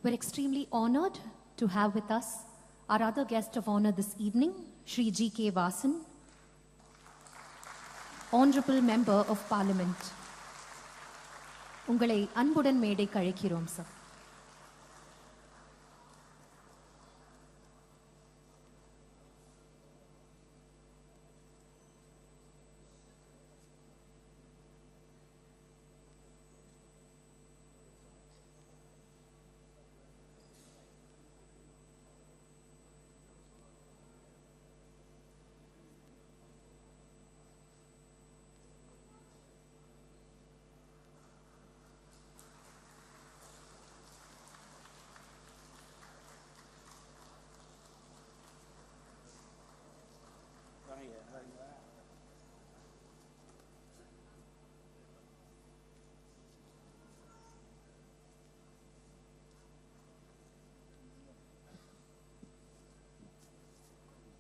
We're extremely honored to have with us our other guest of honor this evening, Shri G.K. Vasan, Honorable Member of Parliament. உங்களை அன்புடன் மேடைக்கு அழைக்கிறோம் sir.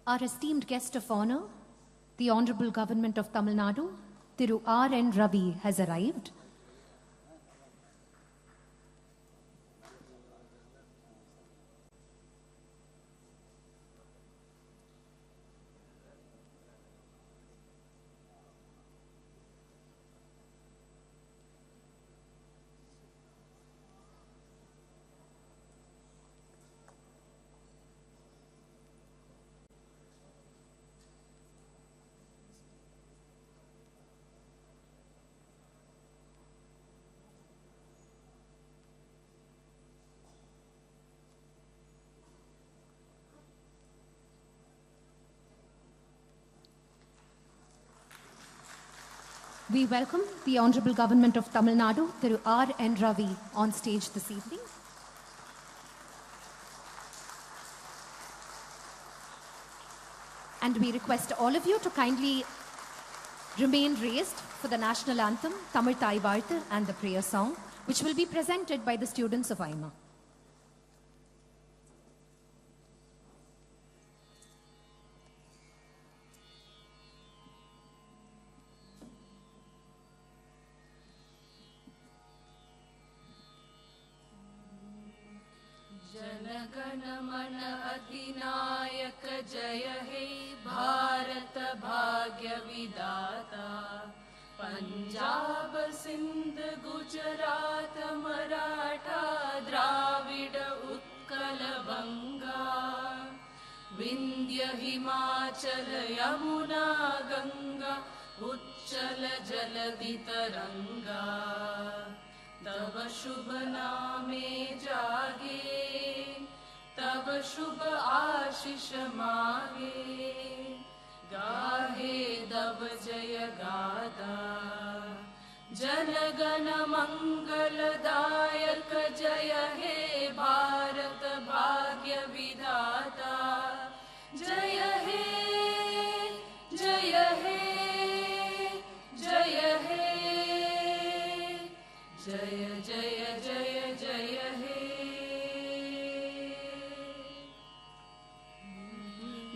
Our esteemed guest of honor, the Honorable Government of Tamil Nadu, Thiru R.N. Ravi, has arrived. We welcome the Honorable Government of Tamil Nadu, Thiru R.N. Ravi, on stage this evening. And we request all of you to kindly remain raised for the national anthem, Tamil Thai Vaalthu, and the prayer song, which will be presented by the students of AIMA. जनगणमन अधिनायक जय हे भारत भाग्य विधाता पंजाब सिंध गुजरात मराठा द्राविड उत्कल बंगा विंध्य हिमाचल यमुना गंगा उच्चल जलधि तरंगा तब शुभ नामे जागे तब शुभ आशीष मागे गाहे तब जय गाथा जनगण मंगलदायक जय हे भारत भाग्य विधाता जय हे जय हे जय हे जय जय जय जय हे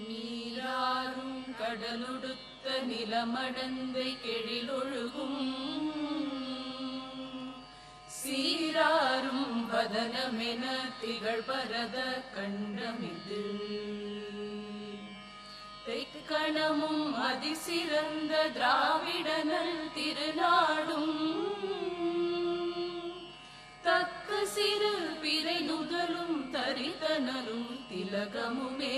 நீராறும் கடலுடுத்த நிலமடந்தை கெழிலொழுகும் சீராறும் வதனமென திகழ் பரத கண்டமிது தெக்கணமும் அதிசிறந்த திராவிடனல் திருநாடும் தக்க சிறு பிறை நுதலும் தரிதனலும் திலகமுமே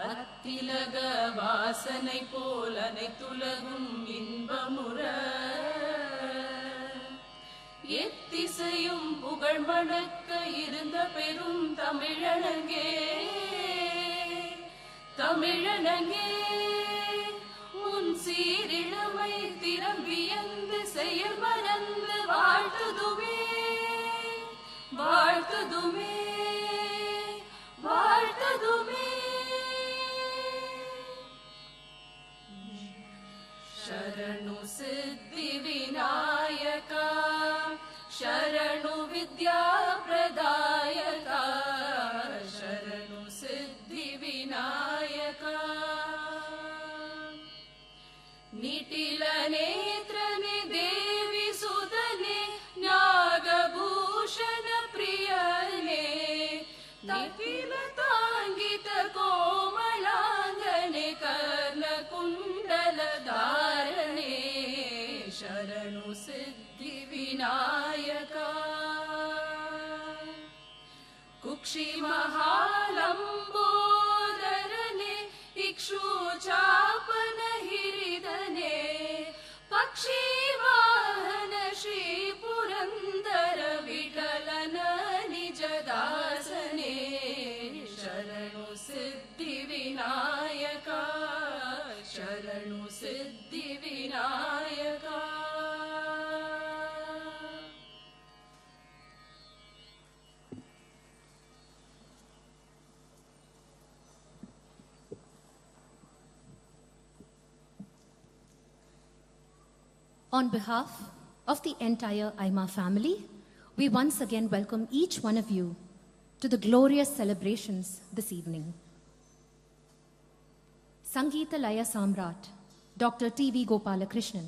அத்திலக வாசனை போல் அனைத்துலகும் இன்பமுற எத்திசையும் புகழ் மணக்க இருந்த பெரும் தமிழனங்கே தமிழனங்கே உன் சீரிழமை திறம்பியந்து செயல் மறந்து வாழ்த்துதுமே வாழ்த்துதுமே வாழ்த்துதுமே शरणु सिद्धि विनायका शरणु विद्या प्रदायका शरणु सिद्धि विनायका निटिल नेत्रने देवी सुदने नागभू क्षिमहालम्बोदरने इक्षुचापनहिरिदने पक्षिवाहन श्रीपुरन्दर विठलन निजदासने शरणु Siddhivinayaka शरणु Siddhivinayaka. On behalf of the entire AIMA family, we once again welcome each one of you to the glorious celebrations this evening. Sangeetha Laya Samrat, Dr. TV Gopalakrishnan,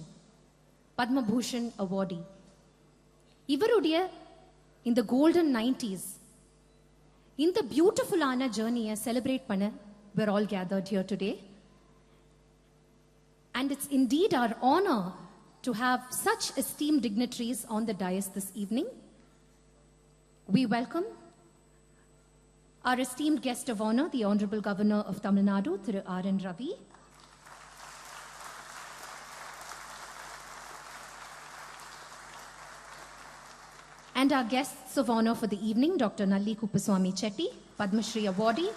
Padmabhushan awardee. Ivarudiya in the golden 90s, in the beautiful journey celebrate panna, we're all gathered here today. And it's indeed our honor to have such esteemed dignitaries on the dais this evening. We welcome our esteemed guest of honor, the Honorable Governor of Tamil Nadu, Thiru R.N. Ravi. And our guests of honor for the evening, Dr. Nalli Kuppaswamy Chetty, Padma Shri awardee,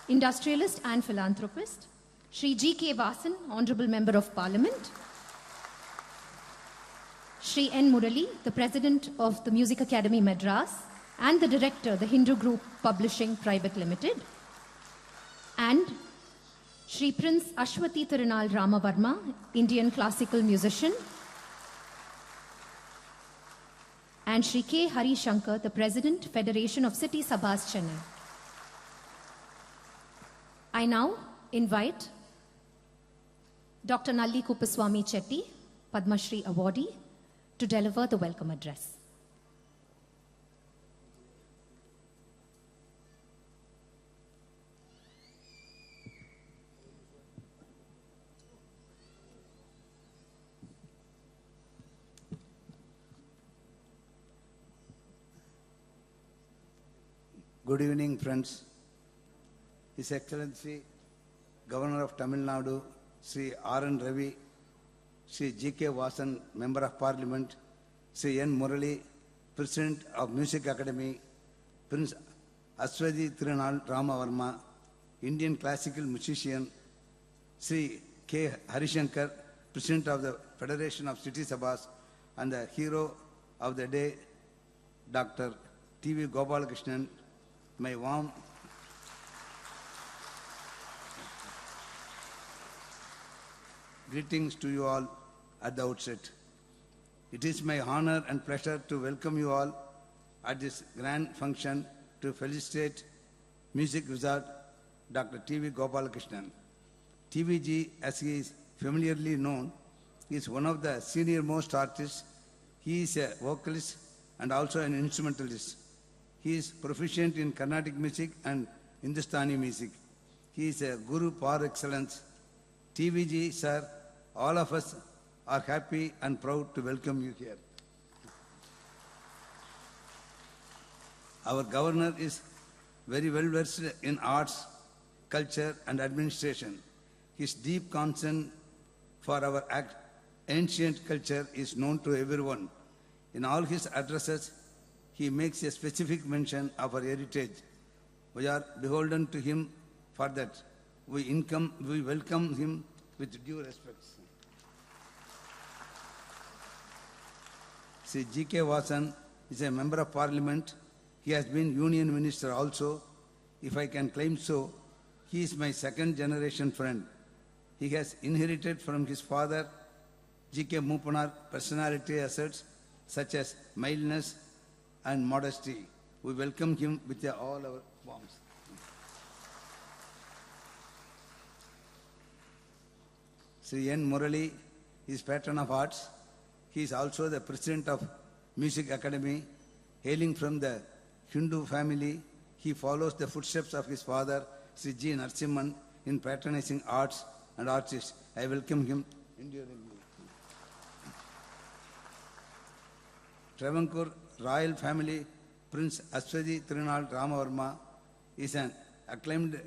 industrialist and philanthropist, Shri G.K. Vasan, Honorable Member of Parliament, Shri N. Murali, the President of the Music Academy Madras and the Director, the Hindu Group Publishing Private Limited, and Shri Prince Ashwati Thirunal Ramavarma, Indian classical musician, and Shri K. Hari Shankar, the President, Federation of City Sabhas, Chennai. I now invite Dr. Nalli Kuppaswamy Chetty, Padma Shri awardee, to deliver the welcome address. Good evening, friends. His Excellency, Governor of Tamil Nadu, Sri R.N. Ravi, Sri G.K. Vasan, Member of Parliament, Sri N. Murali, President of Music Academy, Prince Ashwati Thirunal Ramavarma, Indian classical musician, Sri K. Harishankar, President of the Federation of City Sabhas, and the hero of the day, Dr. TV Gopalakrishnan, my warm greetings to you all at the outset. It is my honor and pleasure to welcome you all at this grand function to felicitate music wizard Dr. T.V. Gopalakrishnan. TVG, as he is familiarly known, is one of the senior most artists. He is a vocalist and also an instrumentalist. He is proficient in Carnatic music and Hindustani music. He is a guru par excellence. TVG, sir, all of us are happy and proud to welcome you here. Our governor is very well versed in arts, culture, and administration. His deep concern for our ancient culture is known to everyone. In all his addresses, he makes a specific mention of our heritage. We are beholden to him for that. We welcome him with due respect. Sri G.K. Vasan is a Member of Parliament. He has been Union Minister also. If I can claim so, he is my second generation friend. He has inherited from his father, G.K. Mupanar, personality assets such as mildness and modesty. We welcome him with all our warmth. Sri N. Murali is patron of arts. He is also the president of Music Academy. Hailing from the Hindu family, he follows the footsteps of his father, Sri G. Narasimhan, in patronizing arts and artists. I welcome him enduringly. Travancore royal family Prince Aswati Tirunal Ramavarma is an acclaimed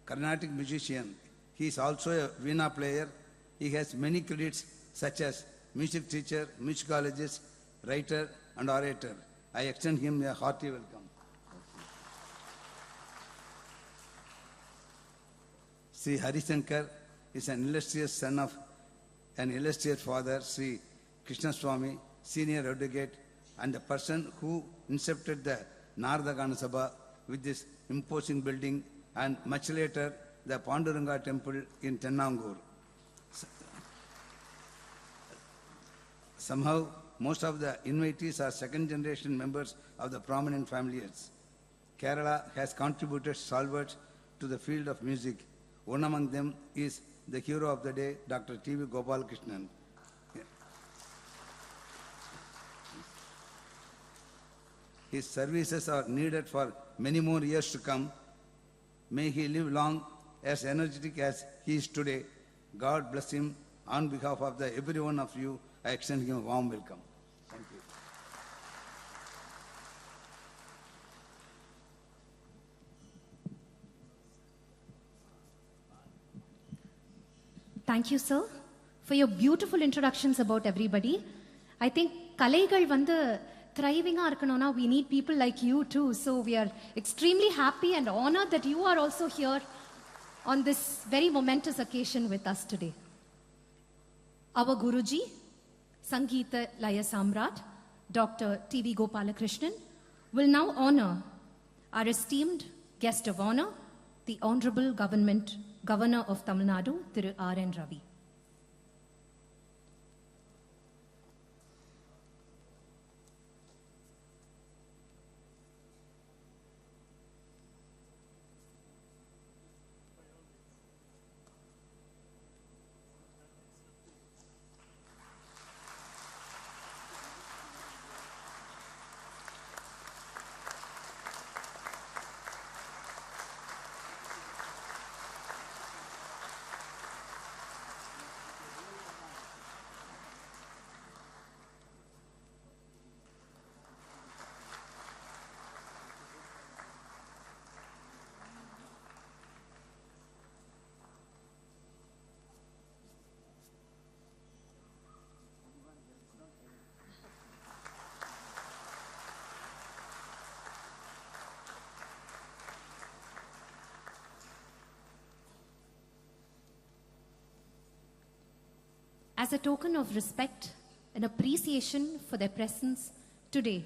Carnatic musician. He is also a Veena player. He has many credits such as music teacher, musicologist, writer and orator. I extend him a hearty welcome. Sri Harishankar is an illustrious son of an illustrious father, Sri Krishna Swami, senior advocate, and the person who incepted the Narada Gana Sabha with this imposing building, and much later the Panduranga temple in Tennangur. Somehow, most of the invitees are second-generation members of the prominent families. Kerala has contributed stalwarts to the field of music. One among them is the hero of the day, Dr. TV Gopalakrishnan. His services are needed for many more years to come. May he live long, as energetic as he is today. God bless him. On behalf of every one of you, I extend him a warm welcome. Thank you. Thank you, sir, for your beautiful introductions about everybody. I think Kalaigal vandu thriving now, we need people like you too. So we are extremely happy and honored that you are also here on this very momentous occasion with us today. Our Guruji, Sangeetha Laya Samrat, Dr. TV Gopalakrishnan, will now honor our esteemed guest of honor, the Honorable Governor of Tamil Nadu, Thiru R.N. Ravi. As a token of respect and appreciation for their presence today,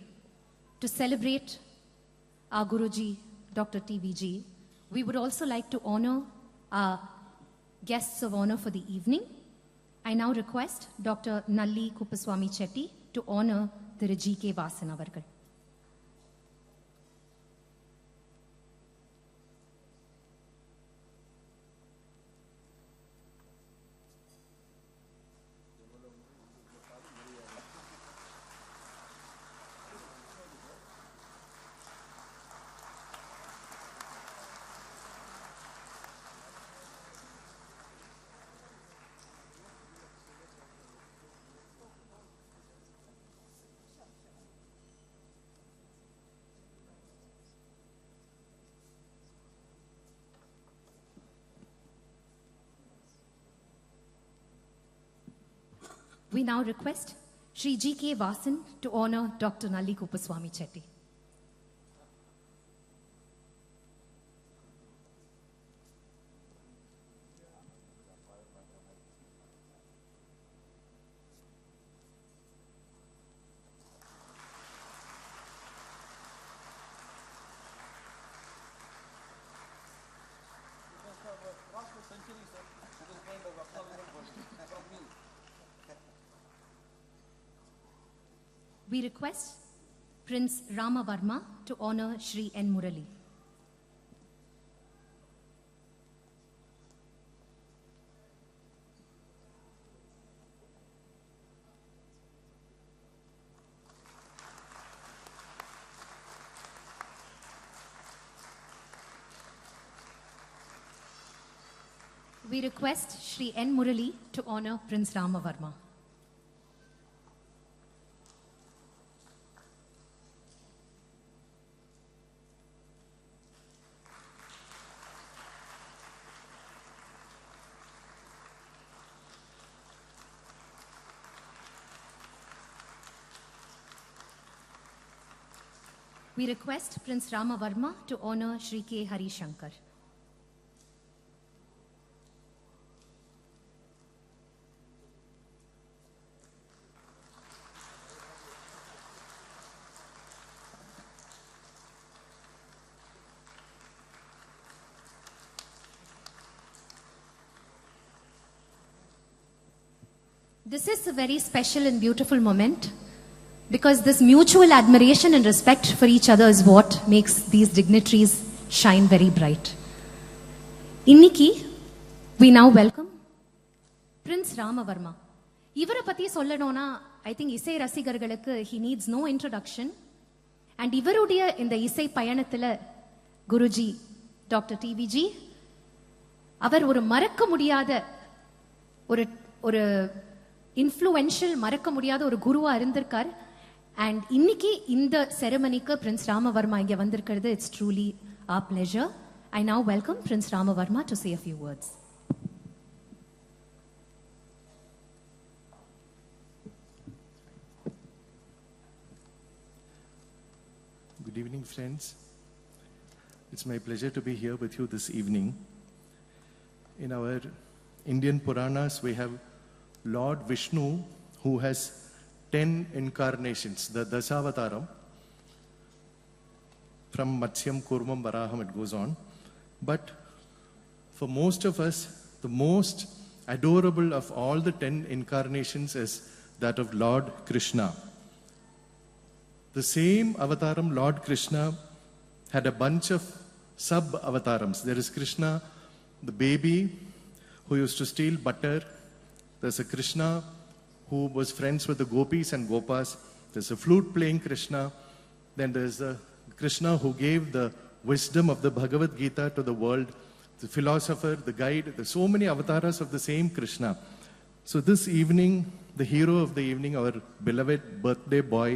to celebrate our Guruji, Dr. TVG, we would also like to honor our guests of honor for the evening. I now request Dr. Nalli Kuppaswamy Chetty to honor the G.K. Vasan avargal. We now request Sri G.K. Vasan to honor Dr. Nalli Kuppaswamy Chetty. We request Prince Rama Varma to honor Sri N. Murali. We request Sri N. Murali to honor Prince Rama Varma. we request Prince Rama Varma to honor Shri K. Hari Shankar. This is a very special and beautiful moment because this mutual admiration and respect for each other is what makes these dignitaries shine very bright. Inniki, we now welcome Prince Rama Varma. Ivara pati sollanona, I think Isai Rasigargalukku he needs no introduction. And ivarudiya in the Isai Payanathila Guruji, Dr. TVG, அவர் ஒரு மறக்க முடியாத ஒரு influential மறக்க முடியாத ஒரு குருவா இருந்திருக்கார். And இன்னைக்கு இந்த செரமனிக்கு பிரின்ஸ் ராமவர்மா இங்க வந்திருக்கிறது it's truly our pleasure. I now welcome Prince Rama Varma to say a few words. Good evening, friends. It's my pleasure to be here with you this evening. In our Indian Puranas, we have Lord Vishnu, who has 10 incarnations, the Dasavataram. From Matsyam, Kurmam, Varaham, it goes on. But for most of us, the most adorable of all the 10 incarnations is that of Lord Krishna. The same avataram, Lord Krishna, had a bunch of sub-avatarams. There is Krishna, the baby, who used to steal butter. There's a Krishna who was friends with the gopis and gopas. There's a flute-playing Krishna. Then there's the Krishna who gave the wisdom of the Bhagavad Gita to the world, the philosopher, the guide. There's so many avatars of the same Krishna. So this evening, the hero of the evening, our beloved birthday boy,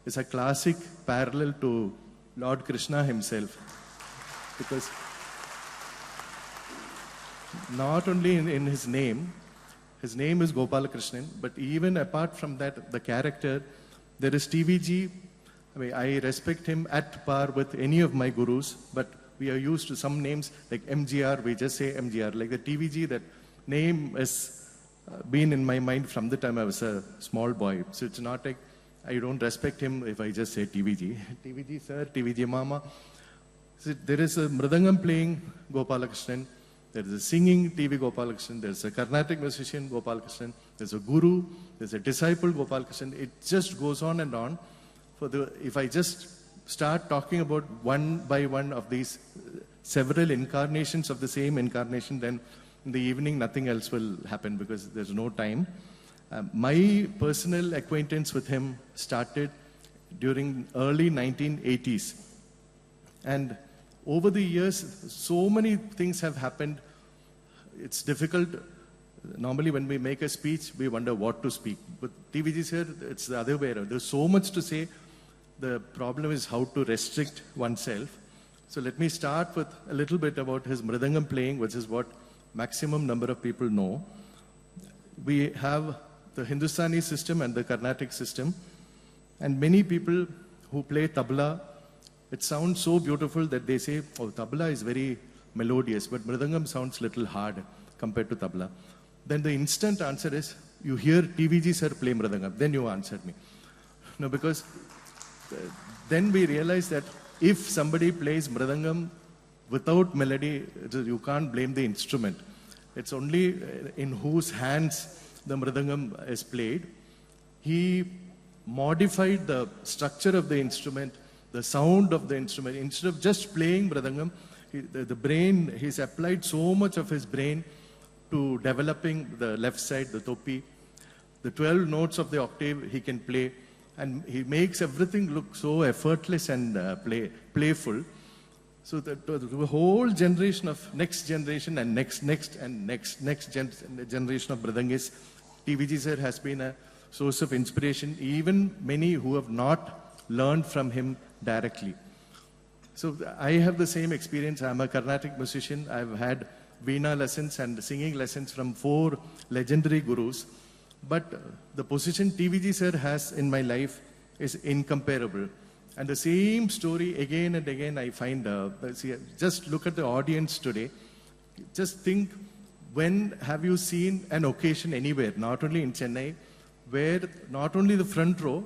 is a classic parallel to Lord Krishna himself. Because not only in his name is Gopalakrishnan, but even apart from that, the character, there is TVG. I mean, I respect him at par with any of my gurus, but we are used to some names like MGR, we just say MGR. Like the TVG, that name has been in my mind from the time I was a small boy. So it's not like I don't respect him if I just say TVG. TVG sir, TVG mama. So there is a mridangam playing Gopalakrishnan. There is a singing TV Gopalakrishnan, there's a Carnatic musician Gopalakrishnan, there's a guru, there's a disciple Gopalakrishnan. It just goes on and on. If I just start talking about one by one of these several incarnations of the same incarnation, then in the evening nothing else will happen because there's no time. My personal acquaintance with him started during early 1980s. And over the years, so many things have happened. It's difficult. Normally, when we make a speech, we wonder what to speak. But TVG said it's the other way around. There's so much to say. The problem is how to restrict oneself. So let me start with a little bit about his mridangam playing, which is what maximum number of people know. We have the Hindustani system and the Carnatic system. And many people who play tabla, it sounds so beautiful that they say, oh, tabla is very melodious, but mridangam sounds little hard compared to tabla. Then the instant answer is, you hear TVG sir play mridangam, then you answered me. No, because then we realize that if somebody plays mridangam without melody, you can't blame the instrument. It's only in whose hands the mridangam is played. He modified the structure of the instrument, the sound of the instrument. Instead of just playing mridangam, the brain, he's applied so much of his brain to developing the left side, the topi. The 12 notes of the octave he can play, and he makes everything look so effortless and playful. So the whole generation of next generation and next generation of mridangis, TVG sir has been a source of inspiration, even many who have not learned from him directly. So I have the same experience. I'm a Carnatic musician. I've had Veena lessons and singing lessons from 4 legendary gurus. But the position TVG sir has in my life is incomparable. And the same story again and again I find, see, just look at the audience today. Just think, when have you seen an occasion anywhere, not only in Chennai, where not only the front row,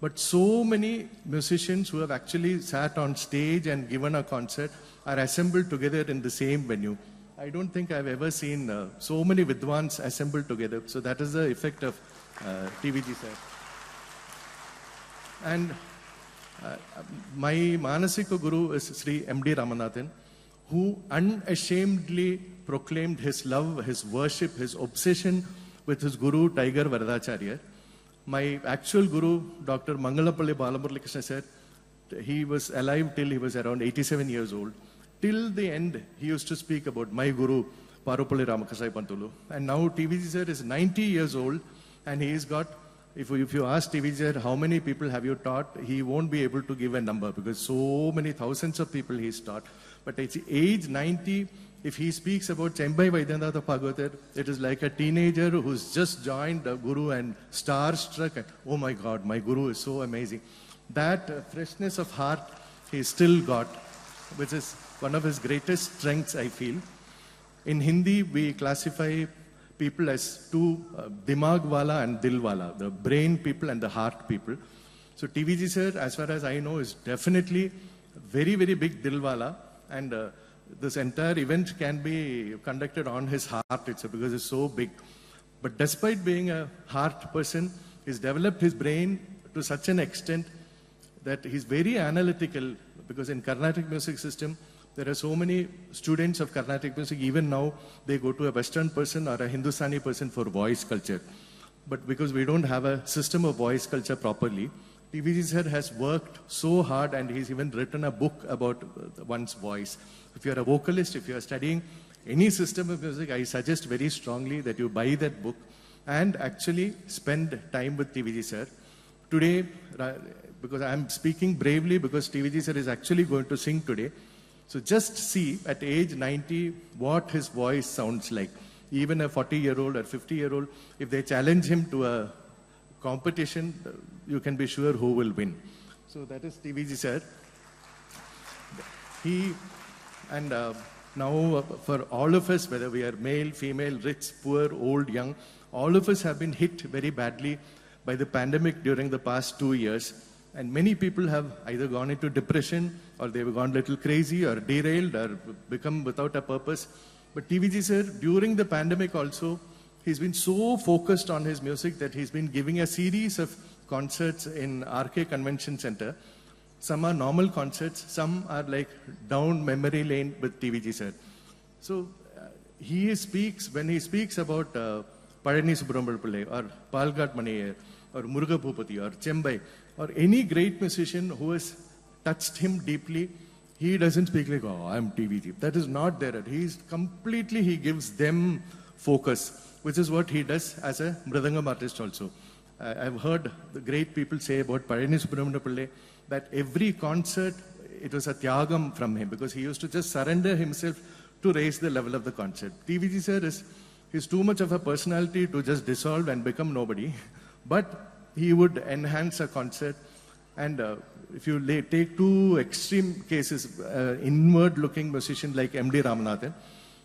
but so many musicians who have actually sat on stage and given a concert are assembled together in the same venue. I don't think I've ever seen so many Vidwans assembled together. So that is the effect of TVG sir. And my Manasika Guru is Sri M.D. Ramanathan, who unashamedly proclaimed his love, his worship, his obsession with his Guru, Tiger Varadacharya. My actual Guru, Dr. Mangalapalli Balamuralikrishna said, he was alive till he was around 87 years old. Till the end, he used to speak about my Guru, Parupalli Ramakasai Pantulu. And now TVG sir is 90 years old, and he's got, if you ask TVG sir, how many people have you taught, he won't be able to give a number because so many thousands of people he's taught. But at age 90, if he speaks about Chembai Vaidyanatha Bhagavatar, it is like a teenager who's just joined the Guru and starstruck. And, oh my God, my Guru is so amazing. That freshness of heart he's still got, which is one of his greatest strengths, I feel. In Hindi, we classify people as two, Dimag Wala and Dil Wala, the brain people and the heart people. So TVG sir, as far as I know, is definitely very, very big Dil Wala. And this entire event can be conducted on his heart itself because it's so big. But despite being a heart person, he's developed his brain to such an extent that he's very analytical, because in Carnatic music system, there are so many students of Carnatic music, even now they go to a Western person or a Hindustani person for voice culture. But because we don't have a system of voice culture properly, TVG sir has worked so hard, and he's even written a book about one's voice. If you're a vocalist, if you're studying any system of music, I suggest very strongly that you buy that book and actually spend time with TVG sir. Today, because I'm speaking bravely because TVG sir is actually going to sing today. So just see at age 90 what his voice sounds like. Even a 40-year-old or 50-year-old, if they challenge him to a competition, you can be sure who will win. So that is TVG sir. And now for all of us, whether we are male, female, rich, poor, old, young, all of us have been hit very badly by the pandemic during the past 2 years. And many people have either gone into depression, or they've gone a little crazy or derailed or become without a purpose. But TVG sir, during the pandemic also, he's been so focused on his music that he's been giving a series of concerts in RK Convention Center. Some are normal concerts, some are like down memory lane with TVG sir. So when he speaks about Padani Subramanian Pillai or Palghat Maniyar or Muruga Bhupati or Chembai or any great musician who has touched him deeply, he doesn't speak like, oh, I'm TVG. That is not there. He gives them focus, which is what he does as a Mridangam artist also. I've heard the great people say about Padani Subramanian Pillai that every concert, it was a tyagam from him, because he used to just surrender himself to raise the level of the concert. TVG sir he's too much of a personality to just dissolve and become nobody, but he would enhance a concert. And if you take two extreme cases, inward-looking musician like M.D. Ramanathan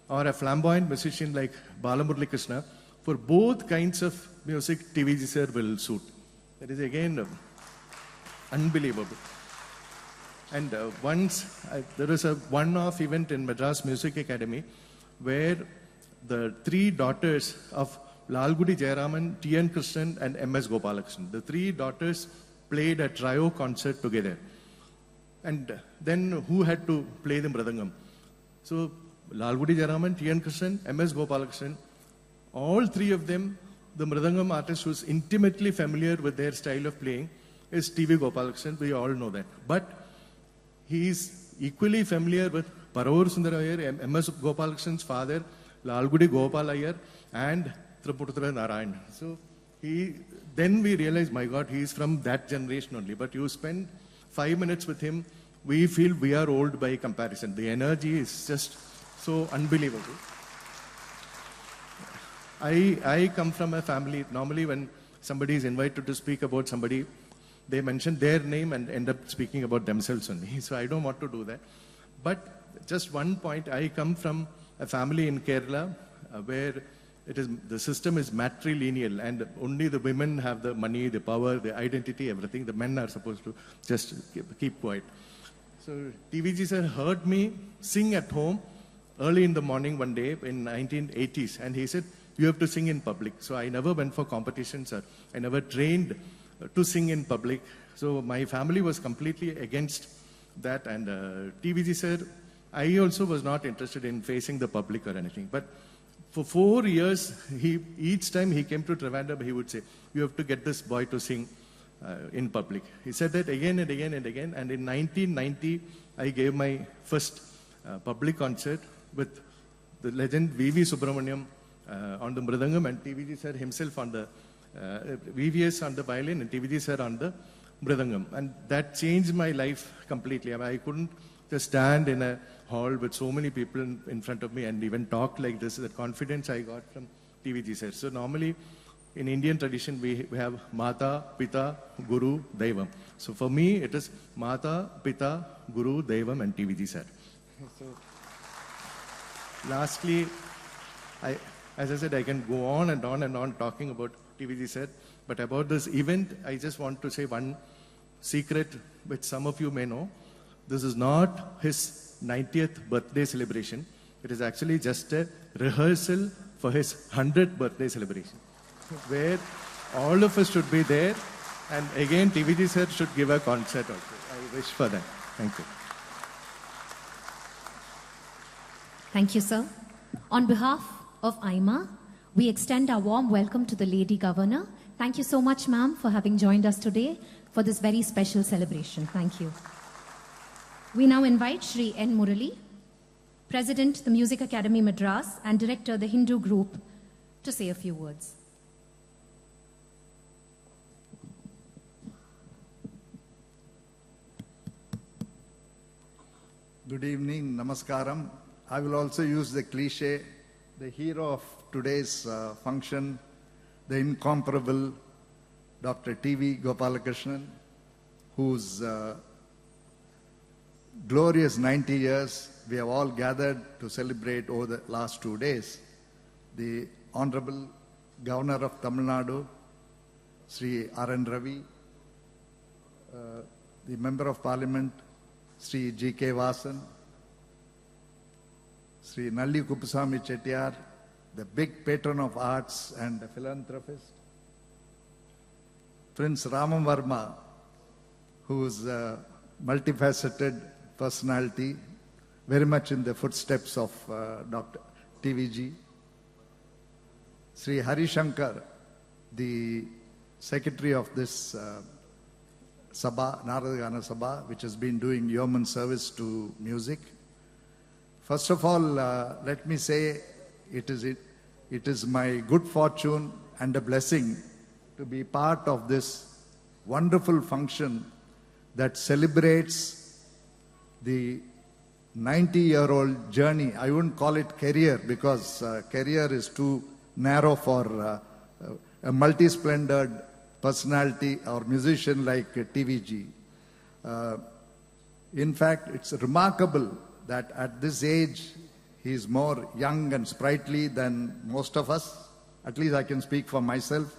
or a flamboyant musician like Balamuralikrishna, for both kinds of music, TVG sir will suit. That is again unbelievable. And once there was a one-off event in Madras Music Academy where the three daughters of Lalgudi Jayaraman, T.N. Krishnan and M.S. Gopalakrishnan, the three daughters played a trio concert together. And then who had to play the Mridangam? So Lalgudi Jayaraman, T.N. Krishnan, M.S. Gopalakrishnan, all three of them, the Mridangam artist who's intimately familiar with their style of playing is T.V. Gopalakrishnan. We all know that. But he is equally familiar with Paravur Sundara Iyer, M.S. Gopalakrishnan's father, Lalgudi Gopal Iyer, and Triputra Narayan. So then we realize, my God, he is from that generation only. But you spend 5 minutes with him, we feel we are old by comparison. The energy is just so unbelievable. I come from a family, normally when somebody is invited to speak about somebody, they mention their name and end up speaking about themselves only. So I don't want to do that. But just one point, I come from a family in Kerala where the system is matrilineal and only the women have the money, the power, the identity, everything. The men are supposed to just keep quiet. So TVG sir heard me sing at home early in the morning one day in 1980s, and he said, you have to sing in public. So I never went for competitions, sir. I never trained to sing in public. So my family was completely against that, and TVG sir, I also was not interested in facing the public or anything. But for 4 years, each time he came to Trivandrum, he would say, you have to get this boy to sing in public. He said that again and again and again. And in 1990, I gave my first public concert with the legend V.V. Subramaniam on the mridangam and TVG sir himself on the VVS on the violin and TVG sir on the mridangam. And that changed my life completely. I mean, I couldn't just stand in a hall with so many people in front of me and even talk like this. The confidence I got from TVG sir. So normally in Indian tradition we have Mata, Pita, Guru, Daivam. So for me it is Mata, Pita, Guru, Daivam and TVG sir. So lastly, as I said, I can go on and on and on talking about TVG sir. But about this event, I just want to say one secret which some of you may know. This is not his 90th birthday celebration. It is actually just a rehearsal for his 100th birthday celebration, where all of us should be there. And again, TVG sir should give a concert also. I wish for that. Thank you. Thank you, sir. On behalf of AIMA, we extend our warm welcome to the Lady Governor. Thank you so much, ma'am, for having joined us today for this very special celebration. Thank you. We now invite Shri N. Murali, President, the Music Academy Madras, and Director, the Hindu Group, to say a few words. Good evening, namaskaram. I will also use the cliche, the hero of today's function, the incomparable Dr. TV Gopalakrishnan, whose glorious 90 years we have all gathered to celebrate over the last 2 days. The Honorable Governor of Tamil Nadu, Sri R.N. Ravi, the Member of Parliament, Sri G.K. Vasan, Sri Nalli Kuppusamy Chettiar, the big patron of arts and a philanthropist, Prince Ramam Varma, who's a multifaceted personality, very much in the footsteps of Dr. TVG, Sri Hari Shankar, the secretary of this Sabha, Narada Gana Sabha, which has been doing yeoman service to music. First of all, let me say it is my good fortune and a blessing to be part of this wonderful function that celebrates the 90-year-old journey. I wouldn't call it career because career is too narrow for a multi-splendored personality or musician like TVG. In fact, it's remarkable that at this age, he is more young and sprightly than most of us. At least I can speak for myself.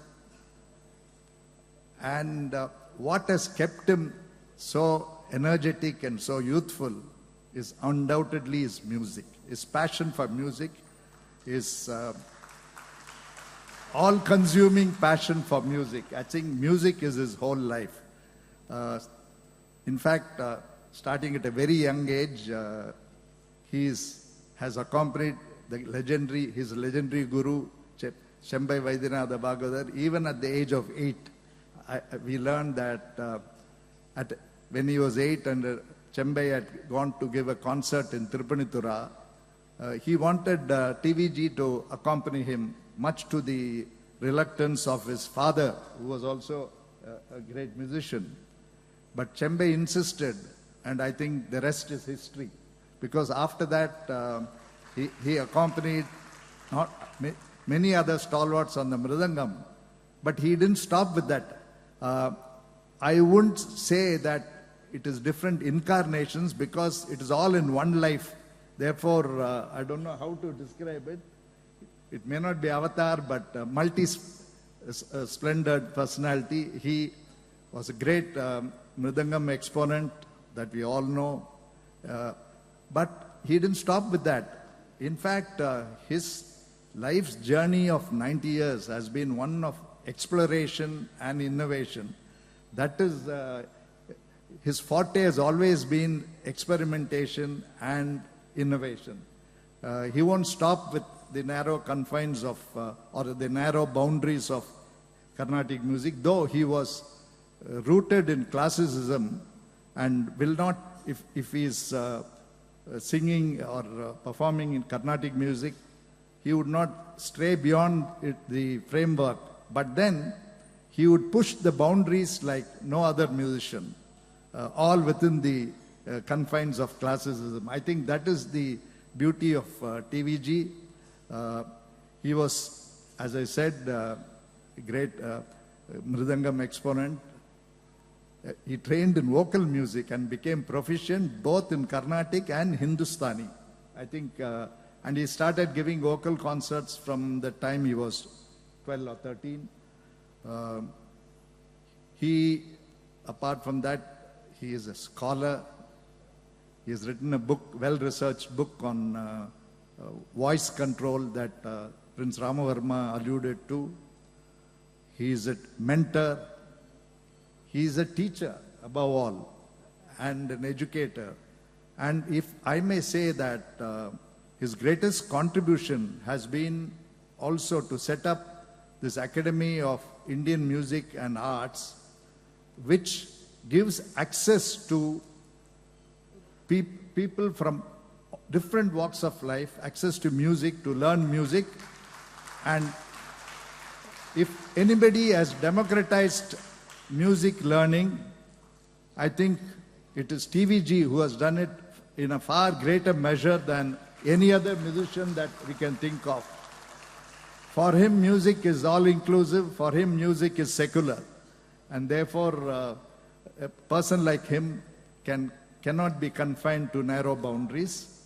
And what has kept him so energetic and so youthful is undoubtedly his music. His passion for music, his all-consuming passion for music. I think music is his whole life. In fact, starting at a very young age, he has accompanied his legendary guru, Chembai Vaidyanatha Bhagavatar, even at the age of 8. We learned that when he was 8 and Chembai had gone to give a concert in Tirupanitura, he wanted TVG to accompany him, much to the reluctance of his father, who was also a great musician. But Chembai insisted, and I think the rest is history. Because after that, he accompanied many other stalwarts on the mridangam, but he didn't stop with that. I wouldn't say that it is different incarnations because it is all in one life. Therefore, I don't know how to describe it. It may not be avatar, but multi-splendid personality. He was a great Mridangam exponent that we all know. But he didn't stop with that. In fact, his life's journey of 90 years has been one of exploration and innovation. That is, his forte has always been experimentation and innovation. He won't stop with the narrow confines of, or the narrow boundaries of Carnatic music, though he was rooted in classicism and will not, if he is singing or performing in Carnatic music, he would not stray beyond the framework. But then he would push the boundaries like no other musician, all within the confines of classicism. I think that is the beauty of TVG. He was, as I said, a great Mridangam exponent. He trained in vocal music and became proficient both in Carnatic and Hindustani. I think, and he started giving vocal concerts from the time he was 12 or 13. He, apart from that, he is a scholar. He has written a book, well-researched book on voice control that Prince Ramavarma alluded to. He is a mentor. He is a teacher above all and an educator. And if I may say that his greatest contribution has been also to set up this Academy of Indian Music and Arts, which gives access to people from different walks of life, access to music, to learn music. And if anybody has democratized music learning, I think it is TVG who has done it in a far greater measure than any other musician that we can think of. For him, music is all-inclusive. For him, music is secular. And therefore, a person like him cannot be confined to narrow boundaries.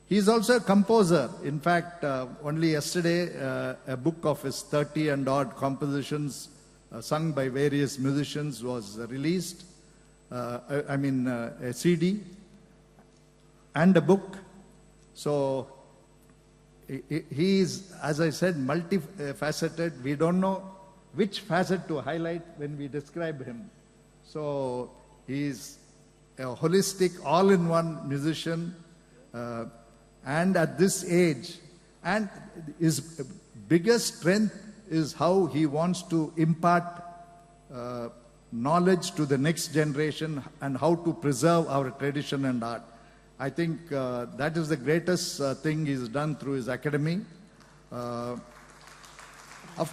He is also a composer. In fact, only yesterday, a book of his 30 and odd compositions sung by various musicians was released. A CD and a book. So he is, as I said, multifaceted. We don't know which facet to highlight when we describe him. So he is a holistic, all-in-one musician. And at this age, and his biggest strength is how he wants to impart knowledge to the next generation and how to preserve our tradition and art. I think that is the greatest thing he's done through his academy. Of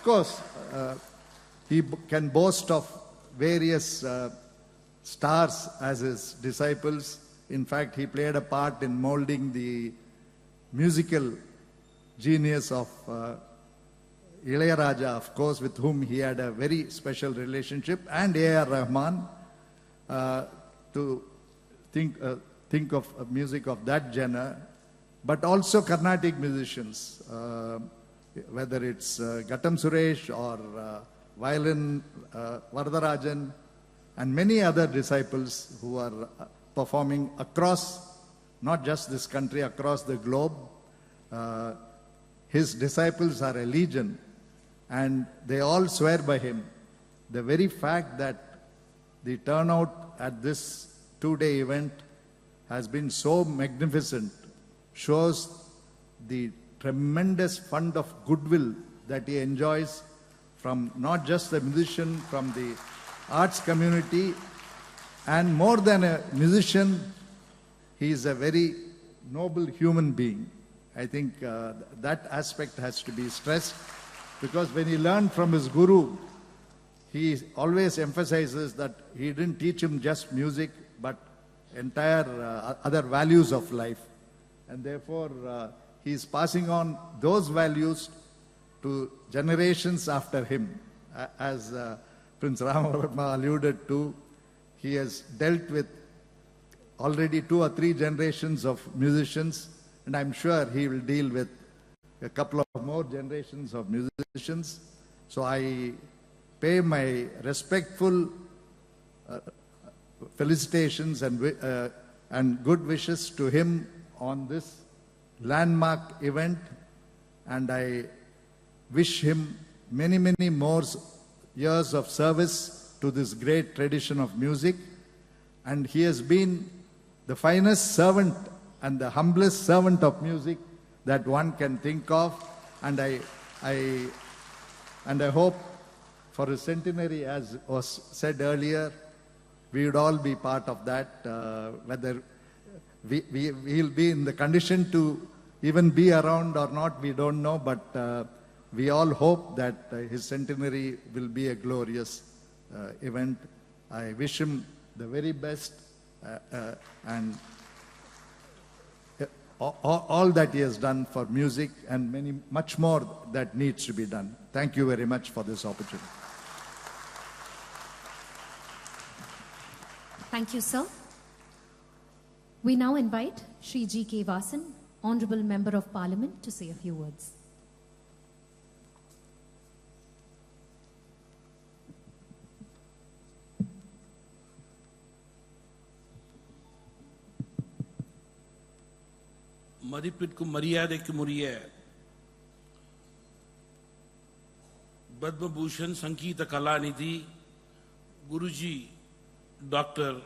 course, he can boast of various stars as his disciples. In fact, he played a part in molding the musical genius of Ilayaraja, of course, with whom he had a very special relationship, and A.R. Rahman, to think of music of that genre, but also Carnatic musicians, whether it's Gattam Suresh or violin Varadarajan, and many other disciples who are performing across, not just this country, across the globe. His disciples are a legion, and they all swear by him. The very fact that the turnout at this two-day event has been so magnificent shows the tremendous fund of goodwill that he enjoys from not just the musician, from the arts community, and more than a musician, he is a very noble human being. I think that aspect has to be stressed, because when he learned from his guru, he always emphasizes that he didn't teach him just music, but entire other values of life. And therefore, he is passing on those values to generations after him. As Prince Ramavarma alluded to, he has dealt with already 2 or 3 generations of musicians, and I'm sure he will deal with a couple of more generations of musicians. So I pay my respectful felicitations and good wishes to him on this landmark event, and I wish him many, many more years of service to this great tradition of music. And he has been the finest servant and the humblest servant of music that one can think of. And I hope for his centenary, as was said earlier, we would all be part of that, whether we'll be in the condition to even be around or not, we don't know, but we all hope that his centenary will be a glorious event. I wish him the very best and all that he has done for music and much more that needs to be done. Thank you very much for this opportunity. Thank you, sir. We now invite Shri G.K. Vasan, Honorable Member of Parliament, to say a few words. மதிப்பிற்கும் மரியாதைக்கும் உரிய Padma Bhushan Sangeetha Kalanidhi Guruji doctor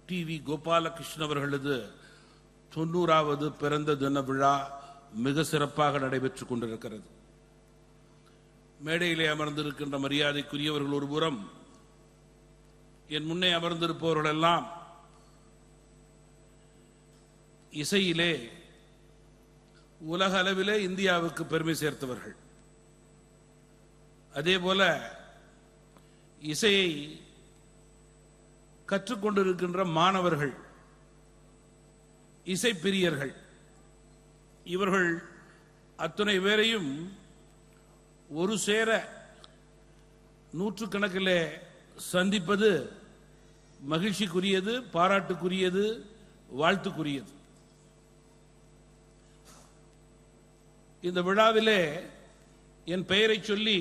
TV Gopalakrishnan அவர்களது 90வது பிறந்த தின விழா மிக சிறப்பாக நடைபெற்றுக் கொண்டிருக்கிறது. மேடையிலே அமர்ந்திருக்கின்ற மரியாதைக்குரியவர்கள் ஒருபுறம், என் முன்னே அமர்ந்திருப்பவர்கள் எல்லாம் இசையிலே உலக அளவிலே இந்தியாவுக்கு பெருமை சேர்த்தவர்கள். அதேபோல இசையை கற்றுக்கொண்டிருக்கின்ற மாணவர்கள், இசை பிரியர்கள், இவர்கள் அத்தனை பேரையும் ஒரு சேர நூற்றுக்கணக்கிலே சந்திப்பது மகிழ்ச்சிக்குரியது, பாராட்டுக்குரியது, வாழ்த்துக்குரியது. இந்த விழாவிலே என் பெயரை சொல்லி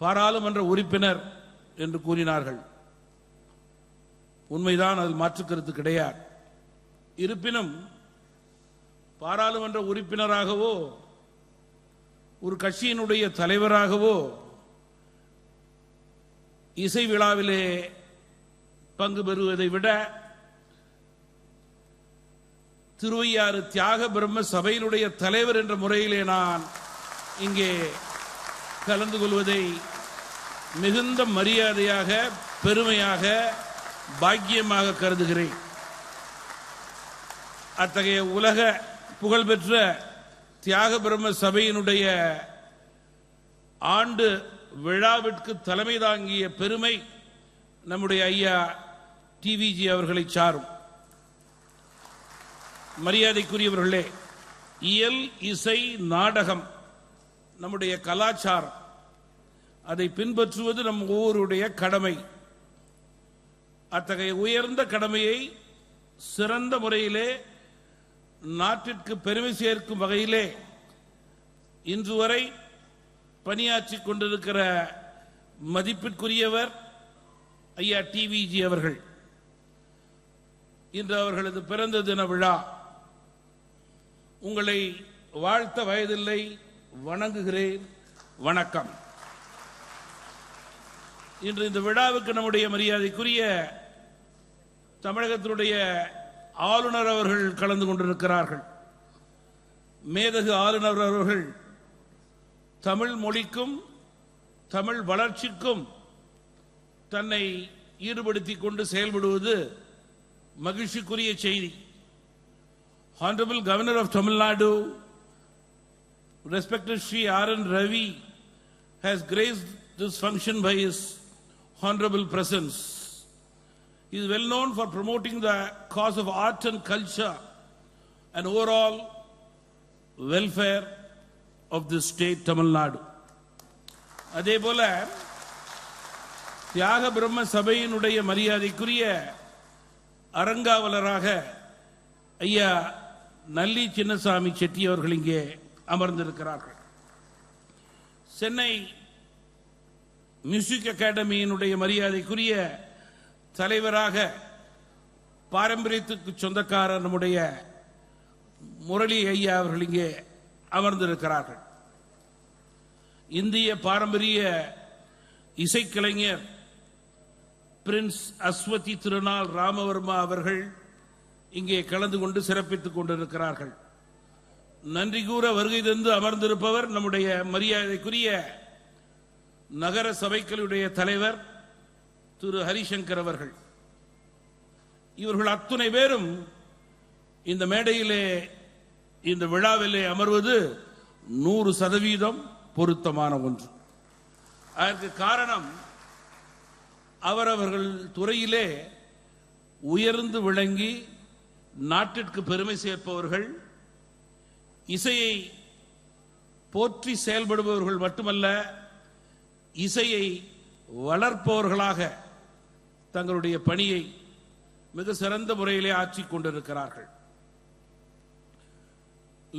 பாராளுமன்ற உறுப்பினர் என்று கூறினார்கள். உண்மைதான், அதில் மாற்றுக்கருத்து கிடையாது. இருப்பினும் பாராளுமன்ற உறுப்பினராகவோ ஒரு கட்சியினுடைய தலைவராகவோ இசை விழாவிலே பங்கு பெறுவதை விட திருவையாறு தியாக பிரம்ம சபையினுடைய தலைவர் என்ற முறையிலே நான் இங்கே கலந்து கொள்வதை மிகுந்த மரியாதையாக, பெருமையாக, பாக்கியமாக கருதுகிறேன். அத்தகைய உலக புகழ்பெற்ற தியாக பிரம்ம சபையினுடைய ஆண்டு விழாவிற்கு தலைமை தாங்கிய பெருமை நம்முடைய ஐயா டிவிஜி அவர்களை சாரும். மரியாதைக்குரியவர்களே, இயல், இசை, நாடகம் நம்முடைய கலாச்சாரம். அதை பின்பற்றுவது நம் ஒவ்வொருடைய கடமை. அத்தகைய உயர்ந்த கடமையை சிறந்த முறையிலே நாட்டிற்கு பெருமை சேர்க்கும் வகையிலே இன்று வரை பணியாற்றிக் கொண்டிருக்கிற மதிப்பிற்குரியவர் ஐயா டிவிஜி அவர்கள். இன்று அவர்களது பிறந்த தின விழா. உங்களை வாழ்த்த வயதில்லை, வணங்குகிறேன். வணக்கம். இன்று இந்த விழாவுக்கு நம்முடைய மரியாதைக்குரிய தமிழகத்தினுடைய ஆளுநர் அவர்கள் கலந்து கொண்டிருக்கிறார்கள். மேதகு ஆளுநர் அவர்கள் தமிழ் மொழிக்கும் தமிழ் வளர்ச்சிக்கும் தன்னை ஈடுபடுத்திக் கொண்டு செயல்படுவது மகிழ்ச்சிக்குரிய செய்தி. Honorable Governor of Tamil Nadu, respected Sri R.N. Ravi, has graced this function by his honorable presence. He is well known for promoting the cause of art and culture and overall welfare of the state Tamil Nadu. அதேபோல தியாக பிரம்ம சபையினுடைய மரியாதைக்குரிய அரங்காவலராக ஐயா நல்லி சின்னசாமி செட்டி அவர்கள் இங்கே அமர்ந்திருக்கிறார்கள். Chennai music அகாடமியினுடைய மரியாதைக்குரிய தலைவராக பாரம்பரியத்துக்கு சொந்தக்காரர் நம்முடைய முரளி ஐயா அவர்கள் இங்கே அமர்ந்திருக்கிறார்கள். இந்திய பாரம்பரிய இசைக்கலைஞர் பிரின்ஸ் அஸ்வதி திருநாள் ராமவர்மா அவர்கள் இங்கே கலந்து கொண்டு சிறப்பித்துக் கொண்டிருக்கிறார்கள். நன்றி கூற வருகை தந்து அமர்ந்திருப்பவர் நம்முடைய மரியாதைக்குரிய நகர சபைகளுடைய தலைவர் திரு ஹரிசங்கர் அவர்கள். இவர்கள் அத்துணை பேரும் இந்த மேடையிலே இந்த விழாவிலே அமர்வது 100% பொருத்தமான ஒன்று. அதற்கு காரணம் அவரவர்கள் துறையிலே உயர்ந்து விளங்கி நாட்டிற்கு பெருமை சேர்ப்பவர்கள், இசையை போற்றி செயல்படுபவர்கள் மட்டுமல்ல, இசையை வளர்ப்பவர்களாக தங்களுடைய பணியை மிக சிறந்த முறையிலே ஆற்றிக் கொண்டிருக்கிறார்கள்.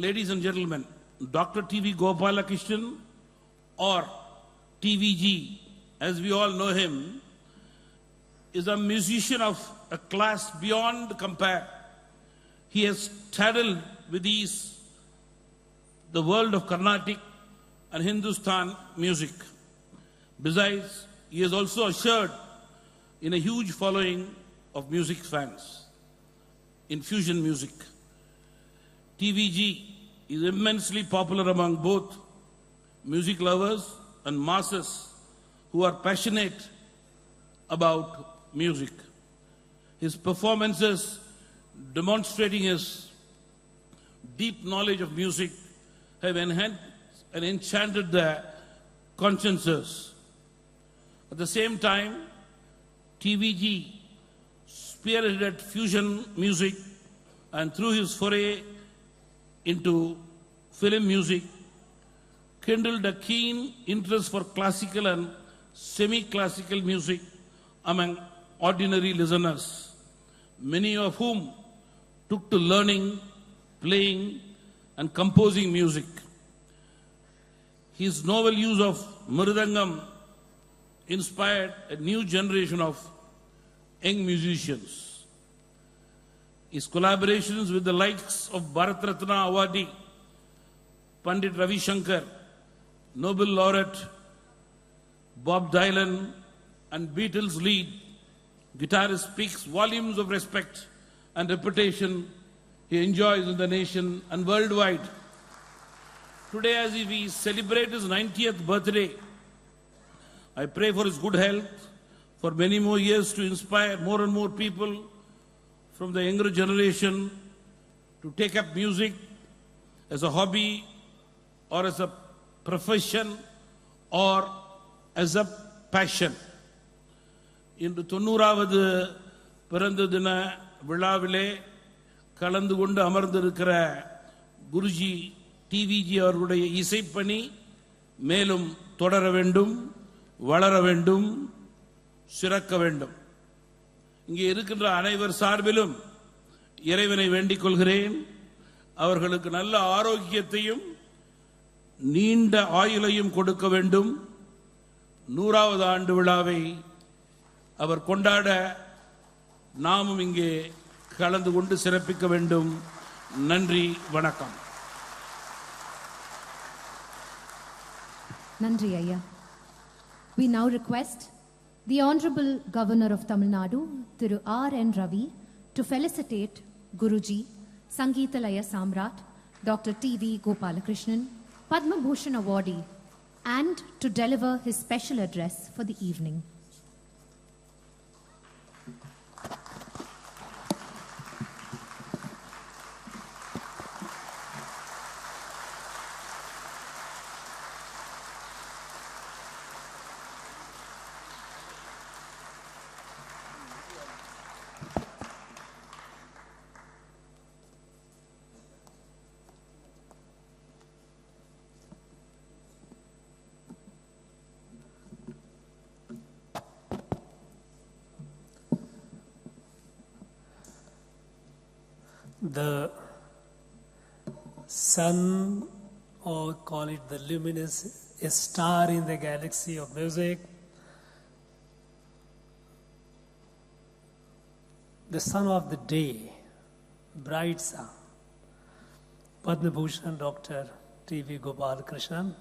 Ladies and gentlemen, Dr. TV Gopalakrishnan, or TVG as we all know him, is a musician of a class beyond compare. He has straddled with ease the world of Carnatic and Hindustan music. Besides, he has also ushered in a huge following of music fans in fusion music. TVG is immensely popular among both music lovers and masses who are passionate about music. His performances demonstrating his deep knowledge of music have enhanced and enchanted their consciences. At the same time, TVG spearheaded fusion music, and through his foray into film music, kindled a keen interest for classical and semi-classical music among ordinary listeners, many of whom took to learning, playing, and composing music. His novel use of mridangam inspired a new generation of young musicians. His collaborations with the likes of Bharat Ratna awardee Pandit Ravi Shankar, Nobel laureate Bob Dylan, and Beatles lead guitarist speaks volumes of respect and reputation he enjoys in the nation and worldwide. Today, as we celebrate his 90th birthday, I pray for his good health, for many more years to inspire more and more people from the younger generation to take up music as a hobby or as a profession or as a passion. இன்று 90வது பிறந்த தின விழாவிலே கலந்து கொண்டு அமர்ந்திருக்கிற Guruji TVG அவர்களுடைய இசைப்பணி மேலும் தொடர வேண்டும், வளர வேண்டும், சிறக்க வேண்டும். இங்கே இருக்கின்ற அனைவர் சார்பிலும் இறைவனை வேண்டிக் கொள்கிறேன். அவர்களுக்கு நல்ல ஆரோக்கியத்தையும் நீண்ட ஆயுளையும் கொடுக்க வேண்டும். 100வது ஆண்டு விழாவை அவர் கொண்டாட நாமும் இங்கே கலந்து கொண்டு சிறப்பிக்க வேண்டும். நன்றி, வணக்கம். Nandri Ayya. We now request the Honorable Governor of Tamil Nadu, Thiru R.N. Ravi, to felicitate Guruji, Sangeetha Samrat, Dr. T.V. Gopalakrishnan, Padmabhushan awardee, and to deliver his special address for the evening. the sun, or call it the luminous star in the galaxy of music, the sun of the day, bright sun, Padmabhushan Dr. TV Gopalakrishnan.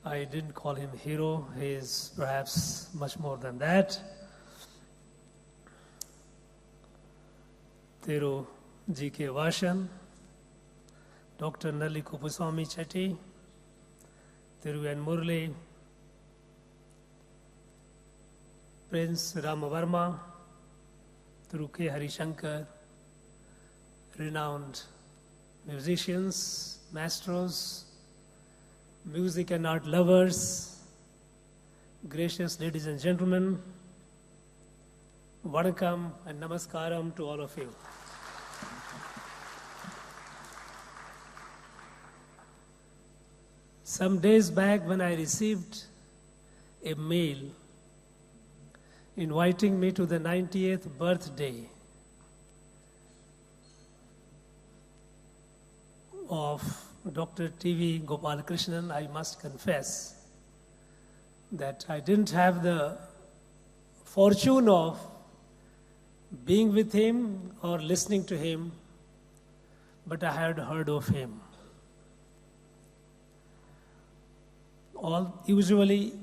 I didn't call him hero, he is perhaps much more than that. Thiru G.K. Vashan, Dr. Nalli Kupuswamy Chetty, Thiru N. Murli, Prince Ramavarma, Thiru K. Harishankar, renowned musicians, maestros, music and art lovers, gracious ladies and gentlemen, Vanakkam and Namaskaram to all of you. Some days back when I received a mail inviting me to the 90th birthday of Dr. TV Gopalakrishnan, I must confess that I didn't have the fortune of being with him or listening to him, but I had heard of him. Usually,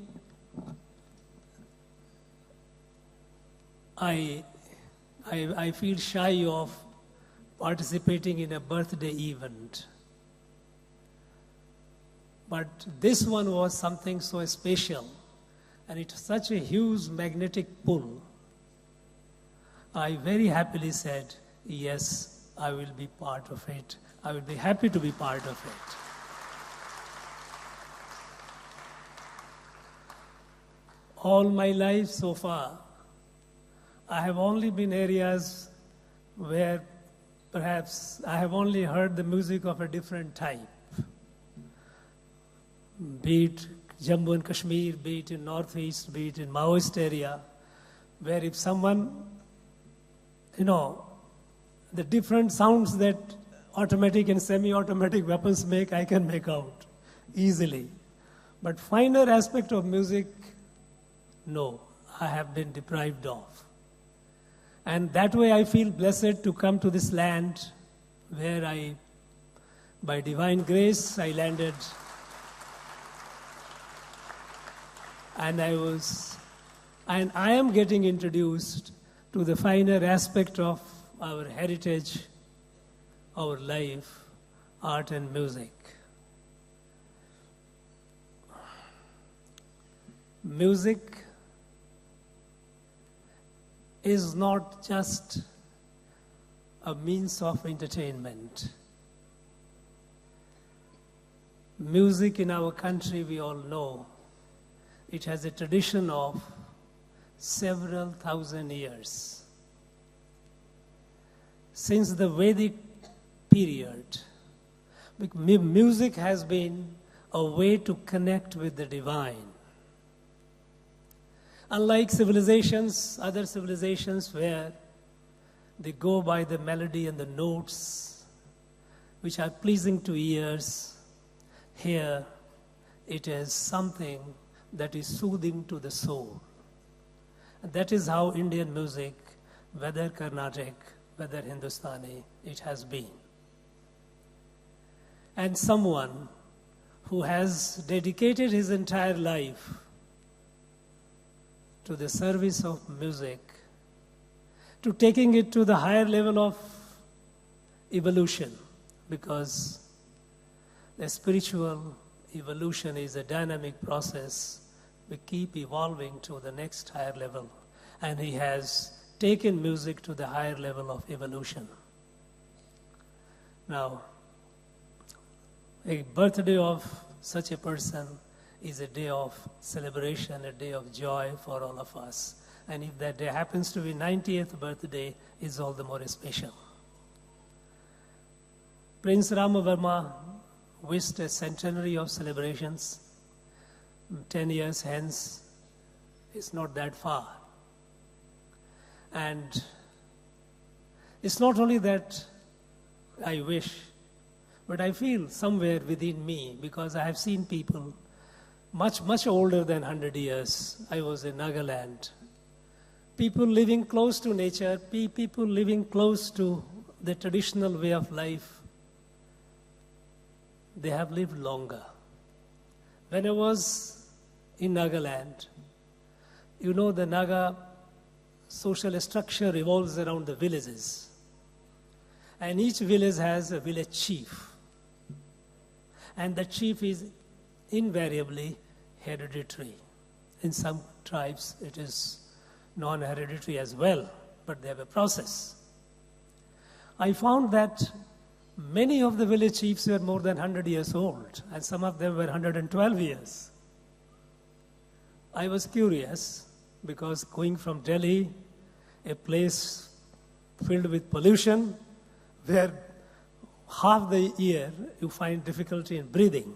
I feel shy of participating in a birthday event. But this one was something so special, and it's such a huge magnetic pull. I very happily said, yes, I will be part of it. I will be happy to be part of it. All my life so far, I have only been areas where perhaps I have only heard the music of a different type. Be it Jammu and Kashmir, be it in Northeast, be it in Maoist area, where if someone, the different sounds that automatic and semi-automatic weapons make, I can make out easily. But finer aspect of music, no, I have been deprived of. And that way I feel blessed to come to this land where by divine grace, I landed. And I am getting introduced to the finer aspect of our heritage, our life, art and music. Music is not just a means of entertainment. Music in our country, we all know, it has a tradition of several thousand years. Since the Vedic period, music has been a way to connect with the divine. Unlike civilizations, other civilizations where they go by the melody and the notes, which are pleasing to ears, here it is something that is soothing to the soul. And that is how Indian music, whether Carnatic, whether Hindustani, it has been. And someone who has dedicated his entire life to the service of music, to taking it to the higher level of evolution, because the spiritual evolution is a dynamic process. We keep evolving to the next higher level, and he has taken music to the higher level of evolution. Now, a birthday of such a person is a day of celebration, a day of joy for all of us. And if that day happens to be 90th birthday, it's all the more special. Prince Ramavarma wished a centenary of celebrations. 10 years hence is not that far. And it's not only that I wish, but I feel somewhere within me, because I have seen people much, much older than 100 years. I was in Nagaland. People living close to nature, people living close to the traditional way of life, they have lived longer. When I was in Nagaland, you know, the Naga social structure revolves around the villages. And each village has a village chief. And the chief is invariably hereditary. In some tribes, it is non-hereditary as well, but they have a process. I found that many of the village chiefs were more than 100 years old, and some of them were 112 years. I was curious, because going from Delhi, a place filled with pollution, where half the year you find difficulty in breathing,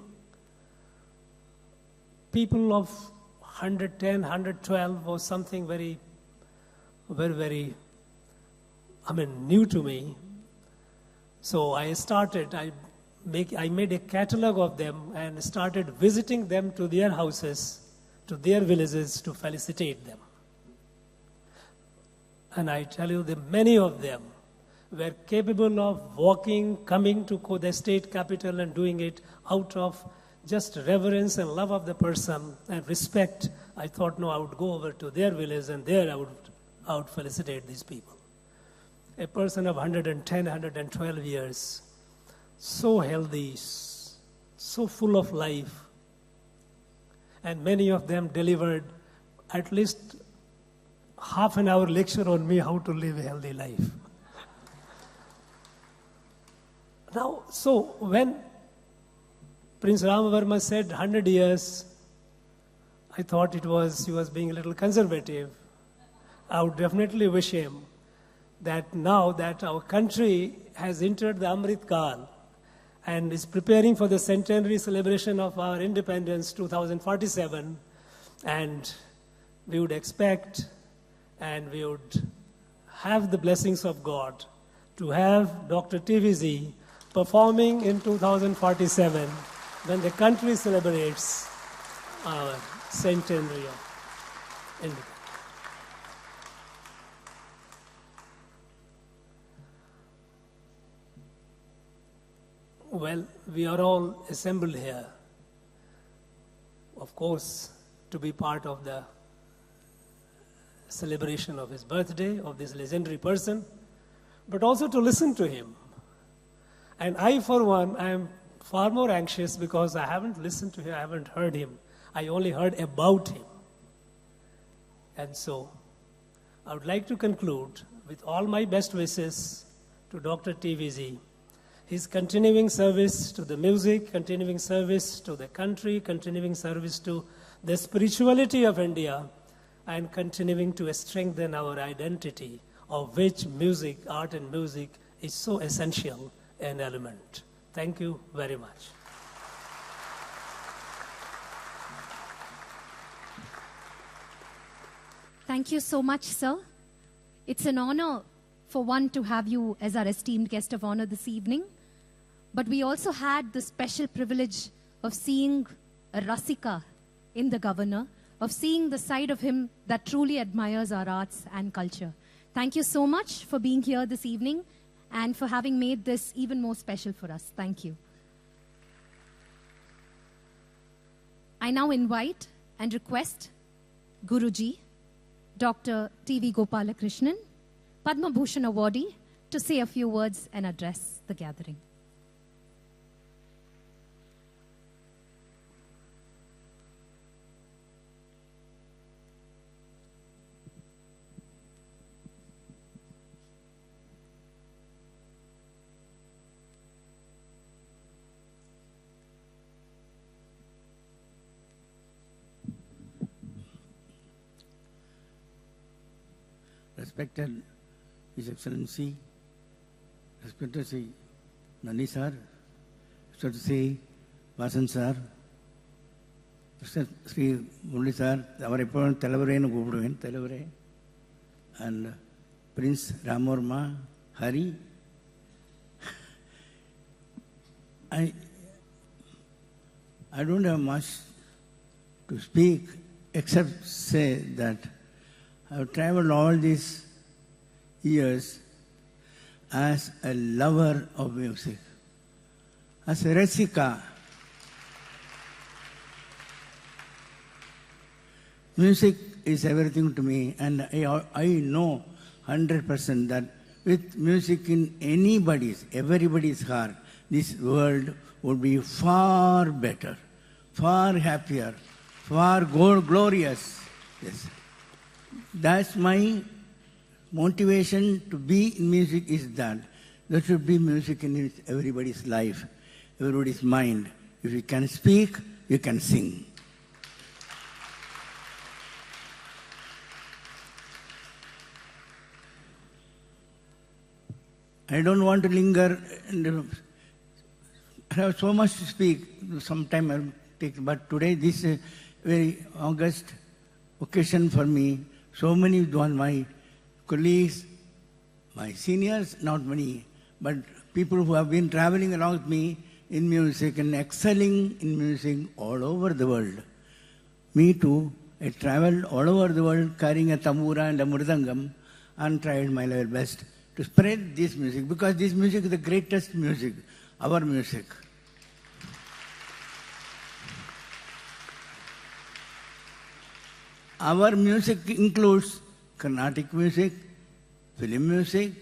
people of 110, 112 was something very, new to me. So I made a catalog of them and started visiting them to their houses, to their villages, to felicitate them. And I tell you that many of them were capable of walking, coming to the state capital and doing it out of just reverence and love of the person and respect. I thought, no, I would go over to their village and there I would felicitate these people. A person of 110, 112 years, so healthy, so full of life, and many of them delivered at least half an hour lecture on me how to live a healthy life. Now, so when Prince Ramavarma said 100 years, I thought he was being a little conservative. I would definitely wish him that now that our country has entered the Amrit Kal and is preparing for the centenary celebration of our independence, 2047, and we would expect and we would have the blessings of God to have Dr. TVG performing in 2047 when the country celebrates our centenary of independence. Well, we are all assembled here, of course, to be part of the celebration of his birthday, of this legendary person, but also to listen to him. And I, for one, I am far more anxious because I haven't listened to him, I haven't heard him. I only heard about him. And so, I would like to conclude with all my best wishes to Dr. TVG. His continuing service to the music, continuing service to the country, continuing service to the spirituality of India, and continuing to strengthen our identity, of which music, art and music, is so essential an element. Thank you very much. Thank you so much, sir. It's an honor for one to have you as our esteemed guest of honor this evening. But we also had the special privilege of seeing a Rasika in the governor, of seeing the side of him that truly admires our arts and culture. Thank you so much for being here this evening and for having made this even more special for us. Thank you. I now invite and request Guruji, Dr. TV Gopalakrishnan, Padmabhushan awardee, to say a few words and address the gathering. Respected His Excellency, respected Sri Nani sir, respected Sri Vasan sir, respected Sri Murli sir, our opponent Telavare and Gubruin, Telavare, and Prince Ramorma, Hari. I don't have much to speak except say that I have traveled all these years as a lover of music, as a rasika. Music is everything to me, and I know 100% that with music in everybody's heart, this world would be far better, far happier, far glorious. Yes. That's my motivation to be in music, is that there should be music in everybody's life, everybody's mind. If you can speak, you can sing. I don't want to linger. I have so much to speak. Sometime I'll take, but today this is a very august occasion for me. So many my colleagues, my seniors, not many, but people who have been traveling along with me in music and excelling in music all over the world. Me too. I traveled all over the world carrying a tambura and a mridangam and tried my level best to spread this music, because this music is the greatest music, our music. Our music includes Carnatic music, film music,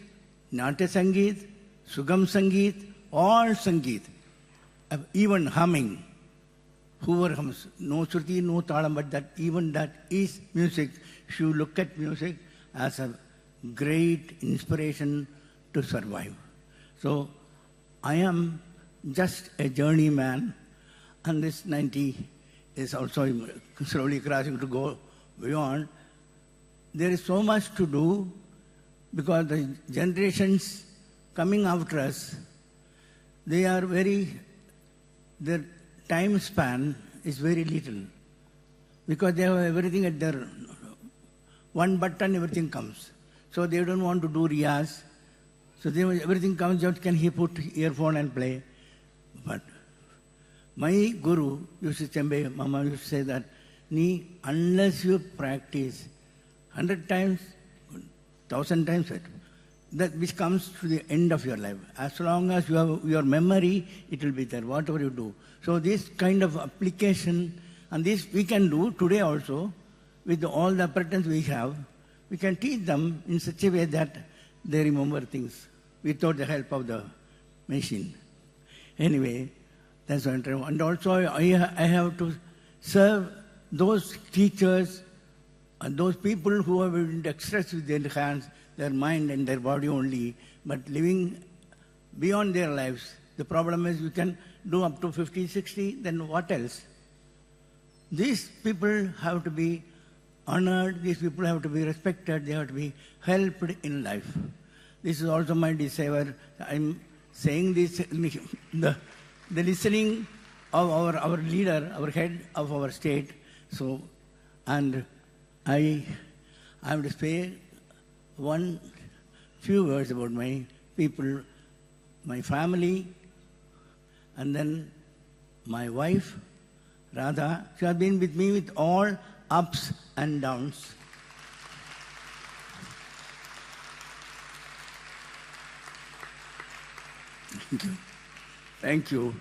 Natya Sangeet, Sugam Sangeet, all Sangeet, even humming. Whoever hums, no Shruti, no Talam, but even that is music. If you look at music as a great inspiration to survive. So I am just a journeyman, and this 90 is also slowly crossing to go beyond. There is so much to do, because the generations coming after us, their time span is very little, because they have everything at their one button, everything comes. So they don't want to do riyaz. So everything comes out, can he put earphone and play? But my guru used to say, Mama used to say that, unless you practice 100 times, 1,000 times, that which comes to the end of your life. As long as you have your memory, it will be there, whatever you do. So this kind of application, and this we can do today also, with all the apparatus we have. We can teach them in such a way that they remember things without the help of the machine. Anyway, that's what I'm trying. And also I have to serve those teachers and those people who have been expressed with their hands, their mind and their body only, but living beyond their lives. The problem is you can do up to 50, 60, then what else? These people have to be honored, these people have to be respected, they have to be helped in life. This is also my desire. I'm saying this, the listening of our leader, our head of our state. So, and I have to say one few words about my people, my family, and then my wife, Radha. She has been with me with all ups and downs. Thank you. Thank you.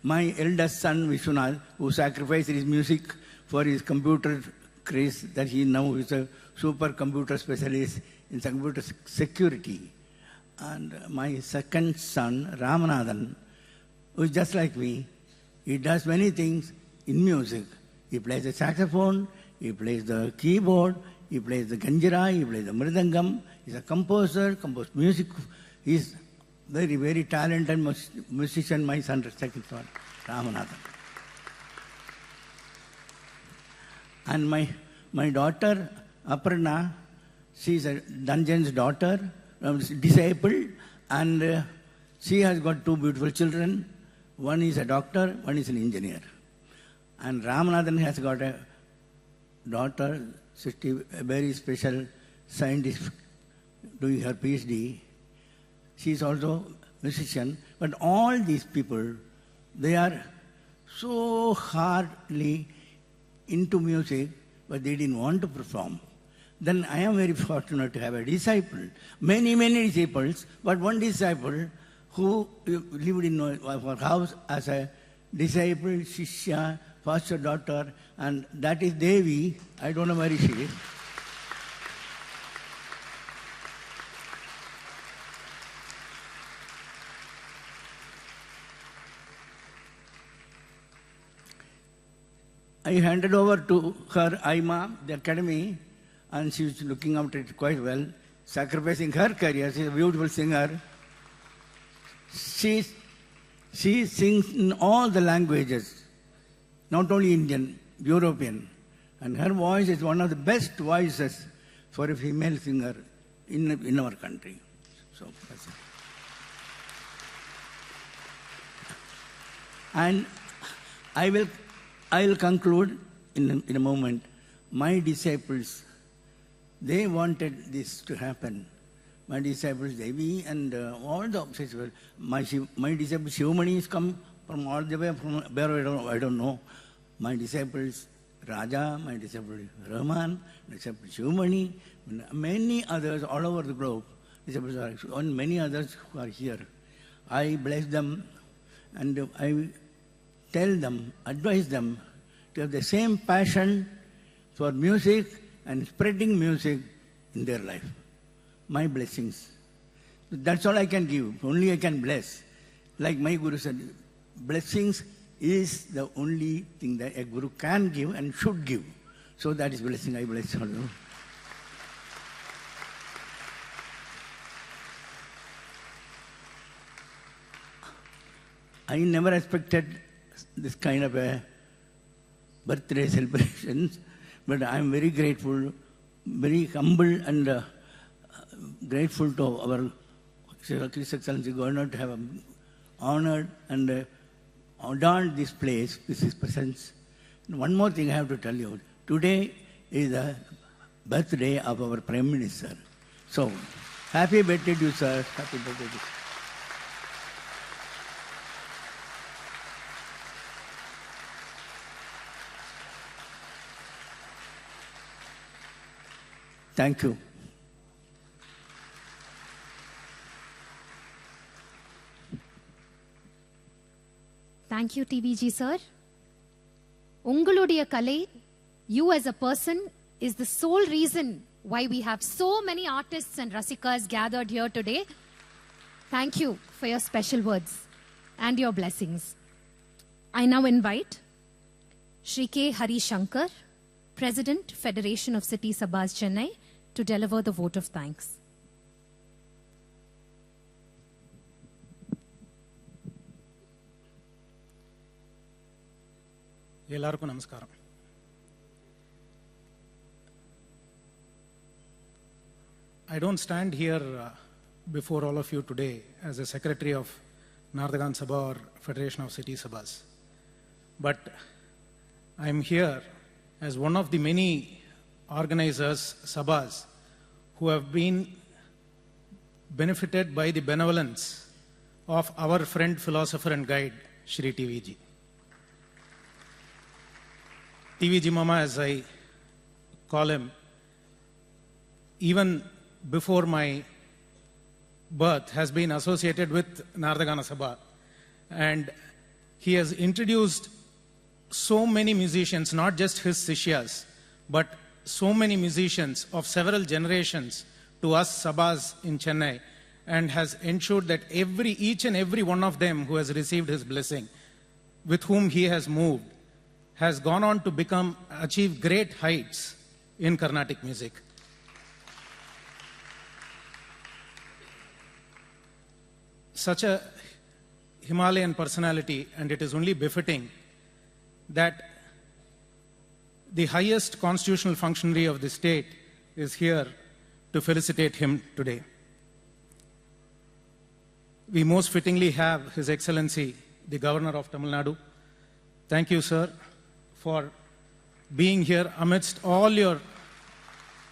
My eldest son, Vishwanath, who sacrificed his music for his computer craze, that he now is a supercomputer specialist in computer security. And my second son, Ramanathan, who is just like me, he does many things in music. He plays the saxophone, he plays the keyboard, he plays the ganjira, he plays the mridangam. He's a composer, composed music. He's very, very talented musician, my son, second son, Ramanathan. And my daughter, Aparna, she's a dungeon's daughter, disabled, and she has got two beautiful children. One is a doctor, one is an engineer. And Ramanathan has got a daughter, a very special scientist, doing her PhD. She is also a musician. But all these people, they are so hardly into music, but they didn't want to perform. Then I am very fortunate to have a disciple, many disciples, but one disciple who lived in our house as a disciple, Shishya, foster daughter, and that is Devi. I don't know where she is. I handed over to her AIMA, the academy, and she was looking after it quite well, sacrificing her career. She's a beautiful singer. She sings in all the languages, not only Indian, European. And her voice is one of the best voices for a female singer in our country. So that's it. And I will conclude in a moment. My disciples, they wanted this to happen. My disciples, Devi, and all the officers, my disciple Shivamani has come from all the way from where I don't know. My disciples Raja, my disciple Rahman, my disciple Shivamani, many others all over the globe, disciples are, and many others who are here. I bless them and I tell them, advise them to have the same passion for music and spreading music in their life. My blessings. That's all I can give. Only I can bless. Like my Guru said, blessings is the only thing that a Guru can give and should give. So that is blessing. I bless all of you. I never expected this kind of a birthday celebrations, but I am very grateful, very humble and grateful to our His Excellency Governor to have honored and adorned this place with his presence. And one more thing I have to tell you. Today is the birthday of our Prime Minister. So, happy birthday to you, sir. Happy birthday to you. Thank you. Thank you, TVG sir. Ungaludiya Kalai, you as a person, is the sole reason why we have so many artists and rasikas gathered here today. Thank you for your special words and your blessings. I now invite Shri K. Hari Shankar, President, Federation of City Sabhas, Chennai, to deliver the vote of thanks. ಎಲ್ಲರಿಗೂ ನಮಸ್ಕಾರ. I don't stand here before all of you today as a secretary of Narada Sabha or Federation of City Sabhas, but I am here as one of the many organizers, Sabhas, who have been benefited by the benevolence of our friend, philosopher and guide, Shri TVG. TVG Mama, as I call him, even before my birth, has been associated with Narada Sabha, and he has introduced so many musicians, not just his Sishyas, but so many musicians of several generations to us Sabhas in Chennai, and has ensured that each and every one of them who has received his blessing, with whom he has moved, has gone on to achieve great heights in Carnatic music. Such a Himalayan personality, and it is only befitting that the highest constitutional functionary of the state is here to felicitate him today. We most fittingly have His Excellency, the Governor of Tamil Nadu. Thank you, sir, for being here amidst all your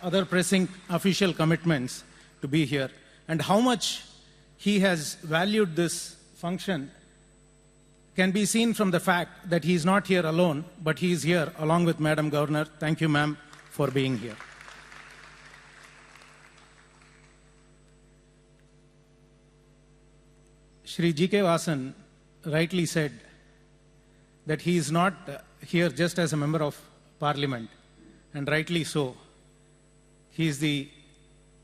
other pressing official commitments to be here. And how much he has valued this function can be seen from the fact that he is not here alone, but he is here along with Madam Governor. Thank you, ma'am, for being here. Shri G.K. Vasan rightly said that he is not here just as a member of Parliament, and rightly so. He is the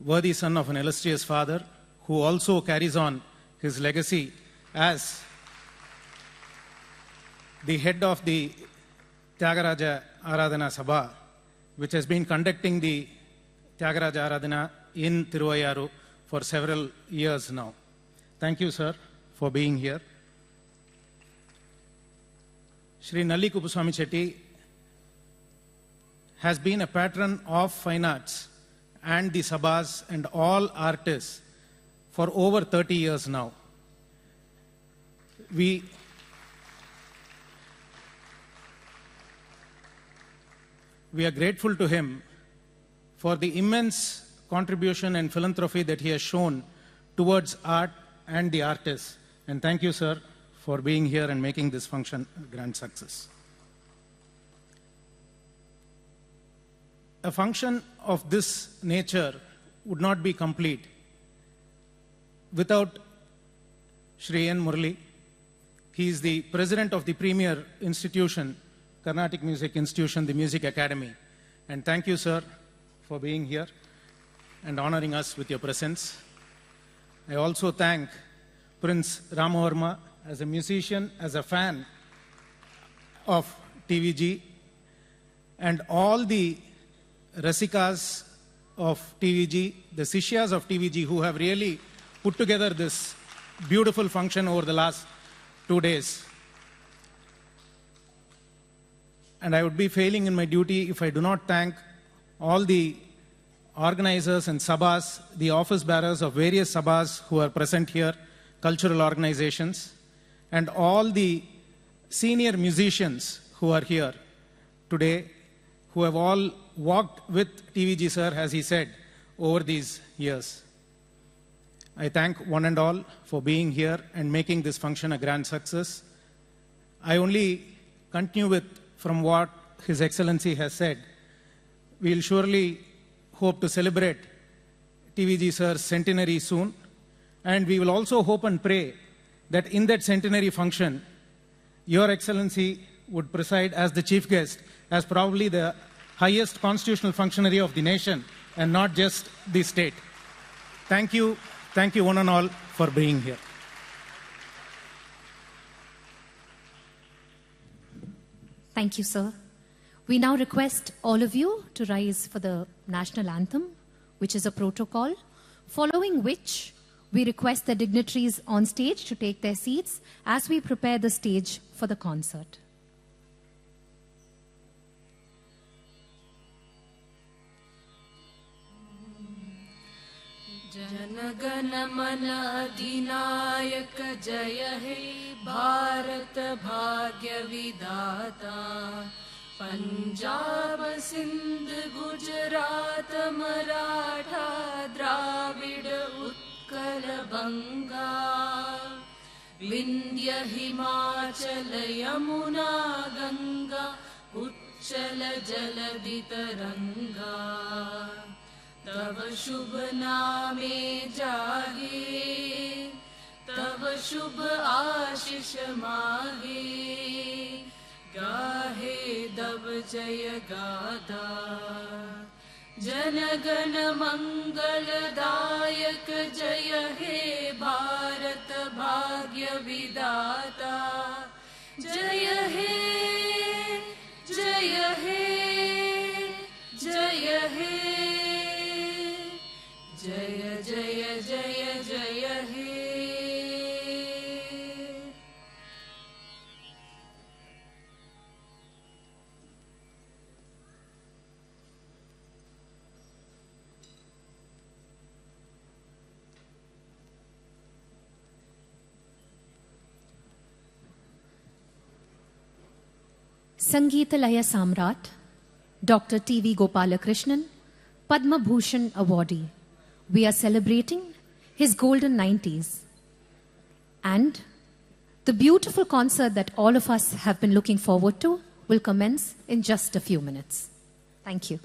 worthy son of an illustrious father who also carries on his legacy as the head of the Tyagaraja Aradhana Sabha, which has been conducting the Tyagaraja Aradhana in Tiruvayaru for several years now. Thank you, sir, for being here. Shri Nalli Kupuswami Chetty has been a patron of fine arts and the Sabhas and all artists for over 30 years now. We are grateful to him for the immense contribution and philanthropy that he has shown towards art and the artists. And thank you, sir, for being here and making this function a grand success. A function of this nature would not be complete without Shri N. Murali. He is the president of the premier institution, Carnatic Music Institution, the Music Academy. And thank you, sir, for being here and honoring us with your presence. I also thank Prince Ramavarma as a musician, as a fan of TVG, and all the Rasikas of TVG, the Sishyas of TVG who have really put together this beautiful function over the last 2 days. And I would be failing in my duty if I do not thank all the organizers and sabhas, the office bearers of various sabhas who are present here, cultural organizations, and all the senior musicians who are here today, who have all walked with TVG sir, as he said, over these years. I thank one and all for being here and making this function a grand success. I only continue with from what His Excellency has said. We'll surely hope to celebrate TVG sir's centenary soon, and we will also hope and pray that in that centenary function, Your Excellency would preside as the chief guest, as probably the highest constitutional functionary of the nation and not just the state. Thank you one and all for being here. Thank you, sir. We now request all of you to rise for the national anthem, which is a protocol, following which we request the dignitaries on stage to take their seats as we prepare the stage for the concert. जनगण मन अधिनायक जय हे भारत भाग्य विधाता पंजाब सिंध गुजरात मराठा द्राविड उत्कल बंगा विंध्य हिमाचल यमुना गंगा उच्चल जलधि तरंगा तव शुभ नामे जागे तव शुभ आशीष मागे गाहे दब जय गाथा जनगण मंगलदायक जय हे भारत भाग्य विधाता जय हे जय हे जय हे जय जय जय जय हे Sangeetha Laya Samrat, Dr. TV Gopalakrishnan, Padmabhushan awardee, we are celebrating his golden 90s. And the beautiful concert that all of us have been looking forward to will commence in just a few minutes. Thank you.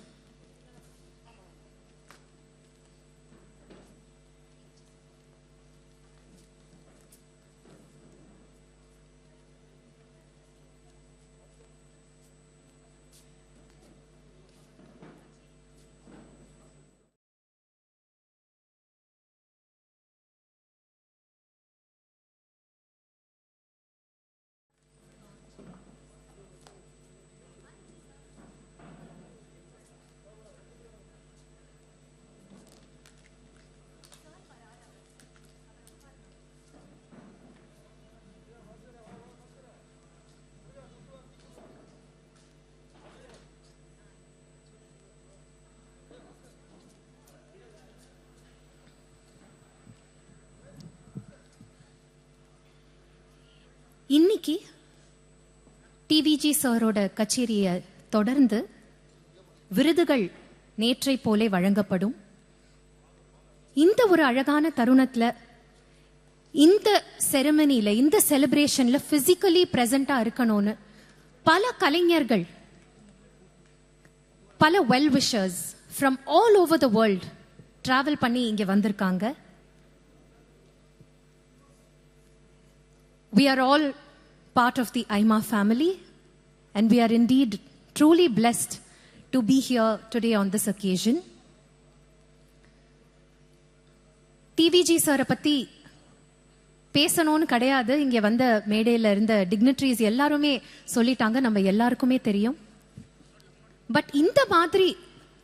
இன்னைக்கு TVG சாரோட கச்சேரியை தொடர்ந்து விருதுகள் நேற்றை போலே வழங்கப்படும். இந்த ஒரு அழகான தருணத்துல இந்த செரமனில இந்த செலிப்ரேஷன்ல பிசிக்கலி பிரசண்டா இருக்கணும்னு பல கலைஞர்கள், பல well wishers from all over the world travel பண்ணி இங்க வந்திருக்காங்க. We are all part of the AIMA family, and we are indeed truly blessed to be here today on this occasion. TVG sir பத்தி பேசணும்னு கிடையாது. இங்க வந்த மேடையில இருந்த டிக்னிட்டரிஸ் எல்லாருமே சொல்லிட்டாங்க, நம்ம எல்லாருக்குமே தெரியும். பட் இந்த மாதிரி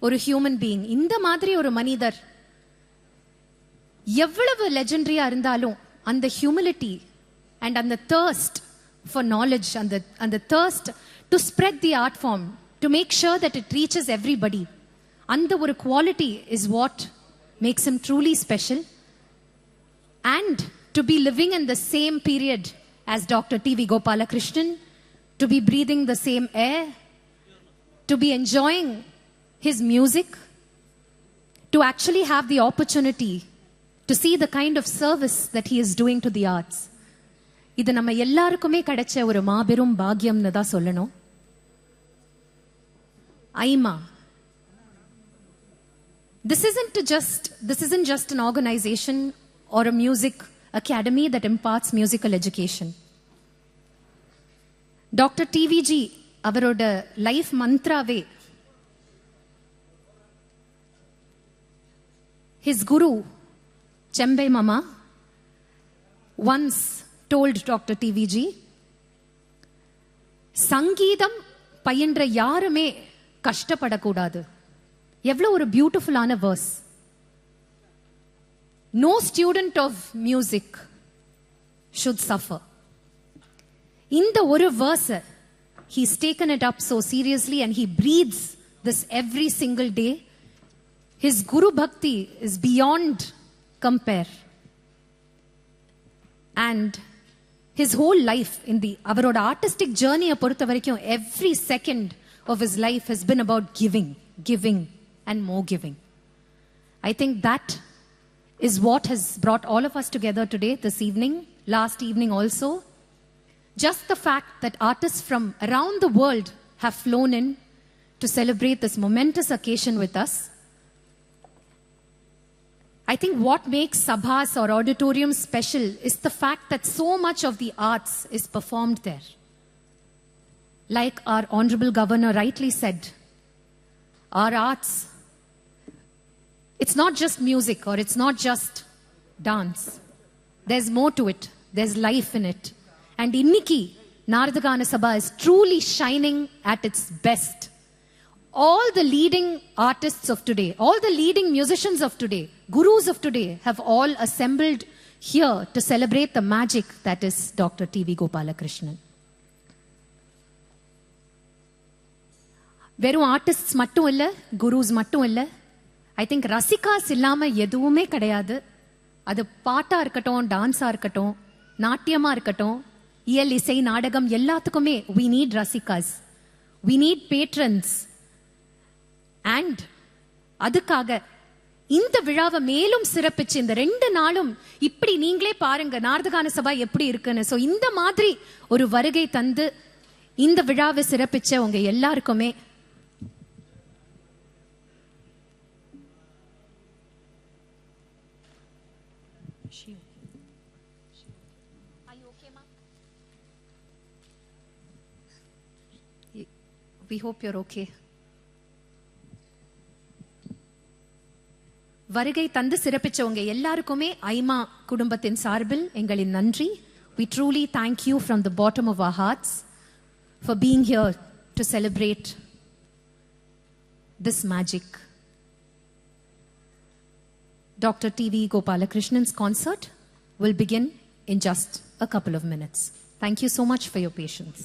ஒரு ஹியூமன் பீயிங், இந்த மாதிரி ஒரு மனிதர் எவ்வளவு லெஜெண்டரியா இருந்தாலும் அந்த humility and on the thirst for knowledge and the thirst to spread the art form, to make sure that it reaches everybody, and the quality is what makes him truly special. And to be living in the same period as Dr. TV Gopalakrishnan, to be breathing the same air, to be enjoying his music, to actually have the opportunity to see the kind of service that he is doing to the arts. இது நம்ம எல்லாருக்குமே கிடைச்ச ஒரு மாபெரும் பாக்கியம்னு தான் சொல்லணும். AIMA. This isn't just an organization or a music academy that imparts musical education. Dr. TVG அவரோட life மந்த்ராவே his guru Chembai Mama once told Dr. TVG, சங்கீதம் பயின்ற யாருமே கஷ்டப்படக்கூடாது. எவ்வளவு ஒரு பியூட்டிஃபுல்லான verse. No student of music should suffer. இந்த ஒரு verse he's taken it up so seriously and he breathes this every single day. His guru bhakti is beyond compare. And his whole life in the avaroda artistic journey பொறுத்த வரைக்கும் every second of his life has been about giving and more giving. I think that is what has brought all of us together today, this evening, last evening also. Just the fact that artists from around the world have flown in to celebrate this momentous occasion with us. I think what makes Sabhas or auditoriums special is the fact that so much of the arts is performed there. Like our Honorable Governor rightly said, our arts, it's not just music or it's not just dance. There's more to it. There's life in it. And inniki, Narada Sabha is truly shining at its best. All the leading artists of today, all the leading musicians of today, gurus of today have all assembled here to celebrate the magic that is Dr. TV Gopalakrishnan. வெறும் artists மட்டும் இல்ல, குருஸ் மட்டும் இல்ல. I think ரசிகாஸ் இல்லாம எதுவுமே கிடையாது. அது பாட்டா இருக்கட்டும், டான்ஸா இருக்கட்டும், நாட்டியமா இருக்கட்டும், இயல் இசை நாடகம் எல்லாத்துக்குமே we need ரசிகாஸ், we need patrons. And அதுக்காக இந்த விழாவை மேலும் சிறப்பிச்சு இந்த 2 நாளும் இப்படி நீங்களே பாருங்க நாரதகான சபா எப்படி இருக்குன்னு. சோ இந்த மாதிரி ஒரு வருகை தந்து இந்த விழாவை சிறப்பிச்ச உங்க எல்லாருக்குமே we hope you're okay. வருகை தந்து சிறப்பிச்சவங்க எல்லாருக்குமே ஐமா குடும்பத்தின் சார்பில் எங்களின் நன்றி. We truly thank you from the bottom of our hearts for being here to celebrate this magic. Dr. TV Gopalakrishnan's concert will begin in just a couple of minutes. Thank you so much for your patience.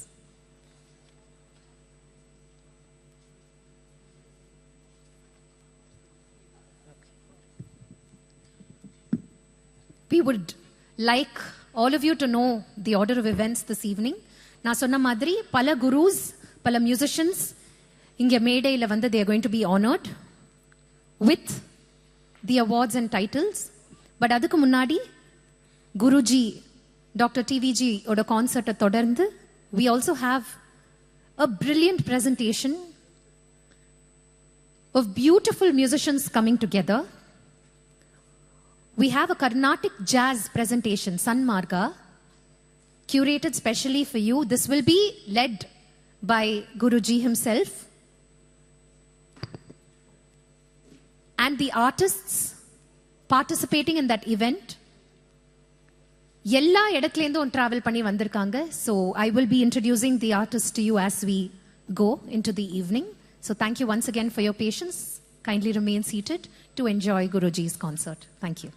We would like all of you to know the order of events this evening. நான் சொன்ன மாதிரி பல gurus, பல musicians இங்க மேடையில வந்து they are going to be honored with the awards and titles. But அதுக்கு முன்னாடி குருஜி டாக்டர் TVG ஓட கான்சர்ட்டை தொடர்ந்து we also have a brilliant presentation of beautiful musicians coming together. We have a Carnatic jazz presentation, Sanmarga, curated specially for you. This will be led by Guruji himself. And the artists participating in that event, எல்லா இடத்துலேருந்தும் travel பண்ணி வந்திருக்காங்க. So I will be introducing the artists to you as we go into the evening. So thank you once again for your patience. Kindly remain seated to enjoy Guruji's concert. Thank you.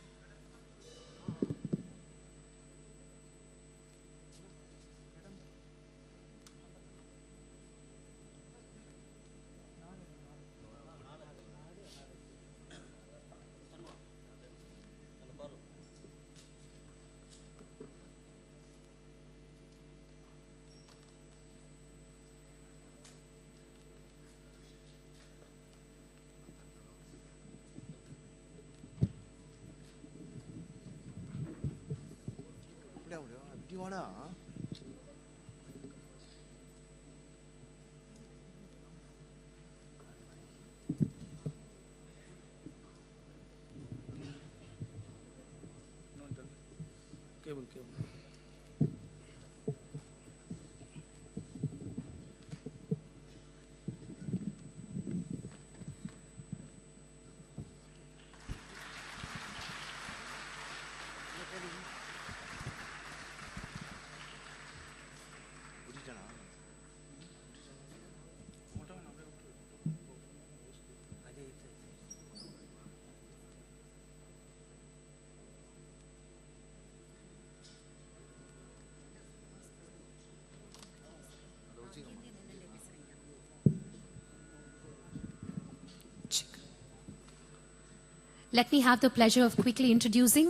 Let me have the pleasure of quickly introducing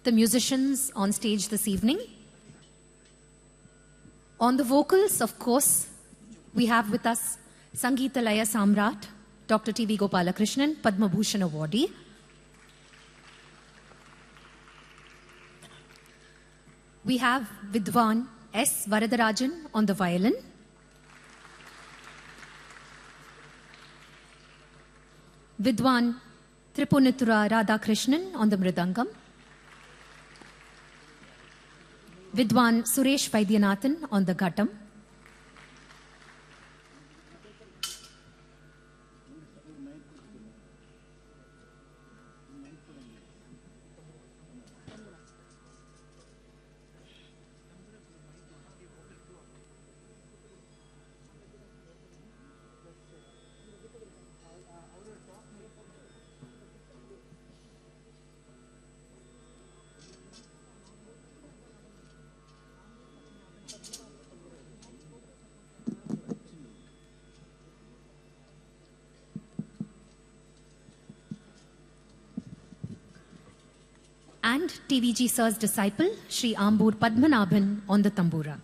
the musicians on stage this evening. On the vocals, of course, we have with us Sangeetha Laya Samrat, Dr. TV Gopalakrishnan, Padmabhushan awardee. We have Vidwan S. Varadarajan on the violin. Vidwan Tripunithura Radhakrishnan on the mridangam. Vidwan Suresh Vaidyanathan on the ghatam. And TVG Sir's disciple, Sri Ambur Padmanabhan on the tambura.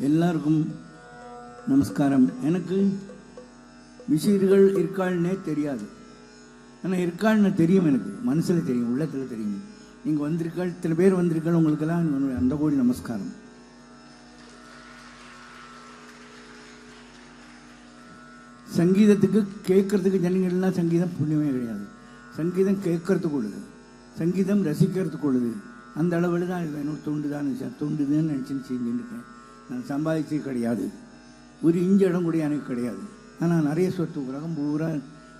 எல்லாருக்கும் நமஸ்காரம். எனக்கு விசிறிகள் இருக்காள்னே தெரியாது. ஆனால் இருக்காள்னு தெரியும், எனக்கு மனசில் தெரியும், உள்ளத்தில் தெரியும். நீங்கள் வந்திருக்காள், இத்தனை பேர் வந்திருக்காள், உங்களுக்கெல்லாம் அந்த கோடி நமஸ்காரம். சங்கீதத்துக்கு கேட்கறதுக்கு ஜனங்கள்லாம் சங்கீதம் புண்ணியமே கிடையாது. சங்கீதம் கேட்கறதுக்கு உள்ளது, சங்கீதம் ரசிக்கிறதுக்கு உள்ளது. அந்த அளவில் தான் என்னோட தோண்டுதுன்னு நினச்சின்னு செஞ்சுருக்கேன். நான் சம்பாதிச்சே கிடையாது, ஒரு இஞ்சி இடம் கூட எனக்கு கிடையாது. ஆனால் நிறைய சொத்து, உலகம் பூரா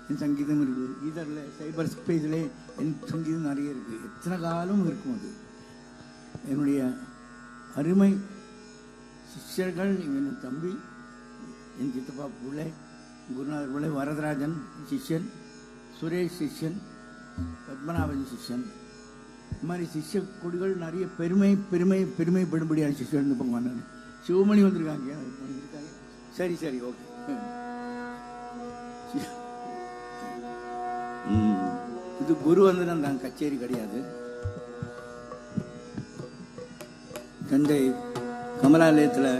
என் சங்கீதம் இருக்குது. இதரில் சைபர் ஸ்பேஸில் என் சங்கீதம் நிறைய இருக்குது, எத்தனை காலம் இருக்கும். அது என்னுடைய அருமை சிஷ்யர்கள், என் தம்பி, என் சித்தப்பா பிள்ளை, குருநாதர் பிள்ளை, வரதராஜன் சிஷ்யன், சுரேஷ் சிஷ்யன், பத்மநாபன் சிஷ்யன். இந்த மாதிரி சிஷ்ய கொடிகள் நிறைய பெருமைப்படும்படியான சிஷ்யன் இருப்பாங்க. சிவமணி வந்திருக்காங்க. சரி சரி, ஓகே. இது குரு வந்தனம் தான், கச்சேரி கிடையாது. தந்தை கமலாலயத்தில்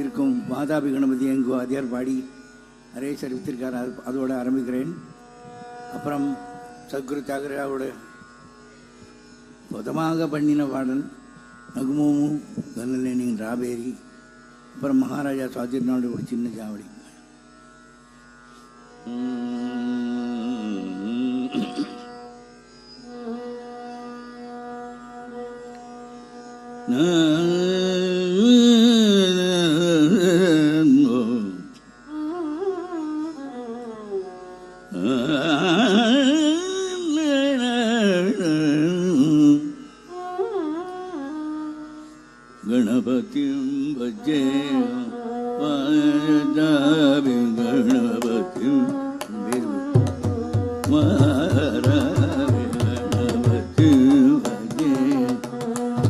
இருக்கும் வாதாபி கணபதி எங்கு வாத்தியார் பாடி அரே சரித்திருக்கார், அதோட ஆரம்பிக்கிறேன். அப்புறம் சத்குரு தியாகராவோட மொதமாக பண்ணின பாடல் நகுமோமு கனலேனிங் ராபேரி. அப்புறம் மகாராஜா சுவாதிர்னாவோட ஒரு சின்ன ஜாவடி. गणपतिं भजे वादावि गणपतिं वारावि गणपतिं भजे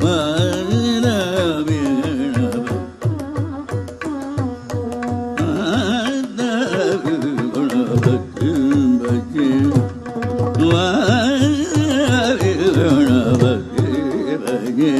वारावि गणपतिं भजे वारावि गणपतिं भजे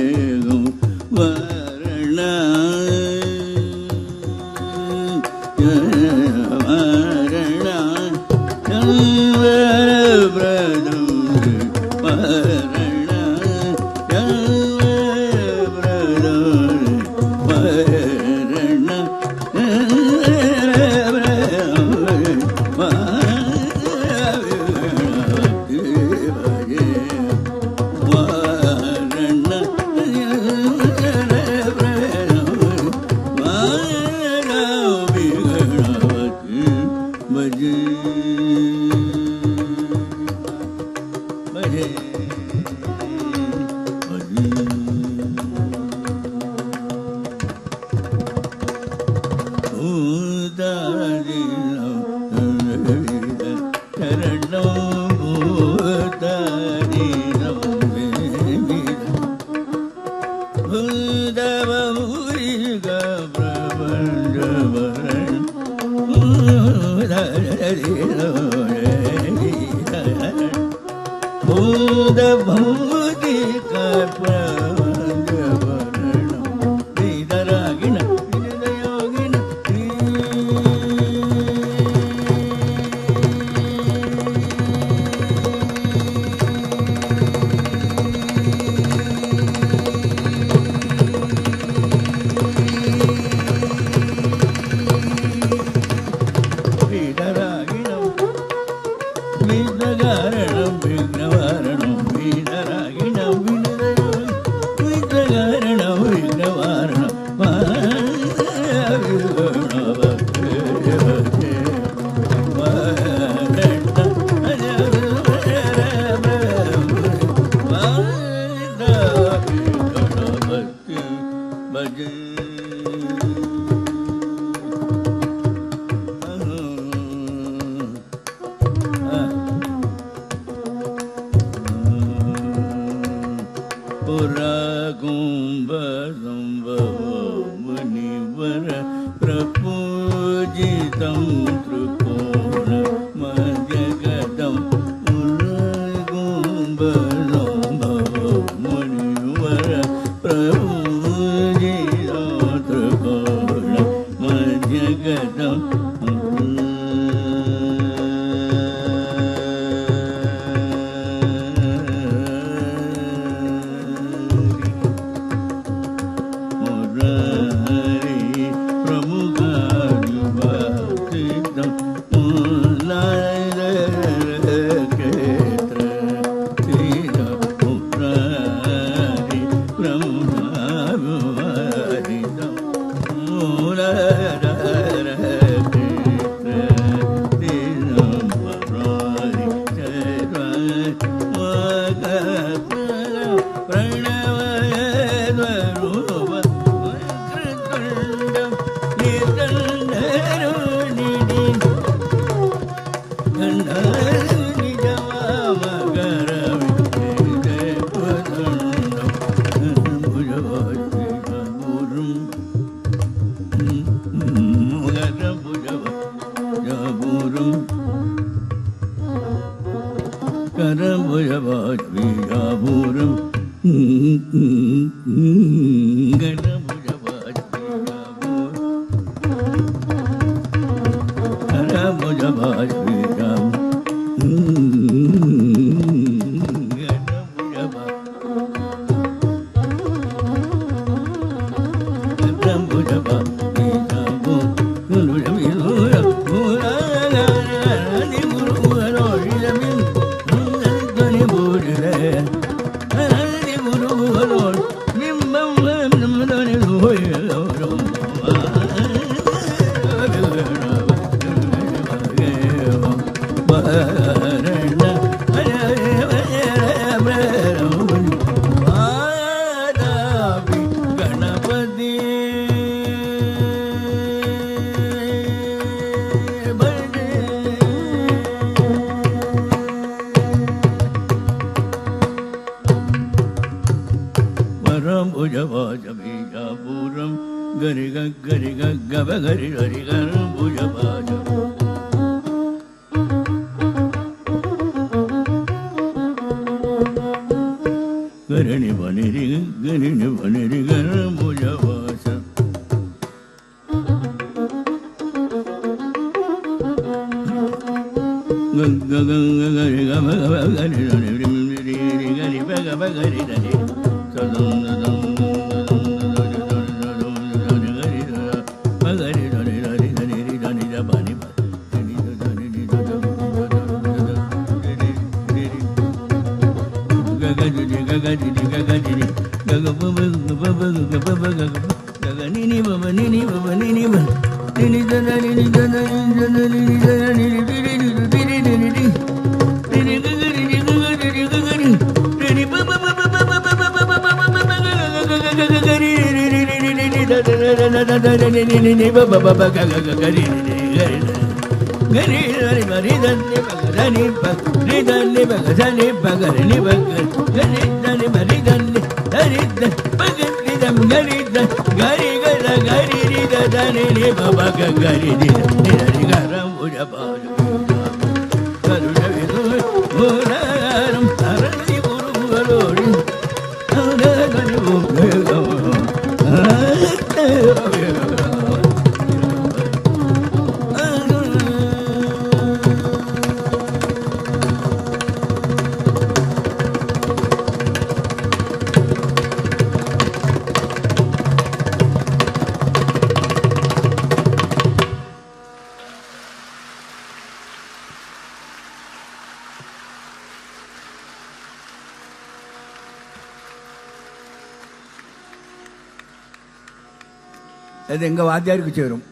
அது எங்கள் வாத்தியாருக்கு சேரும்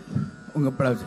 உங்கள் பிளாஸ்.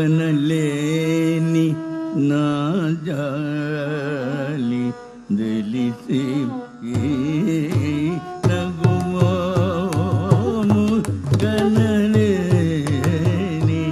గనలేని నా జాలి దలిసి నగుమోము గనలేని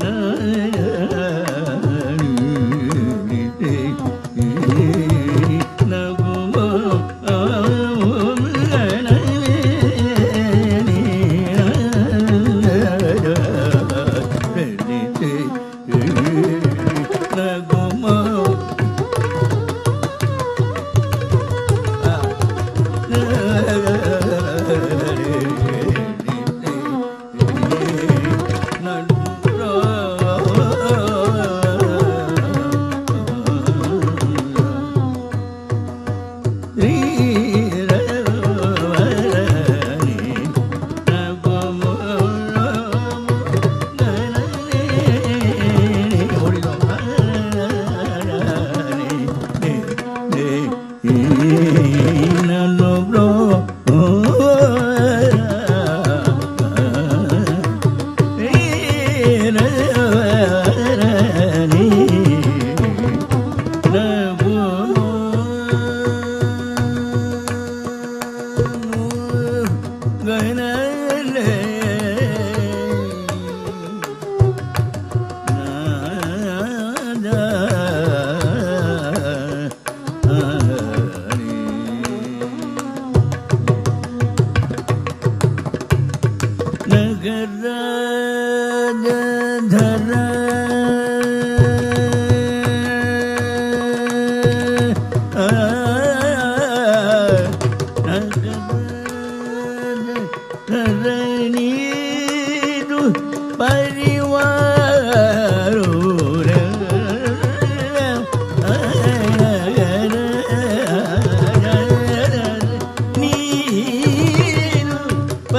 నా జాలి నగుమోము గనలేని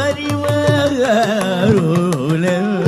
పరివారు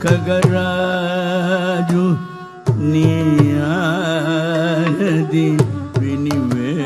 Kagaraju Niyadi Vinivega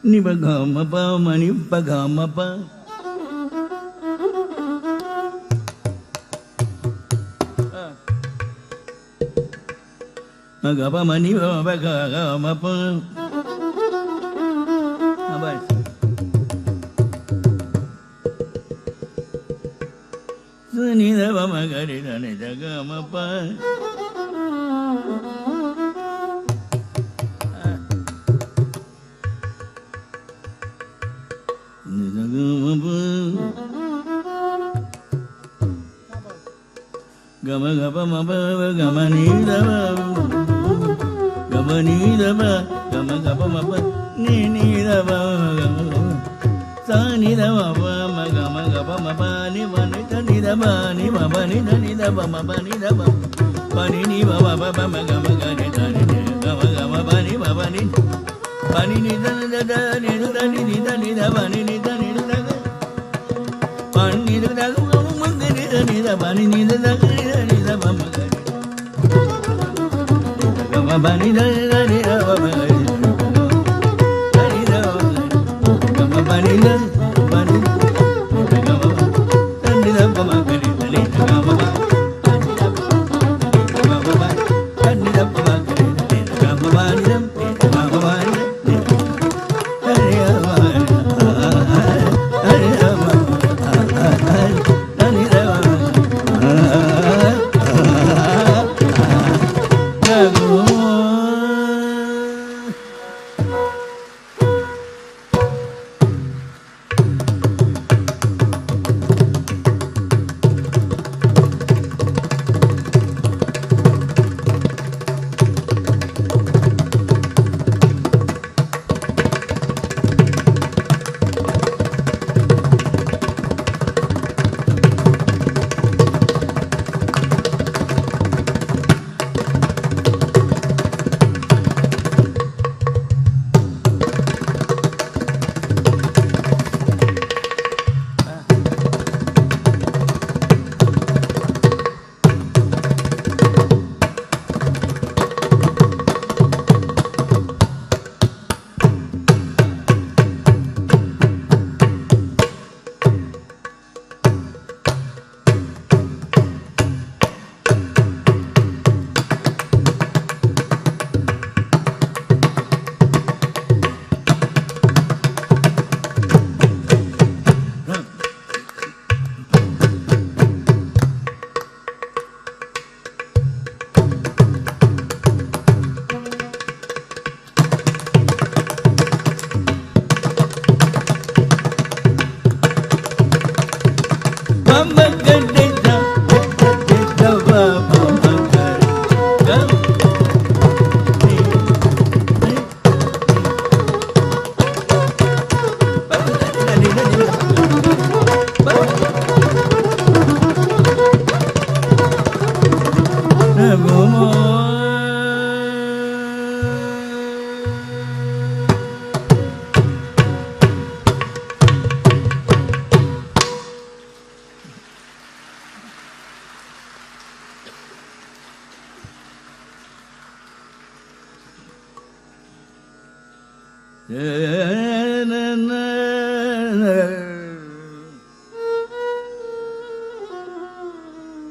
Nibagamapa manipagamapa magapa manipagamapa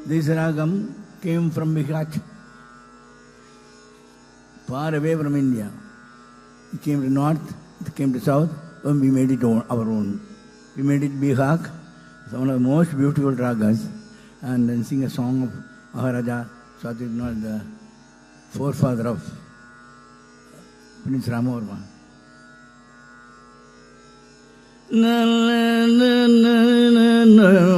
This ragam came from Bihar, far away from India. It came to north, it came to south, and we made it our own. We made it Bihar, one of the most beautiful ragas, and then sing a song of Maharaja Swatinatha, the forefather of Prince Ramavarma. Na na na na na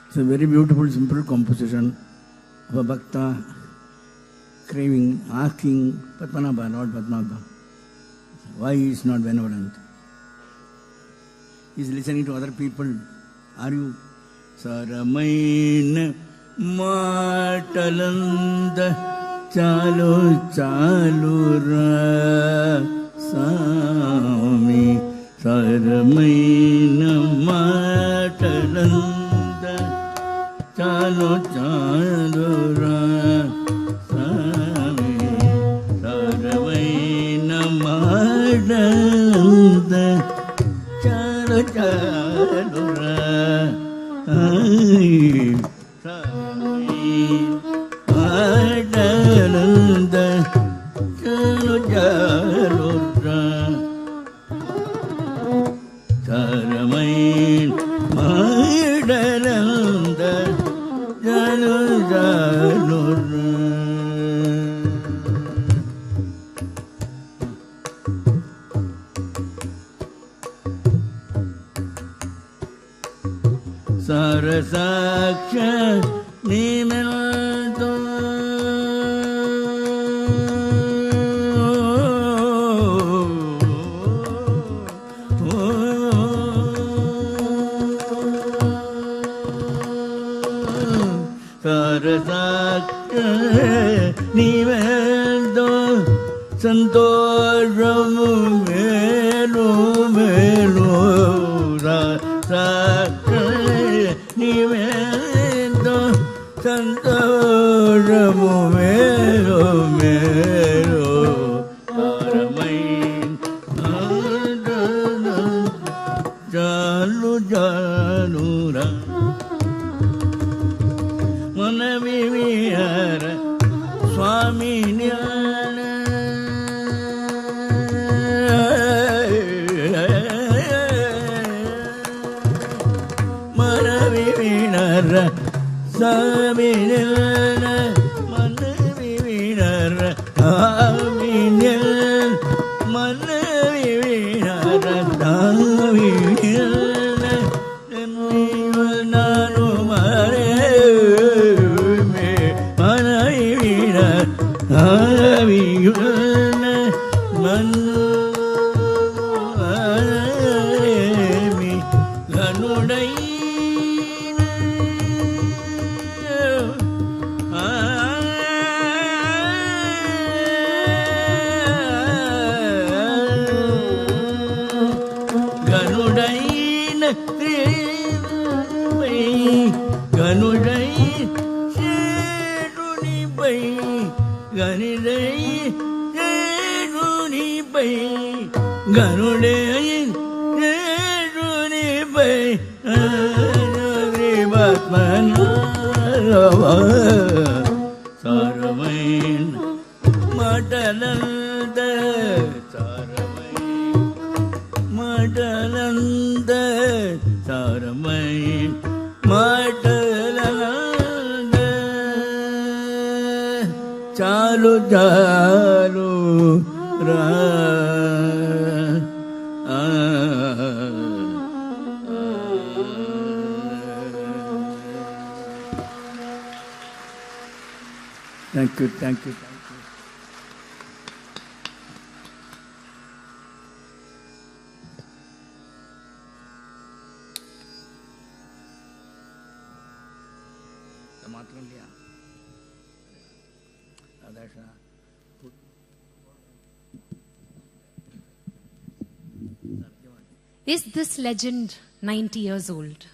It's a very beautiful, simple composition of a bhakta craving, asking Padmanabha, Lord Padmanabha, why he is not benevolent. He is listening to other people. Are you? Saramain Matalanda Chalu Chalu Ra Sami Saramain Matalanda Chalo chalo ra sami sarvaina madanda chalo chalo ra sami madanda chalo chalo ra sarvaina madanda Sarasaksha Nimelto Sarasaksha Nimelto Santoramu Melu Melu Sarasaksha Nimelto Santoramu Melu Melu Saramain Adana Jalu Jalura Manavivihara Swami Nirana Manavivinara Swami Nirana Manavivinara Swami Nirana Manavivinara Swami Nirana Nanu Mare Aviyuna Manu Arami Ganudai Ganudai Ganudai Ganidai Jeruni Bai Ganudai Jeruni Bai Agrivatmana Saramain Matalanda Saramain Matalanda Saramain चालू चालू Thank you, thank you, thank you. Is this legend 90 years old?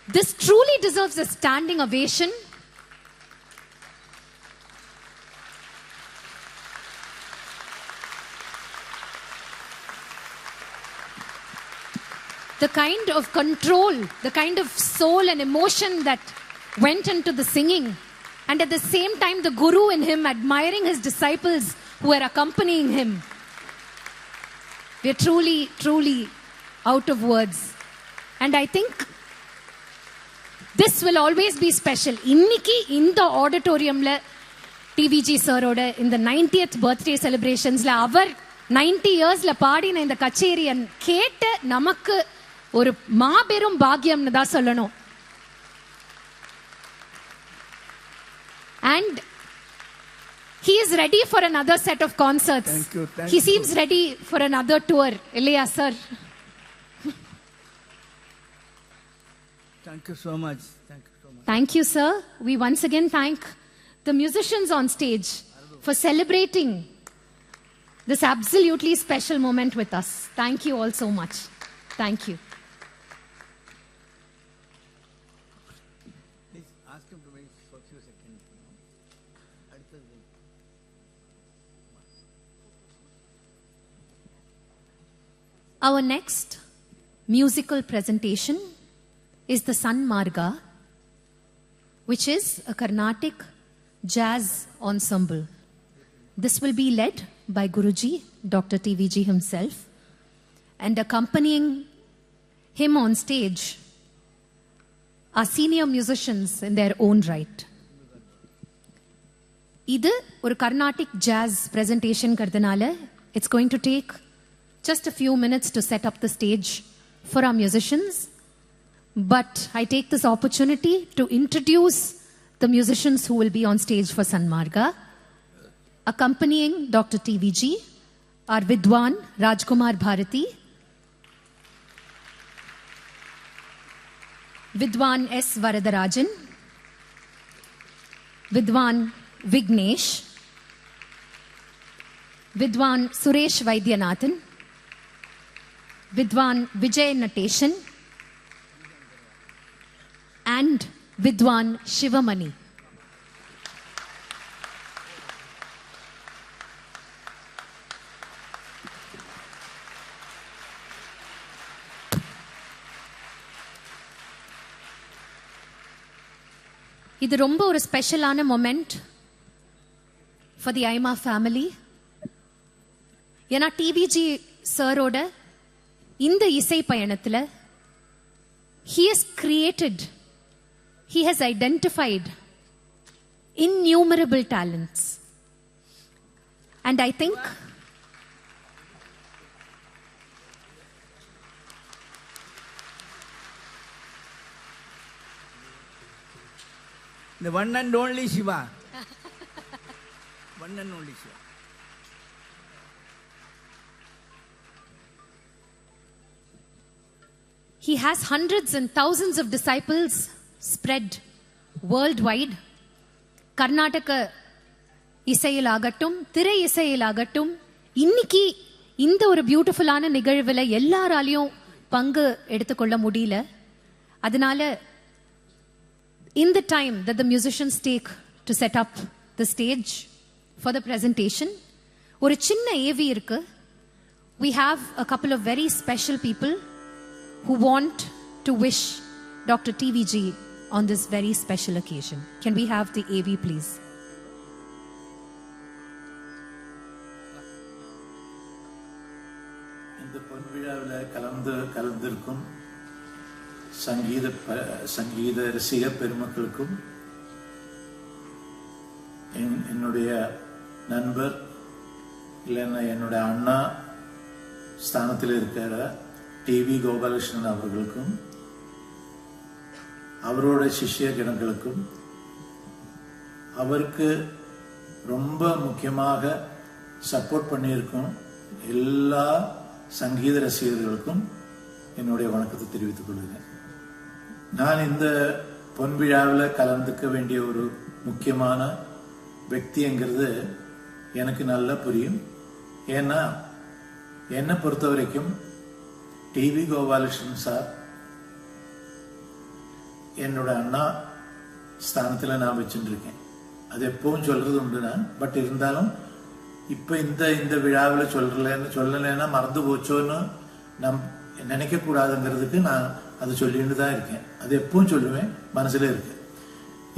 This truly deserves a standing ovation. The kind of control, the kind of soul and emotion that went into the singing, and at the same time the guru in him admiring his disciples who were accompanying him. We are truly, truly out of words. And I think this will always be special. Inniki in the auditorium la TVG sir oda in the 90th birthday celebrations la avar 90 years la paadina in the kacheri and kete namakku oru maaberum bhagyam da sollano. And he is ready for another set of concerts. Thank you. He seems ready for another tour. Ilya sir. Thank you so much. Thank you so much. Thank you, sir. We once again thank the musicians on stage for celebrating this absolutely special moment with us. Thank you all so much. Thank you. Please ask him to wait for a few seconds. Our next musical presentation is the Sun Marga, which is a Carnatic jazz ensemble. This will be led by Guruji, Dr. TVG himself, and accompanying him on stage are senior musicians in their own right. Idu or Carnatic jazz presentation kardanaala, it's going to take just a few minutes to set up the stage for our musicians. But I take this opportunity to introduce the musicians who will be on stage for Sanmarga. Accompanying Dr. TVG are Vidwan Rajkumar Bharati, Vidwan S. Varadarajan, Vidwan Vignesh, Vidwan Suresh Vaidyanathan, Vidwan Vijay Nateshan, and Vidwan Shivamani. இது ரொம்ப ஒரு ஸ்பெஷலான moment for the ஐமா family. ஏன்னா TVG சரோட இந்த இசை பயணத்தில் he has created, he has identified innumerable talents. And I think the one and only Shiva. One and only Shiva. he has hundreds and thousands of disciples spread worldwide. Karnataka இசையிலாகட்டும் திரை இசையிலாகட்டும் இன்னைக்கு இந்த ஒரு பியூட்டிஃபுல்லான நிகழ்வில் எல்லாராலையும் பங்கு எடுத்துக்கொள்ள முடியல. அதனால in the time that the musicians take to set up the stage for the presentation, ஒரு சின்ன ஏவி இருக்கு. We have a couple of very special people who want to wish Dr. TVG on this very special occasion. Can we have the AV, please? இந்த பொன்விழாவில் கலந்திருக்கும் சங்கீத ரசிக பெருமக்களுக்கும் என்னுடைய நண்பர் இல்லைன்னா என்னுடைய அண்ணா ஸ்தானத்தில் இருக்கிற டிவி கோபாலகிருஷ்ணன் அவர்களுக்கும் அவரோட சிஷ்ய கணங்களுக்கும் அவருக்கு ரொம்ப முக்கியமாக சப்போர்ட் பண்ணியிருக்கும் எல்லா சங்கீத ரசிகர்களுக்கும் என்னுடைய வணக்கத்தை தெரிவித்துக் கொள்கிறேன். நான் இந்த பொன் விழாவில் கலந்துக்க வேண்டிய ஒரு முக்கியமான व्यक्तिங்கிறது எனக்கு நல்லா புரியும். ஏன்னா என்னை பொறுத்த வரைக்கும் டிவி கோபாலகிருஷ்ணன் சார் என்னோட அண்ணா ஸ்தானத்தில் நான் வச்சுருக்கேன். அது எப்பவும் சொல்றது உண்டு நான். பட் இருந்தாலும் இப்போ இந்த விழாவில் சொல்லலைன்னா மறந்து போச்சோன்னு நினைக்க கூடாதுங்கிறதுக்கு நான் அதை சொல்லிட்டு தான் இருக்கேன். அது எப்பவும் சொல்லுவேன், மனசுல இருக்கு.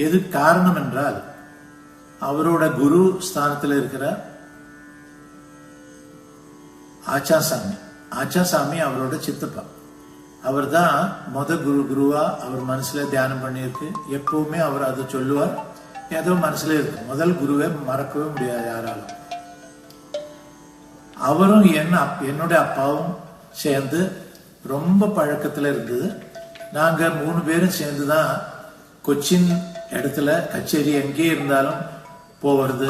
எது காரணம் என்றால் அவரோட குரு ஸ்தானத்தில் இருக்கிற ஆச்சாசாமி அவரோட சித்தப்பா. அவர் தான் குருவா அவர் மனசுல தியானம் பண்ணியிருக்கு. எப்பவுமே அவர் அதை சொல்லுவார், ஏதோ மனசுல இருக்கு. முதல் குருவை மறக்கவே முடியாது யாராலும். அவரும் என்னுடைய அப்பாவும் சேர்ந்து ரொம்ப பழக்கத்துல இருந்தது. நாங்க 3 பேரும் சேர்ந்துதான் கொச்சின் இடத்துல கச்சேரி எங்கே இருந்தாலும் போவது,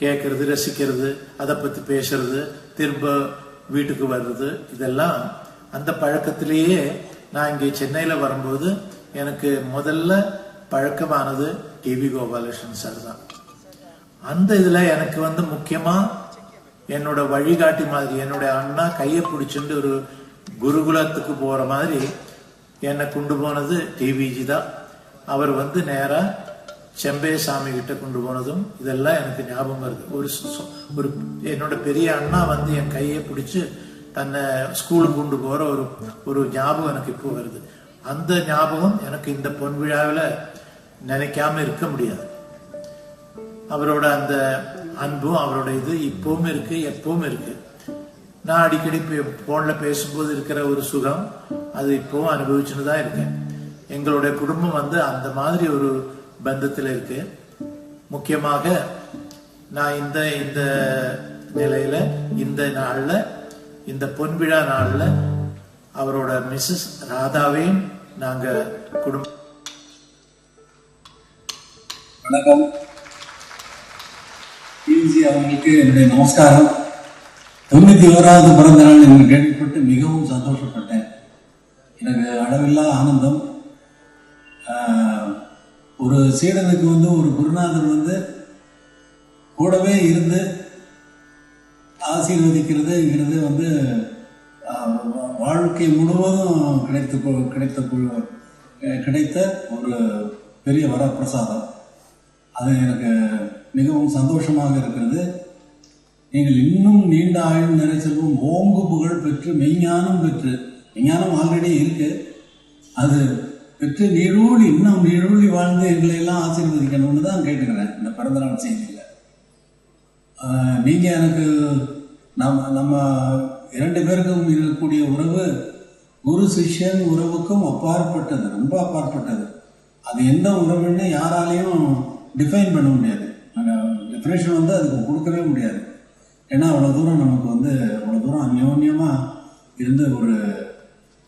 கேட்கறது, ரசிக்கிறது, அதை பத்தி பேசுறது, திரும்ப வீட்டுக்கு வர்றது, இதெல்லாம் அந்த பழக்கத்திலேயே நான் இங்கே சென்னையில வரும்போது எனக்கு முதல்ல பழக்கமானது டிவி கோபாலகிருஷ்ணன் சார் தான். அந்த இதுல எனக்கு முக்கியமா என்னோட வழிகாட்டி மாதிரி, என்னோட அண்ணா கையை பிடிச்சிட்டு ஒரு குருகுலத்துக்கு போற மாதிரி என்னை கொண்டு போனது டிவிஜி தான். அவர் நேரா செம்பேசாமி கிட்ட கொண்டு போனதும் இதெல்லாம் எனக்கு ஞாபகம் வருது. ஒரு என்னோட பெரிய அண்ணா என் கையை பிடிச்சு தன்னை ஸ்கூலுக்கு கொண்டு போற ஒரு ஞாபகம் எனக்கு இப்போ வருது. அந்த ஞாபகம் எனக்கு இந்த பொன் விழாவில் நினைக்காம இருக்க முடியாது. அவரோட அந்த அன்பும் அவரோட இது இப்பவும் இருக்கு, எப்பவும் இருக்கு. நான் அடிக்கடி போன்ல பேசும்போது இருக்கிற ஒரு சுகம் அது இப்பவும் அனுபவிச்சுன்னு தான் இருக்கேன். எங்களுடைய குடும்பம் அந்த மாதிரி ஒரு பந்தத்தில் இருக்கு. முக்கியமாக நான் இந்த நிலையில இந்த நாள்ல, இந்த பொன்விழா நாள்ல அவரோட மிஸ்ஸஸ் ராதாவையும் நாங்க குடும்பம். வணக்கம். டிவிஜி அவங்களுக்கு என்னுடைய நமஸ்காரம். 91வது பிறந்த நாள் என்று கேள்விப்பட்டு மிகவும் சந்தோஷப்பட்டேன். எனக்கு அளவில்லா ஆனந்தம். ஒரு சீடனுக்கு ஒரு குருநாதர் கூடவே இருந்து ஆசீர்வதிக்கிறதுங்கிறது வாழ்க்கை முழுவதும் கிடைத்த ஒரு பெரிய வரப்பிரசாதம். அது எனக்கு மிகவும் சந்தோஷமாக இருக்கிறது. நீங்கள் இன்னும் நீண்ட ஆயுள் நிறை செல்வம், ஓங்கு புகழ் பெற்று மெய்ஞானம் பெற்று, மெய்ஞானம் ஆல்ரெடி இருக்கு, அது பெற்று இன்னும் நீடூழி வாழ்ந்து எங்களை எல்லாம் ஆசீர்வதிக்கணும்னு தான் கேட்டுக்கிறேன் இந்த பிறந்தநாள் செய்தியில். நீங்க எனக்கு நம்ம 2 பேருக்கும் இருக்கக்கூடிய உறவு குரு சிஷ்யன் உறவுக்கும் அப்பாற்பட்டது, ரொம்ப அப்பாற்பட்டது. அது எந்த உறவுன்னு யாராலையும் டிஃபைன் பண்ண முடியாது. டெஃபினேஷன் அதுக்கு கொடுக்கவே முடியாது. ஏன்னா அவ்வளோ தூரம் நமக்கு அவ்வளோ தூரம் அந்யோன்யமா இருந்து ஒரு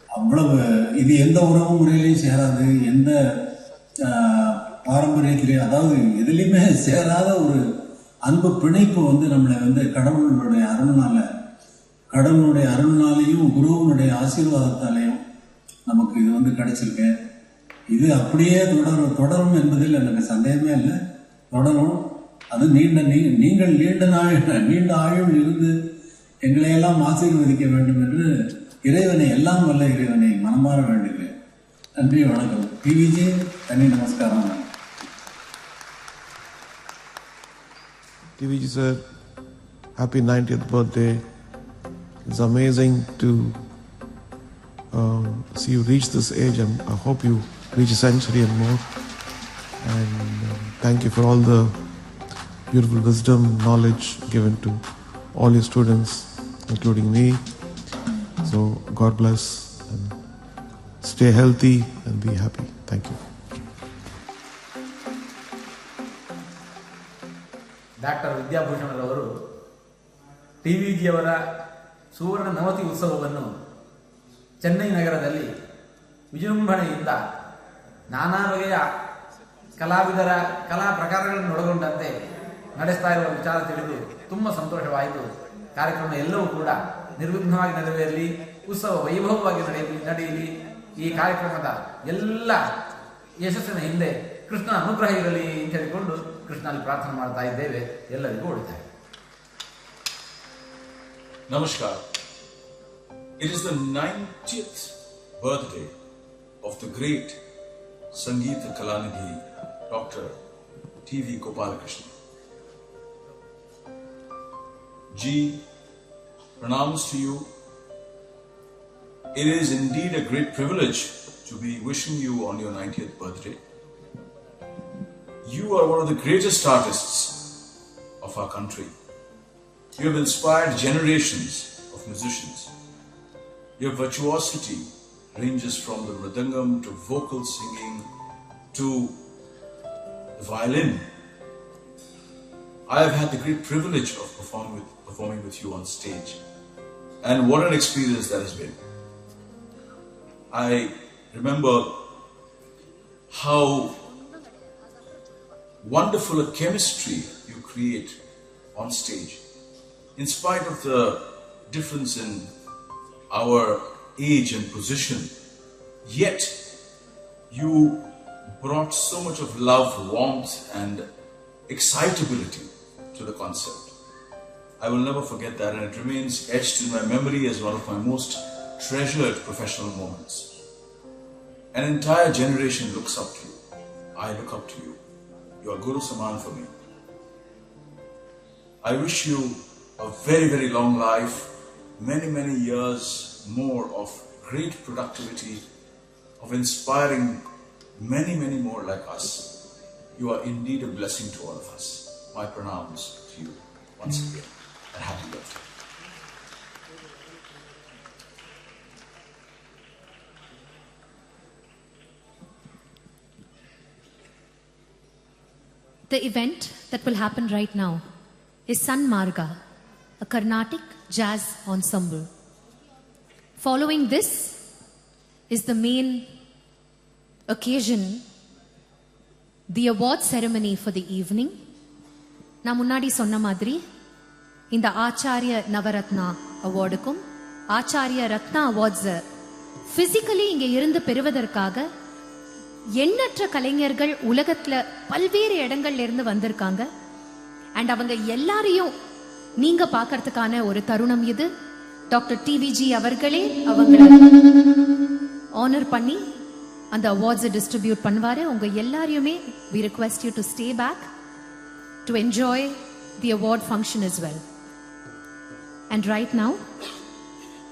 அவ்வளவு இது எந்த உறவு முறையிலையும் சேராது, எந்த பாரம்பரியத்திலேயும், அதாவது எதுலையுமே சேராத ஒரு அன்பு பிணைப்பு நம்மளை கடவுளுடைய அருள்னாலையும் குருவனுடைய ஆசீர்வாதத்தாலையும் நமக்கு இது கிடைச்சிருக்கு. இது அப்படியே தொடரும் என்பதில் எனக்கு சந்தேகமே இல்லை. தொடரும். அது நீங்கள் நீண்ட ஆயுள் இருந்து எங்களையெல்லாம் ஆசீர்வதிக்க வேண்டும் என்று இறைவனை, எல்லாம் வல்ல இறைவனை மனமாற வேண்டுகிறேன். நன்றி, வணக்கம். டிவிஜி, தனி நமஸ்காரம். TVG sir, happy 90th birthday. It's amazing to see you reach this age, and I hope you reach a century and more. And thank you for all the beautiful wisdom, knowledge given to all your students, including me. So God bless and stay healthy and be happy. Thank you. Doctor ವಿದ್ಯಾಭೂಷಣರವರು TVGಯವರ ಸುವರ್ಣ ನವತಿ ಉತ್ಸವವನ್ನು ಚೆನ್ನೈ ನಗರದಲ್ಲಿ ವಿಜೃಂಭಣೆಯಿಂದ ನಾನಾ ಬಗೆಯ ಕಲಾವಿದರ ಕಲಾ ಪ್ರಕಾರಗಳನ್ನು ಒಳಗೊಂಡಂತೆ ನಡೆಸ್ತಾ ಇರುವ ವಿಚಾರ ತಿಳಿದು ತುಂಬ ಸಂತೋಷವಾಯಿತು. ಕಾರ್ಯಕ್ರಮ ಎಲ್ಲವೂ ಕೂಡ ನಿರ್ವಿಘ್ನವಾಗಿ ನೆರವೇರಲಿ, ಉತ್ಸವ ವೈಭವವಾಗಿ ನಡೆಯಲಿ. ಈ ಕಾರ್ಯಕ್ರಮದ ಎಲ್ಲ ಯಶಸ್ಸಿನ ಹಿಂದೆ ಕೃಷ್ಣ ಅನುಗ್ರಹ ಇರಲಿ ಅಂತ ಹೇಳಿಕೊಂಡು ಕೃಷ್ಣನಲ್ಲಿ ಪ್ರಾರ್ಥನೆ ಮಾಡ್ತಾ ಇದ್ದೇವೆ. ಎಲ್ಲರಿಗೂ ಒಳ್ಳೆಯದಾಗಲಿ. Namaskar. It is the 90th birthday of the great Sangeetha Kalanidhi, Dr. TV Gopalakrishnan. Ji, pranams to you. It is indeed a great privilege to be wishing you on your 90th birthday. You are one of the greatest artists of our country. You have inspired generations of musicians. Your virtuosity ranges from the mridangam to vocal singing to the violin. I have had the great privilege of performing with you on stage. And what an experience that has been. I remember how wonderful a chemistry you create on stage. In spite of the difference in our age and position, yet you brought so much of love, warmth and excitability to the concert. I will never forget that, and it remains etched in my memory as one of my most treasured professional moments. An entire generation looks up to you. I look up to you. You are Guru Saman for me. I wish you a very, very long life, many, many years more of great productivity, of inspiring many, many more like us. You are indeed a blessing to all of us. My pranams to you once again, and happy birthday. The event that will happen right now is San Marga, a Carnatic jazz ensemble. Following this is the main occasion, the award ceremony for the evening. Na munnadi sonna madri, inda Acharya Navaratna awardukkum, Acharya Ratna awards physically inge irundu peruvadarkaga எண்ணற்ற கலைஞர்கள் உலகத்துல பல்வேறு இடங்கள்ல இருந்து வந்திருக்காங்க. And அவங்க எல்லாரையும் நீங்க பார்க்கறதுக்கான ஒரு தருணம் இது. டாக்டர் TVG அவர்களே அவங்களை ஆனர் பண்ணி அந்த அவார்ட்ஸை டிஸ்ட்ரிபியூட் பண்ணுவாரு. உங்க எல்லாரையுமே we request you to stay back to enjoy the award function as well. And right now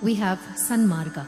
we have San Marga.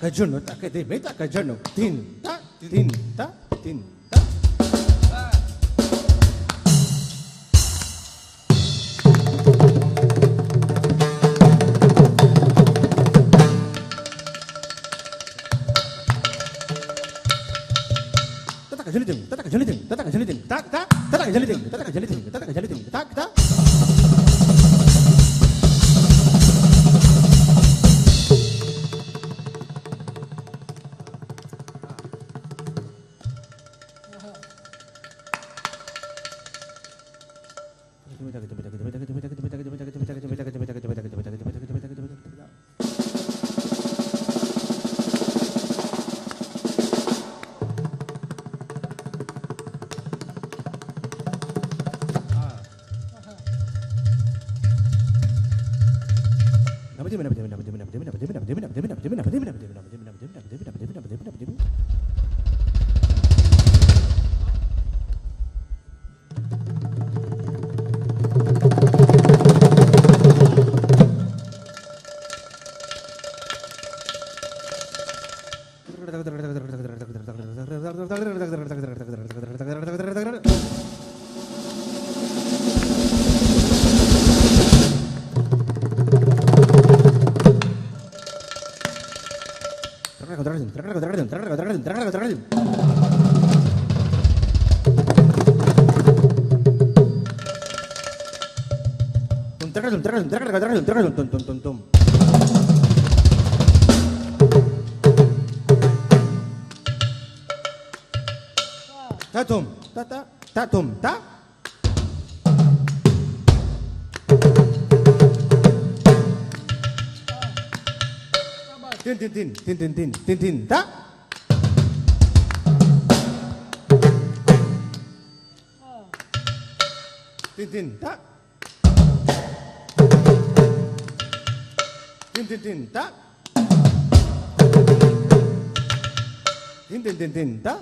Kajunu, takade, meta kajunu, tin, ta, tin, ta, tin, ta. Tata kajunitim, tata kajunitim, tata kajunitim, tak, tak, tata kajunitim, tata kajunitim, tata kajunitim, tak, tak. Tatum, tata, tatum, ta. Tin, tin, tin, tin, tin, tin, tin, tin, ta. Tin, tin, ta. Tin, tin, tin, ta. Tin, tin, tin, tin, ta.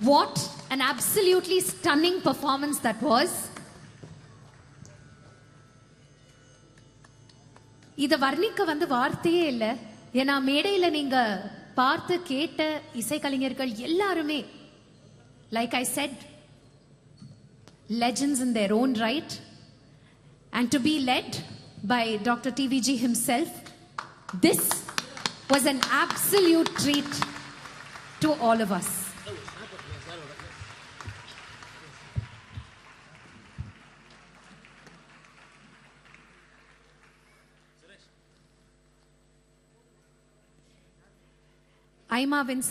What an absolutely stunning performance that was. இத வர்ணிக்க வந்து வார்த்தையே இல்லை. ஏன்னா மேடையில நீங்க பார்த்து கேட்ட இசைக்கலைஞர்கள் எல்லாருமே, like I said, legends in their own right, and to be led by Dr. TVG himself, this was an absolute treat to all of us. ஐமாவின்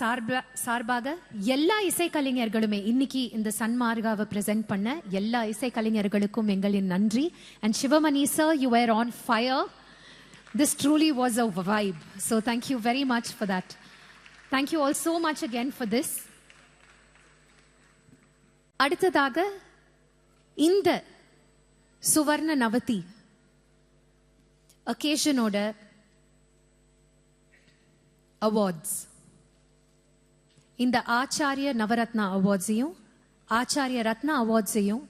சார்பாக எல்லா இசைக்கலைஞர்களுமே இன்னைக்கு இந்த சன்மார்காவை பிரசன்ட் பண்ண எல்லா இசைக்கலைஞர்களுக்கும் எங்களின் நன்றி. And Sivamani sir, you were on fire. This truly was a vibe. So thank you very much for that. Thank you all so much again for this. அடுத்ததாக இந்த சுவர்ண நவதி அகேஷனோட அவார்ட்ஸ், இந்த ஆச்சாரிய நவரத்னா அவார்ட்ஸையும் ஆச்சாரிய ரத்னா அவார்ட்ஸையும்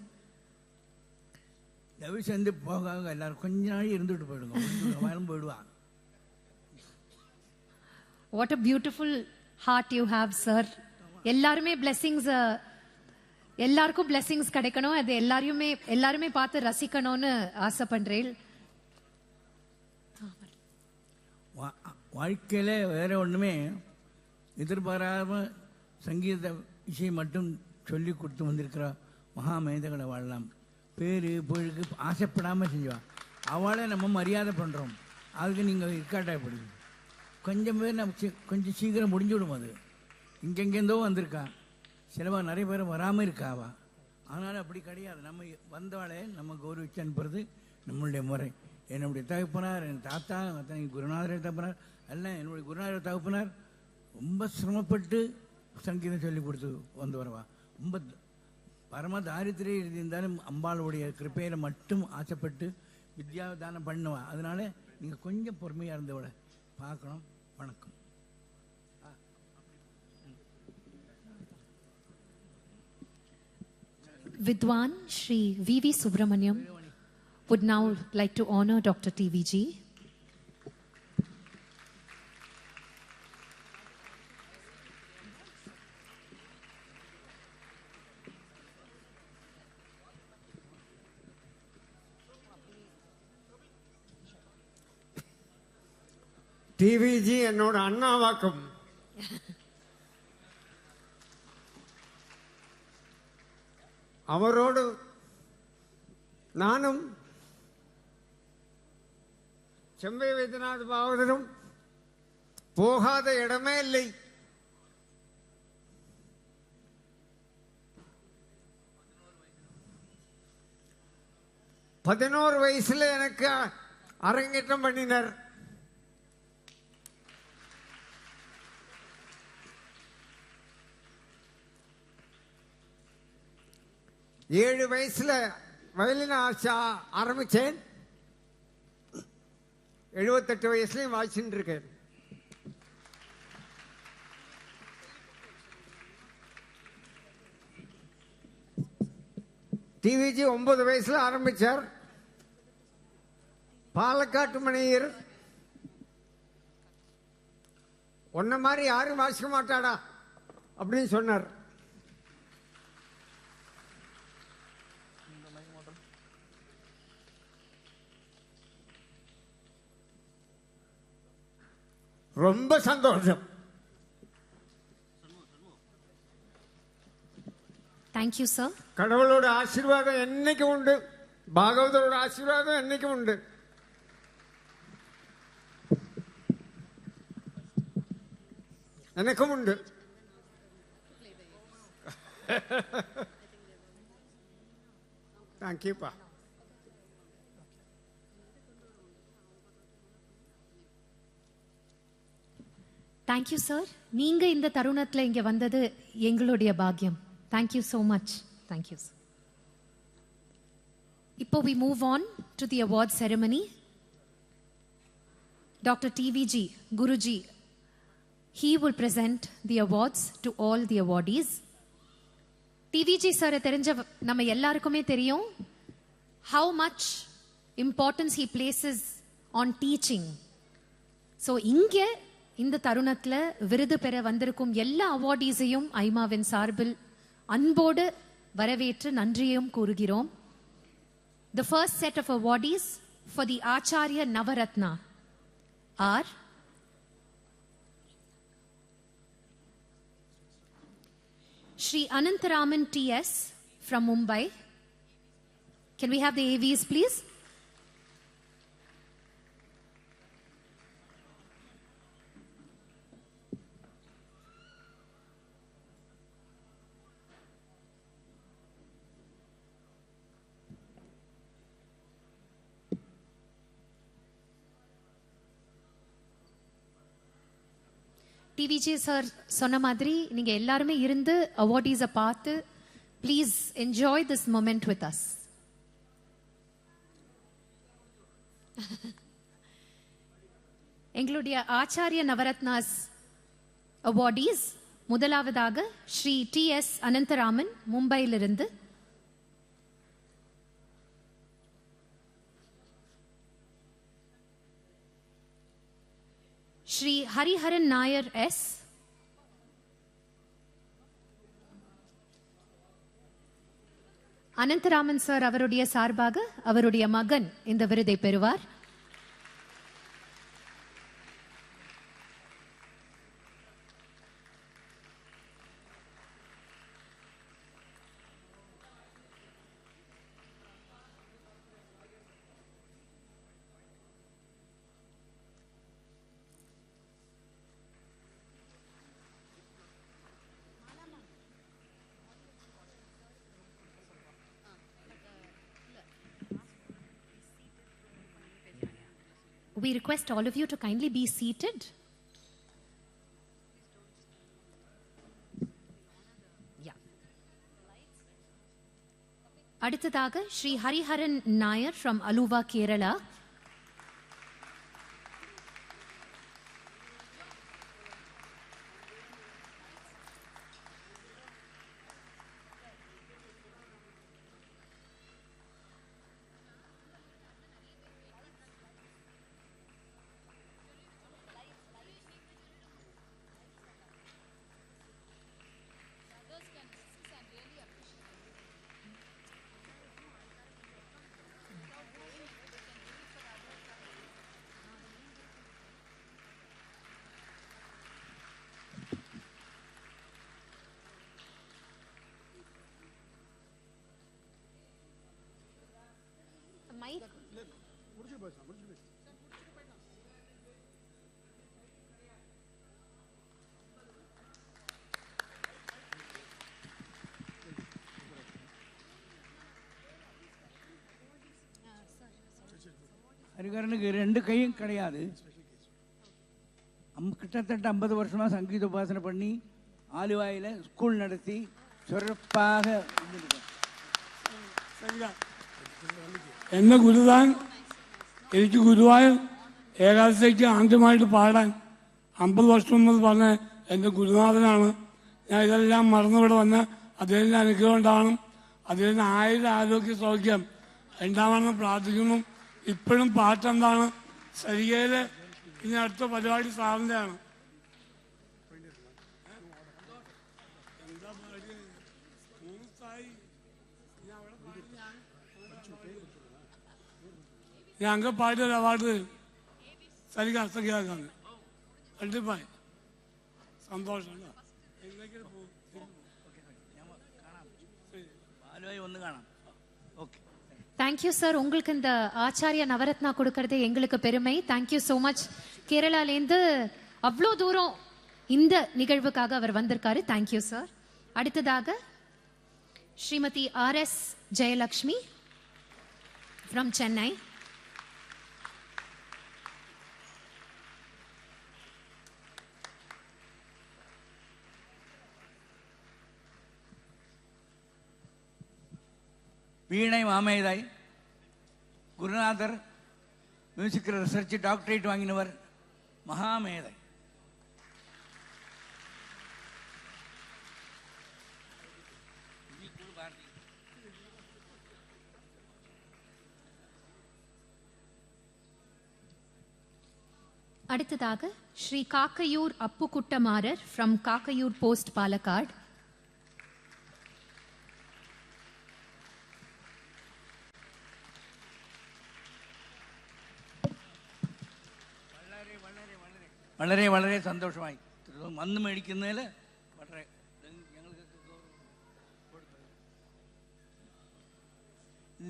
தயவு செஞ்சு போகாங்க, எல்லாரும் கொஞ்ச நாள் இருந்துட்டு போயிடுங்க, போயிடுவாங்க. What a beautiful heart you have, sir. எல்லாருமே blessings, எல்லாருக்கும் blessings கிடைக்கணும், அது எல்லாருமே பார்த்து ரசிக்கணும்னு ஆசைப்படுறேன். வாழ்க்கையில வேற ஒண்ணுமே எதிர்பாராம சங்கீத இசை மட்டும் சொல்லி கொடுத்து வந்திருக்கிற மகா மேதைகளை வாழலாம். பேரு புகழுக்கு ஆசைப்படாம செஞ்சுவான். அவளை நம்ம மரியாதை பண்றோம். அதுக்கு நீங்க இருக்காட்டாப்படுது. கொஞ்சம் பேர் நம்ம கொஞ்சம் சீக்கிரம் முடிஞ்சுவிடும். அது இங்கெங்கேருந்தோ வந்திருக்கா, சிலவா நிறைய பேர் வராமல் இருக்காவா. ஆனாலும் அப்படி கிடையாது. நம்ம வந்தவாளே நம்ம கௌரவிச்சு அனுப்புறது நம்மளுடைய முறை. என்னுடைய தகப்பனார், என் தாத்தா, குருநாதர் தகப்பனார் எல்லாம் என்னுடைய குருநாதர் தகப்பனார் ரொம்ப சிரமப்பட்டு சங்கீதம் சொல்லி கொடுத்து வந்து வரவா. ரொம்ப பரம தாரித்திரியம் இருந்தாலும் அம்பாளுடைய கிருப்பையில் மட்டும் ஆசைப்பட்டு வித்யா தானம் பண்ணுவான். அதனால நீங்கள் கொஞ்சம் பொறுமையாக இருந்தோட பார்க்கணும். வணக்கம். Vidwan Shri V.V. Subramaniam would now like to honor Dr. TVG. TVG என்னோட அண்ணாவாக்கும். அவரோடு நானும் செம்பை வைத்தியநாத பாகவதரும் போகாத இடமே இல்லை. பதினோரு வயசுல எனக்கு அரங்கேற்றம் பண்ணினார். ஏழு வயசுல வயலின் ஆரம்பிச்சேன். 78 வயசுலயும் வாசிச்சுட்டு இருக்கேன். டிவிஜி 9 வயசுல ஆரம்பிச்சார். பாலக்காட்டு மணியர் உன்ன மாதிரி யாரும் வாசிக்க மாட்டாடா அப்படின்னு சொன்னார். ரொம்ப சந்தோஷம். Thank you, sir. கடவுளோட ஆசீர்வாதம் என்னைக்கு உண்டு, பாகவதரோட ஆசீர்வாதம் என்னைக்கு உண்டு. எனக்கும் உண்டு. தேங்க்யூப்பா. Thank you, sir. நீங்க இந்த தருணத்துல இங்க வந்தது எங்களுடைய பாக்கியம். Thank you so much. Thank you, sir. இப்போ we move on to the award ceremony. Dr. TVG, Guruji, he will present the awards to all the awardees. TVG sir தெரிஞ்ச நம்ம எல்லாருக்குமே தெரியும் how much importance he places on teaching. So இங்க இந்த தருணத்துல விருது பெற வந்திருக்கும் எல்லா அவார்டீஸையும் ஐமாவின் சார்பில் அன்போடு வரவேற்று நன்றியையும் கூறுகிறோம். The first set of awardees for the Acharya Navaratna are Shri Anantaraman T.S. from Mumbai. Can we have the AVs, please? TVG sir சொன்ன மாதிரி நீங்க எல்லாருமே இருந்து அவார்டீஸை பார்த்து please enjoy this moment with us. எங்களுடைய ஆச்சாரிய நவரத்னாஸ் அவார்டீஸ் முதலாவதாக ஸ்ரீ T.S. அனந்தராமன் மும்பையிலிருந்து, Sri Hariharan Nair S. Anantharaman sir அவருடைய சார்பாக அவருடைய மகன் இந்த விருதை பெறுவார். We request all of you to kindly be seated. Yeah. அடுத்ததாக Sri Hariharan Nair from Aluva, Kerala. ஹரிகரனுக்கு 2 கையும் கிடையாது. கிட்டத்தட்ட 50 வருஷமாக சங்கீத உபாசனை பண்ணி ஆலுவாயில் ஸ்கூல் நடத்தி சிறப்பாக എൻ്റെ ഗുരുതാൻ എനിക്ക് ഗുരുവായൂർ ഏകാദശിക്ക് ആദ്യമായിട്ട് പാടാൻ 50 വർഷം മുമ്പ് പറഞ്ഞ എൻ്റെ ഗുരുനാഥനാണ്. ഞാൻ ഇതെല്ലാം മറന്നിവിടെ വന്ന് അദ്ദേഹത്തിൻ്റെ അനുഗ്രഹം ഉണ്ടാവണം, അദ്ദേഹത്തിന് ആയുര ആരോഗ്യ സൗഖ്യം ഉണ്ടാവണമെന്ന് പ്രാർത്ഥിക്കുന്നു. ഇപ്പോഴും പാട്ടെന്താണ് സരികയിൽ ഇനി അടുത്ത പരിപാടി സാറിൻ്റെയാണ്. ഞങ്ങൾക്ക് പാടിയൊരു അവാർഡ് തരും. സരിക സഖിയാക്കാണ്. കണ്ടിപ്പായി സന്തോഷം. ഒന്ന് കാണാം. Thank you sir. உங்களுக்கு இந்த ஆச்சாரிய நவரத்னா கொடுக்கறதே எங்களுக்கு பெருமை. Thank you so much. கேரளாலேருந்து அவ்வளோ தூரம் இந்த நிகழ்வுக்காக அவர் வந்திருக்காரு. Thank you sir. அடுத்ததாக ஸ்ரீமதி ஆர்.எஸ். ஜெயலக்ஷ்மி ஃப்ரம் சென்னை. வீணை மாமேதாய், குருநாதர், மியூசிக்கல் ரிசர்ச் டாக்டரேட் வாங்கினவர், மகாமேதாய். அடுத்ததாக ஸ்ரீ காக்கையூர் அப்புக்குட்டமாரர் ஃப்ரம் காக்கையூர் போஸ்ட், பாலக்காடு. വളരെ വളരെ സന്തോഷമായി വന്ന് മേടിക്കുന്നതിൽ വളരെ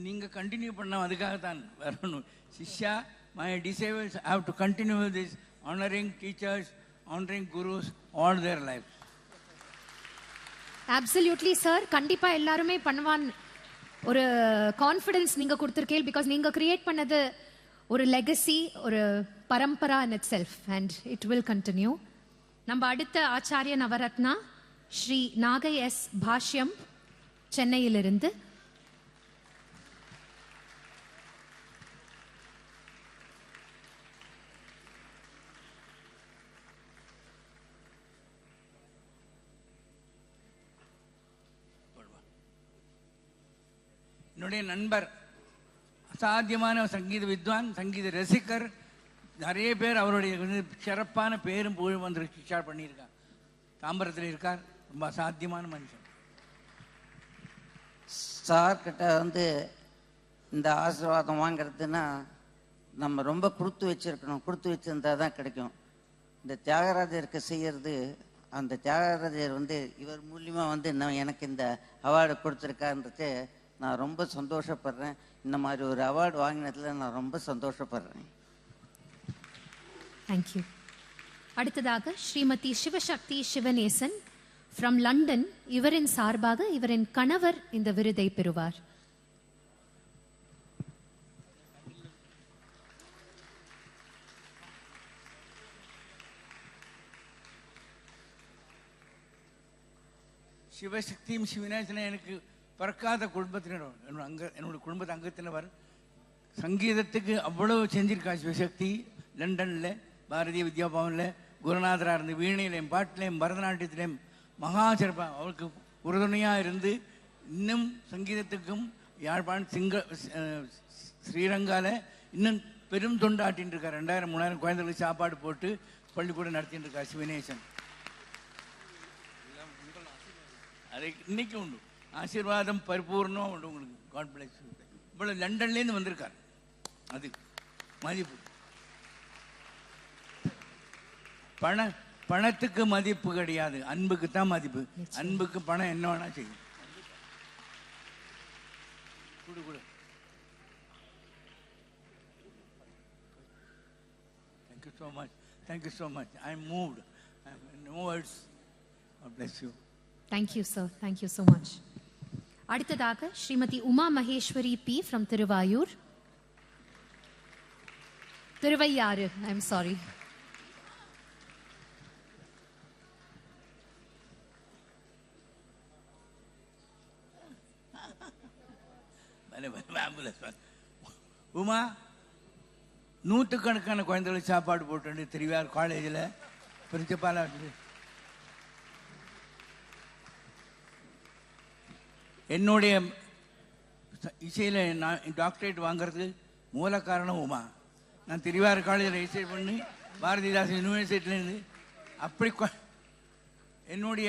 நீங்கள் கண்டினியூ பண்ண அதுக்காகத்தான் வேற ஒன்றும். Shishya, my disciples have to continue with this honouring teachers, honouring gurus all their life. Absolutely sir. கண்டிப்பா எல்லாருமே பண்ணுவான் ஒரு கான்ஃபிடன்ஸ் நீங்க கொடுத்திருக்கீங்க. பிகாஸ் நீங்க கிரியேட் பண்ணது ஒரு லெகசி, ஒரு parampara in itself and it will continue. நம்ம அடுத்த ஆச்சாரிய நவரத்னா ஸ்ரீ நாகை எஸ். பாஷ்யம், சென்னையிலிருந்து. என்னுடைய நண்பர், அசாத்தியமான சங்கீத வித்வான், சங்கீத ரசிகர், நிறைய பேர் அவருடைய சிறப்பான பேரும் புகழும் வந்து சிக்ஷா பண்ணியிருக்கார். தாம்பரத்தில் இருக்கார். ரொம்ப அசாத்தியமான மனுஷன். சார் கிட்ட வந்து இந்த ஆசீர்வாதம் வாங்கிறதுனா நம்ம ரொம்ப கொடுத்து வச்சிருக்கணும். கொடுத்து வச்சிருந்தா தான் கிடைக்கும். இந்த தியாகராஜருக்கு செய்யறது, அந்த தியாகராஜர் வந்து இவர் மூலியமாக வந்து எனக்கு இந்த அவார்டு கொடுத்துருக்கான்றது நான் ரொம்ப சந்தோஷப்படுறேன். இந்த மாதிரி ஒரு அவார்டு வாங்கினதில் நான் ரொம்ப சந்தோஷப்படுறேன். தேங்க்யூ. அடுத்ததாக ஸ்ரீமதி சிவசக்தி சிவநேசன் ஃப்ரம் லண்டன். இவரின் சார்பாக இவரின் கணவர் இந்த விருதை பெறுவார். சிவசக்தியும் சிவநேசனும் எனக்கு பிறக்காத குடும்பத்தினர் என்னோட குடும்பத்து அங்கத்தினவர் சங்கீதத்துக்கு அவ்வளவு செஞ்சிருக்கா சிவசக்தி. லண்டனில் பாரதிய வித்யா பவனில் குருநாதராக இருந்து வீணையிலையும் பாட்டிலையும் பரதநாட்டியத்திலையும் மகா சிறப்பாக அவருக்கு உறுதுணையாக இருந்து இன்னும் சங்கீதத்துக்கும் யாழ்ப்பாணம் ஸ்ரீரங்கால இன்னும் பெரும் தொண்டாட்டின்னு இருக்கார். 2000-3000 குழந்தைகளுக்கு சாப்பாடு போட்டு பள்ளிக்கூடம் நடத்திட்டு இருக்கார் சிவனேசன். அது இன்னைக்கு உண்டு. ஆசீர்வாதம் பரிபூர்ணம் உண்டு உங்களுக்கு. God bless. இவ்வளோ லண்டன்லேருந்து வந்திருக்கார். அது மதிப்பு. பணத்துக்கு மதிப்பு கிடையாது, அன்புக்கு தான் மதிப்பு. அன்புக்கு பணம் என்ன வேணா செய்யும். கொடு. Thank you so much. Thank you so much. I'm moved. No words. God bless you. Thank you, sir. Thank you so much. அடுத்ததாக Shrimati Uma Maheswari P from Thiruvayur. Thiruvaiyaru. I'm sorry. Uma நூற்றுக்கணக்கான குழந்தைகளுக்கு சாப்பாடு போட்டு திருவாரூர் காலேஜில் பிரின்சிபாலாக என்னுடைய இசையில் நான் டாக்டரேட் வாங்கிறதுக்கு மூல காரணம் உமா. நான் திருவாரூர் காலேஜில் இசை பண்ணி பாரதிதாசன் யூனிவர்சிட்டிலேருந்து அப்படி என்னுடைய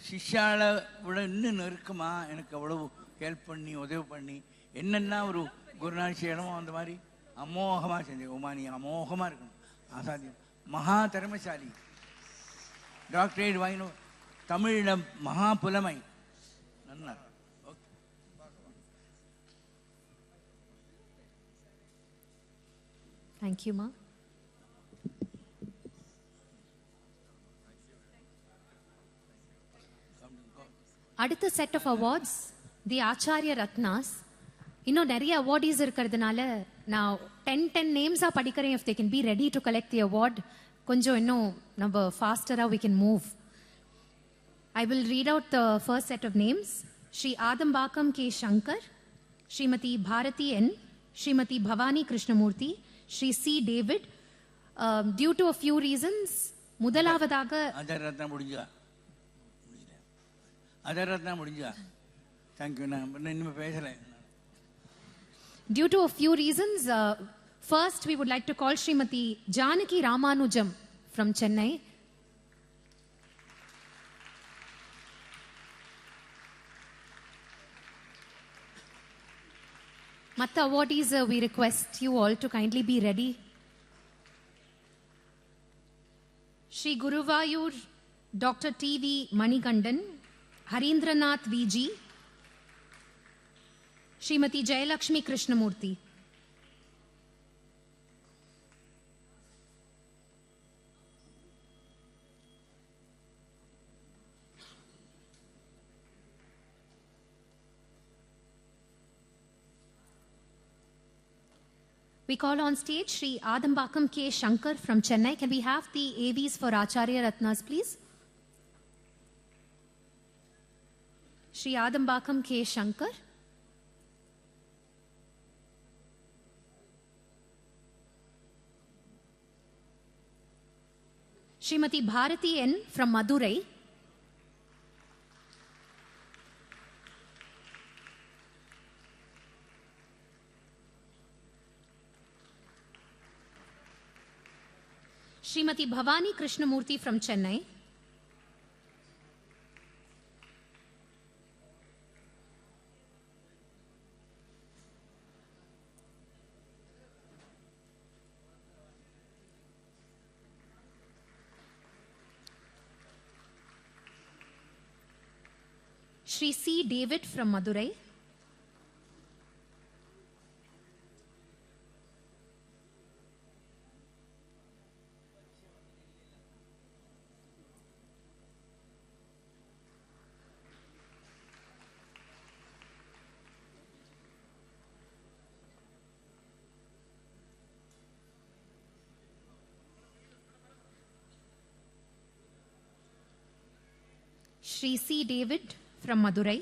சிஷ்யால விட இன்னும் நெருக்கமாக எனக்கு அவ்வளவு ஹெல்ப் பண்ணி உதவி பண்ணி என்னென்னா ஒரு குருநாள் செய்யணுமோ அந்த மாதிரி அமோகமாக செஞ்சேன். உமா நீ அமோகமாக இருக்கணும். அசாத்தியம். மகா திறமைசாலி. டாக்டரேட் வாங்கினோம். தமிழில் மகா புலமை. நல்லா. Thank you, ma. அடுத்த செட் ஆஃப் அவார்ட்ஸ் தி ஆச்சாரிய ரத்னாஸ். இன்னும் நிறைய அவார்டீஸ் இருக்கிறதுனால நான் 10 நேம்ஸா படிக்கிறேன். If they can be ready to collect the award, கொஞ்சம் இன்னும் நம்ம ஃபாஸ்டரா we can move. I will read out the first set of names. Shri Adambakam K. Shankar, Srimati Bharati N, Srimati Bhavani Krishnamurthy, Shri C. David. Due to a few reasons, முதலாவதாக அதரத்னா முடிஞ்சா. Thank you. நான் இன்னும் பேசலை. Due to a few reasons, first we would like to call Srimati Janaki Ramanujam from Chennai. Matta awardees, we request you all to kindly be ready. Shri Guruvayur Dr. TV Manikandan, Harindranath VG, Srimati Jayalakshmi Krishnamurthy. We call on stage Shri Adambakam K. Shankar from Chennai. Can we have the AVs for Acharya Ratnas, please? Shri Adambakam K. Shankar. Srimati Bharati N. from Madurai. Srimati Bhavani Krishnamurthy from Chennai. Shri C. David from Madurai. Shri C. David from Madurai.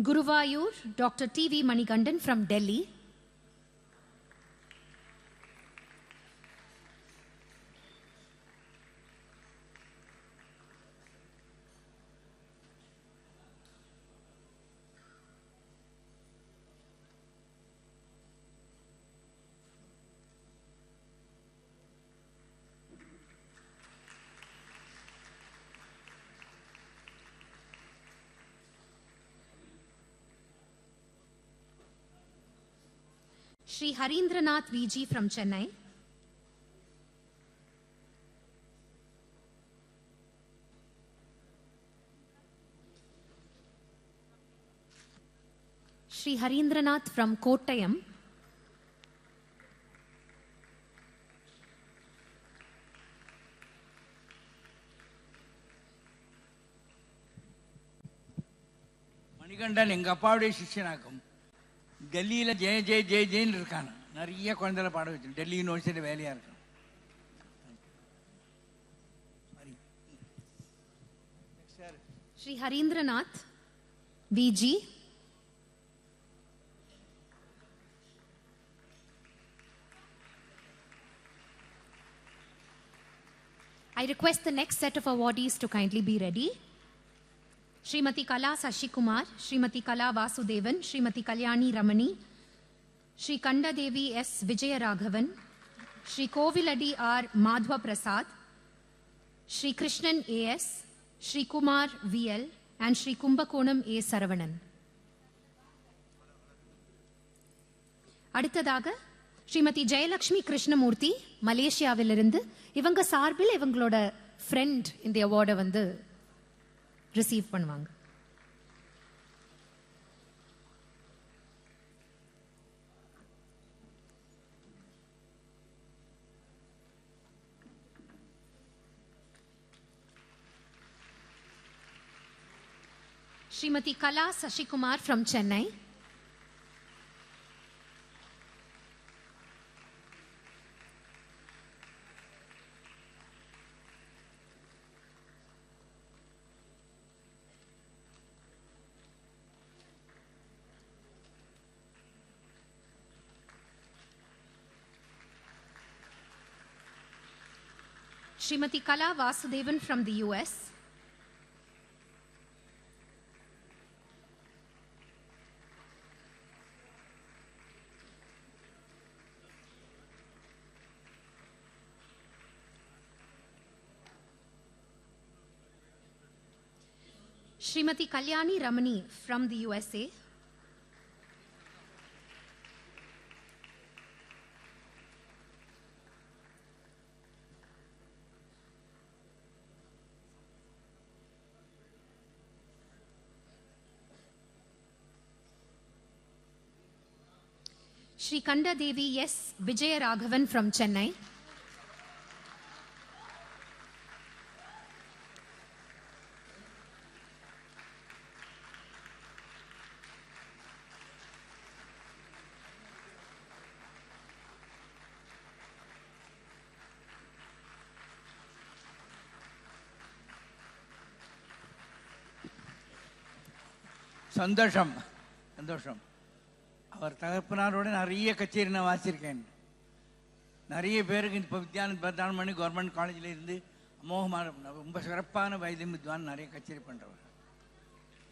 Guruvayur, Dr. TV Manikandan from Delhi. Shri Harindranath VG from Chennai. Shri Harindranath from Kottayam. Manikandan எங்கள் அப்பாவுடைய சிஷ்யனாக்கும். டெல்லியில் ஜெய ஜெய ஜெய ஜெயின்னு இருக்காங்க. நிறைய குழந்தைகளை பாட வச்சு Delhi university வேலையாக இருக்கான். Shri Harindranath VG. I request the next set of awardees to kindly be ready. Srimati Kala Sashikumar, Srimati Kala Vasudevan, Srimati Kalyani Ramani, Shri Kanda Devi S. Vijaya Raghavan, Shri Koviladi R. Madhva Prasad, Shri Krishnan A.S., Shri Kumar V.L. and Shri Kumbakonam A. Saravanan. அடுத்ததாக ஸ்ரீமதி ஜெயலட்சுமி கிருஷ்ணமூர்த்தி மலேசியாவிலிருந்து இவங்க சார்பில் இவங்களோட friend இந்த அவார்டை வந்து receive பண்ணுவாங்க. Srimati Kala Sashikumar from Chennai. Srimati Kala Vasudevan from the US. Srimati Kalyani Ramani from the USA. Shri Kanda Devi S. Vijaya Raghavan from Chennai. சந்தோஷம் சந்தோஷம். அவர் தகப்பனாரோட நிறைய கச்சேரி நான் வாசிச்சிருக்கேன். நிறைய பேருக்கு இப்போ வித்யானந்த் மணி கவர்மெண்ட் காலேஜில் இருந்து அமோகமான ரொம்ப சிறப்பான வைத்தியம் வித்வான் நிறைய கச்சேரி பண்ணுறவர்.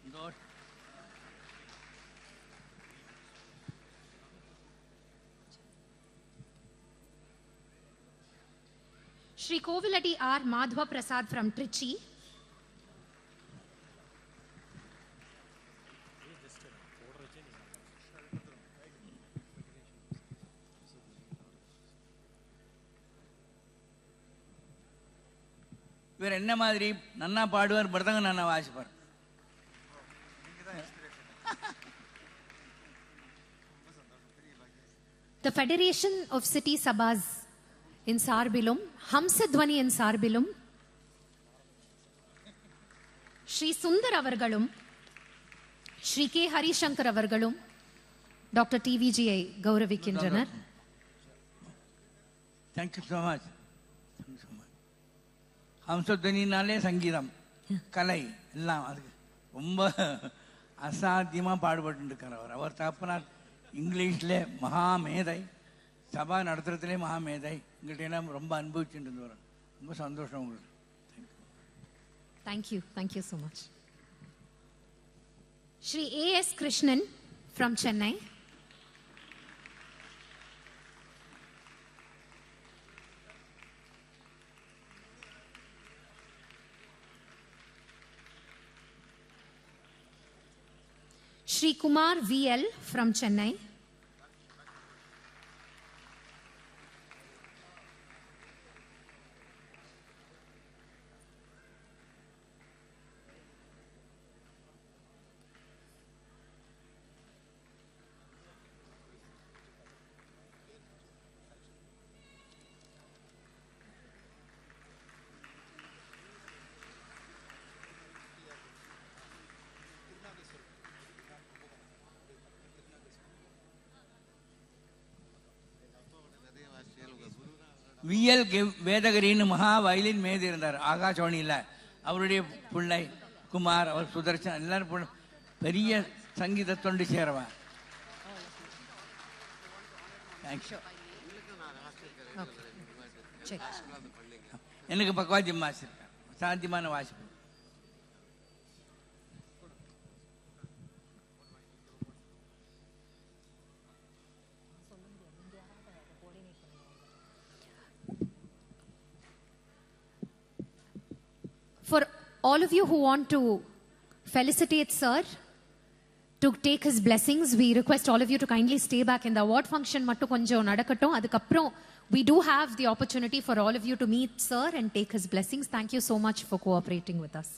சந்தோஷம். Shri Koviladi R. Madhva Prasad from Trichy. இவர் என்ன மாதிரி நன்னா பாடுவார், மிருதங்கம் நன்னா வாசிப்பார். The Federation of City Sabhas in Sarbilum, Hamsadwani in Sarbilum, Shri Sundar avargalum, Shri K. Harishankar avargalum, Dr. TVG Gauravikindranar. Thank you so much. ஹம்சத்வனினாலே சங்கீதம் கலை எல்லாம் அதுக்கு ரொம்ப அசாத்தியமாக பாடுபட்டு இருக்கார். அவர் தகப்பனார் இங்கிலீஷில் மகாமேதை, சபா நடத்துறதுலே மகாமேதை. எங்கள்கிட்ட எல்லாம் ரொம்ப அனுபவிச்சுட்டு இருந்தவர். ரொம்ப சந்தோஷம் உங்களுக்கு. Thank you so much. Shri A.S. Krishnan from Chennai. Shri Kumar V.L. from Chennai. VL வேதகிரின்னு மகா வயலின் மேதி இருந்தார் ஆகாஷவாணியில். அவருடைய பிள்ளை குமார், அவர் சுதர்சன், எல்லாரும் பெரிய சங்கீத தொண்டு சேரவன். எனக்கு பக்கவாத்தியம் வாசிருக்கேன், சாத்தியமான வாசிப்பு. For all of you who want to felicitate Sir, to take his blessings, we request all of you to kindly stay back in the award function. Mattu konjam nadakattum. Adukaprom we do have the opportunity for all of you to meet Sir and take his blessings. Thank you so much for cooperating with us.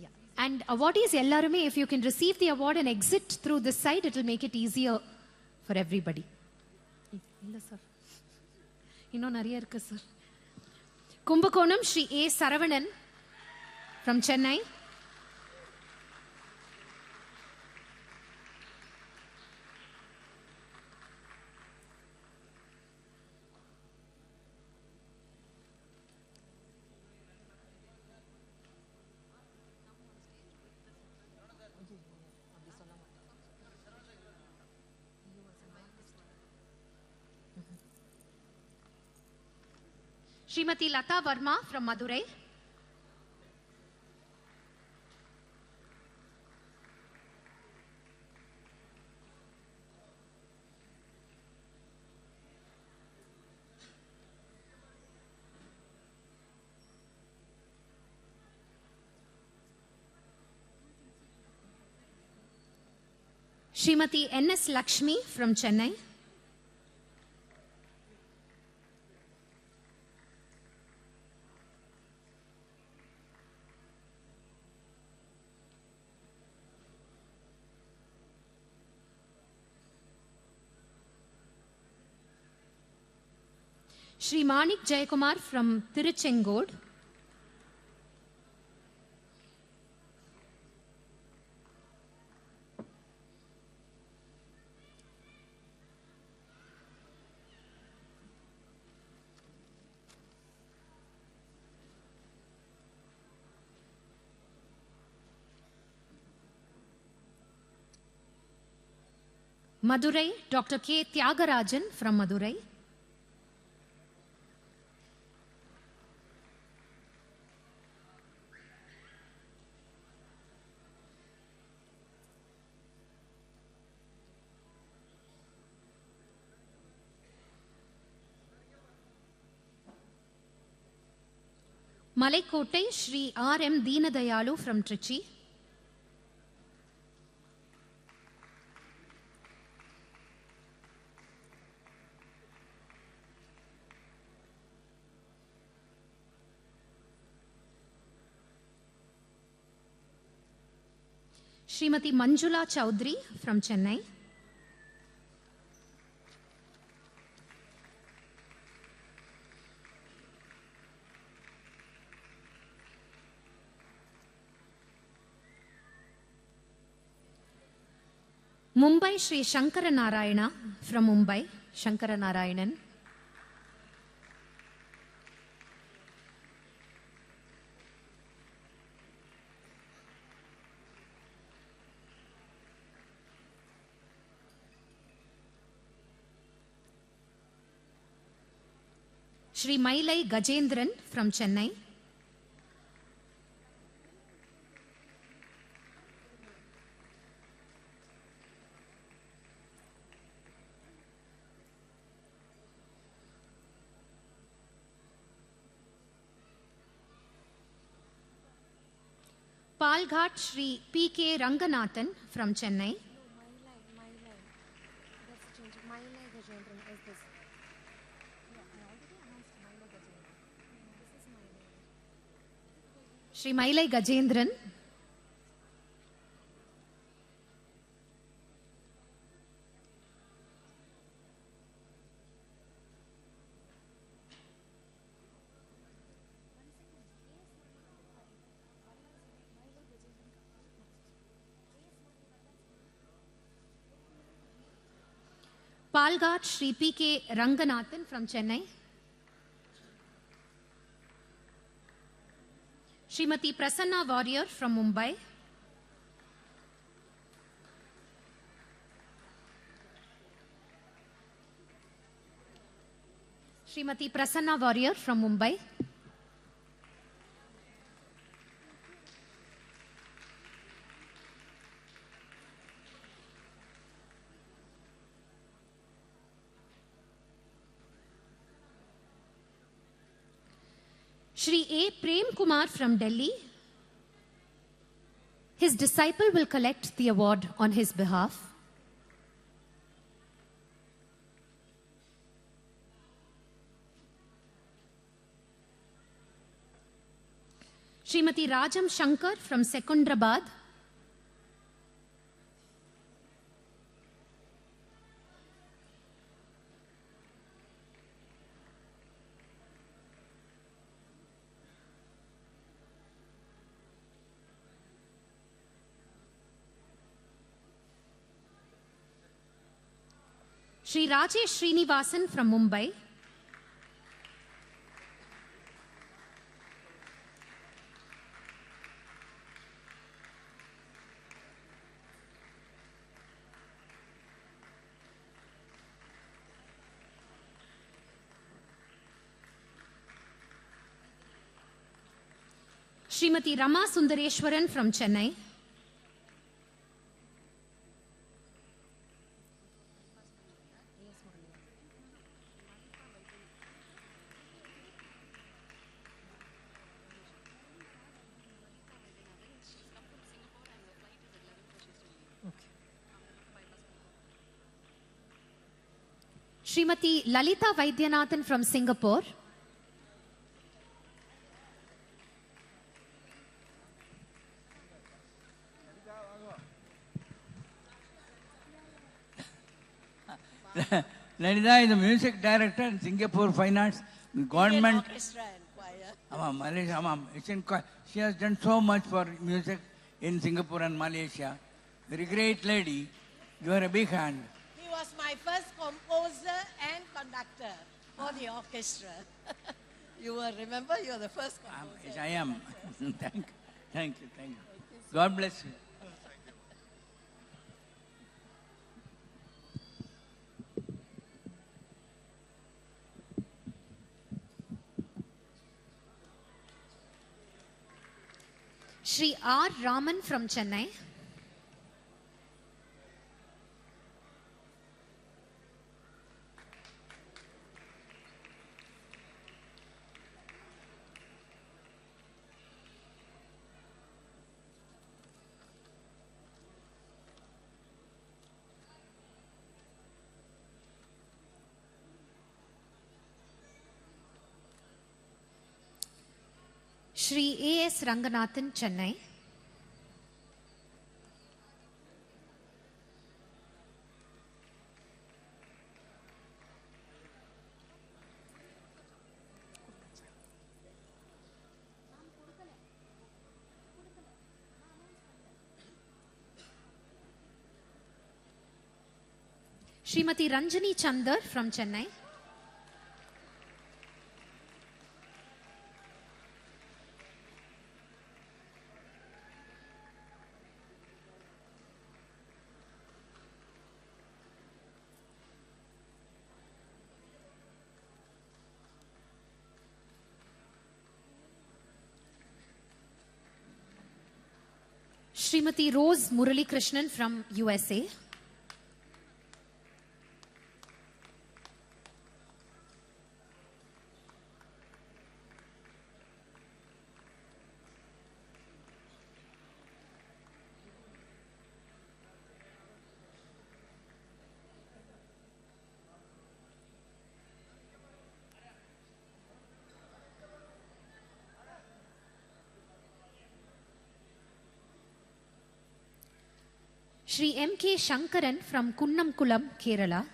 Yeah. And awardees ellarume, if you can receive the award and exit through this side, it will make it easier for everybody. Illa sir. Inno nariya irukku sir. Kumbakonam Shri A. Saravanan from Chennai. Srimati Lata Verma from Madurai. Srimati N.S. Lakshmi from Chennai. Shri Manik Jayakumar from Tiruchengod. Madurai, Dr. K. Tyagarajan from Madurai. Malaikottai, Shri R.M. Deenadayalu from Trichy. Srimati Manjula Chaudhary from Chennai. Mumbai, Shri Shankara Narayana from Mumbai, Shankara Narayanan. Shri Mailai Gajendran from Chennai. Palghat Shri P.K. Ranganathan from Chennai. Shri Mailai Gajendran. Palghat Shri P.K. Ranganathan from Chennai. Srimati Prasanna Warrior from Mumbai. Srimati Prasanna Warrior from Mumbai. Shri A. Prem Kumar from Delhi. His disciple will collect the award on his behalf. Srimati Rajam Shankar from Secunderabad. Shri Rajesh Srinivasan from Mumbai. Srimati Rama Sundareshwaran from Chennai. Srimati Lalita Vaidyanathan from Singapore. Lalita is the music director in Singapore Fine Arts. Government. Orchestra and choir. Malaysia. She has done so much for music in Singapore and Malaysia. Very great lady. You are a big hand. He was my first composer and conductor for the orchestra. You will remember you are the first composer. Yes, I am. Thank you. God bless you. Shri R. Raman from Chennai. Shri A.S. Ranganathan, Chennai. Srimati Ranjani Chandar from Chennai. Srimati Rose Murali Krishnan from USA. Shri M.K. Shankaran from Kunnamkulam, Kerala.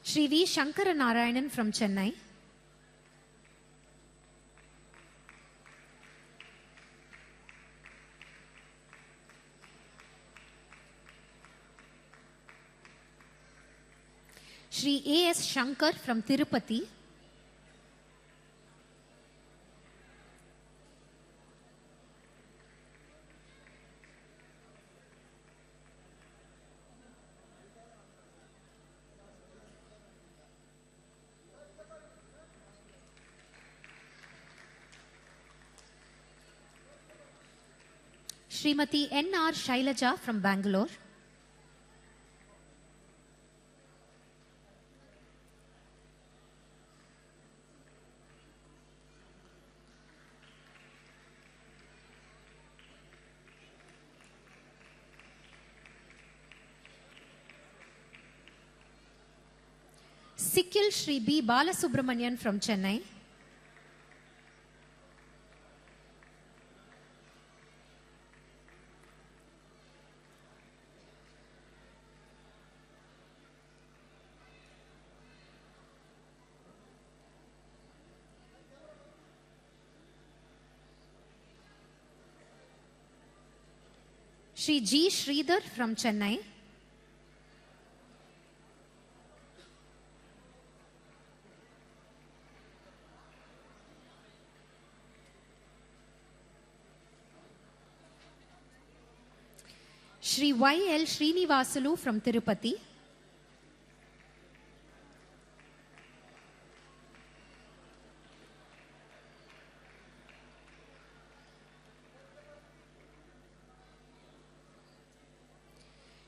Shri V. Shankara Narayanan from Chennai. Shri A.S. Shankar from Tirupati. Srimati N.R. Shailaja from Bangalore. Sikil Shri B. Balasubramanian from Chennai. Shri G. Sridhar from Chennai. Shri Y.L. Srinivasalu from Tirupati.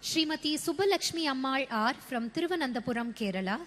Srimati Subbalakshmi Ammal R from Thiruvananthapuram, Kerala.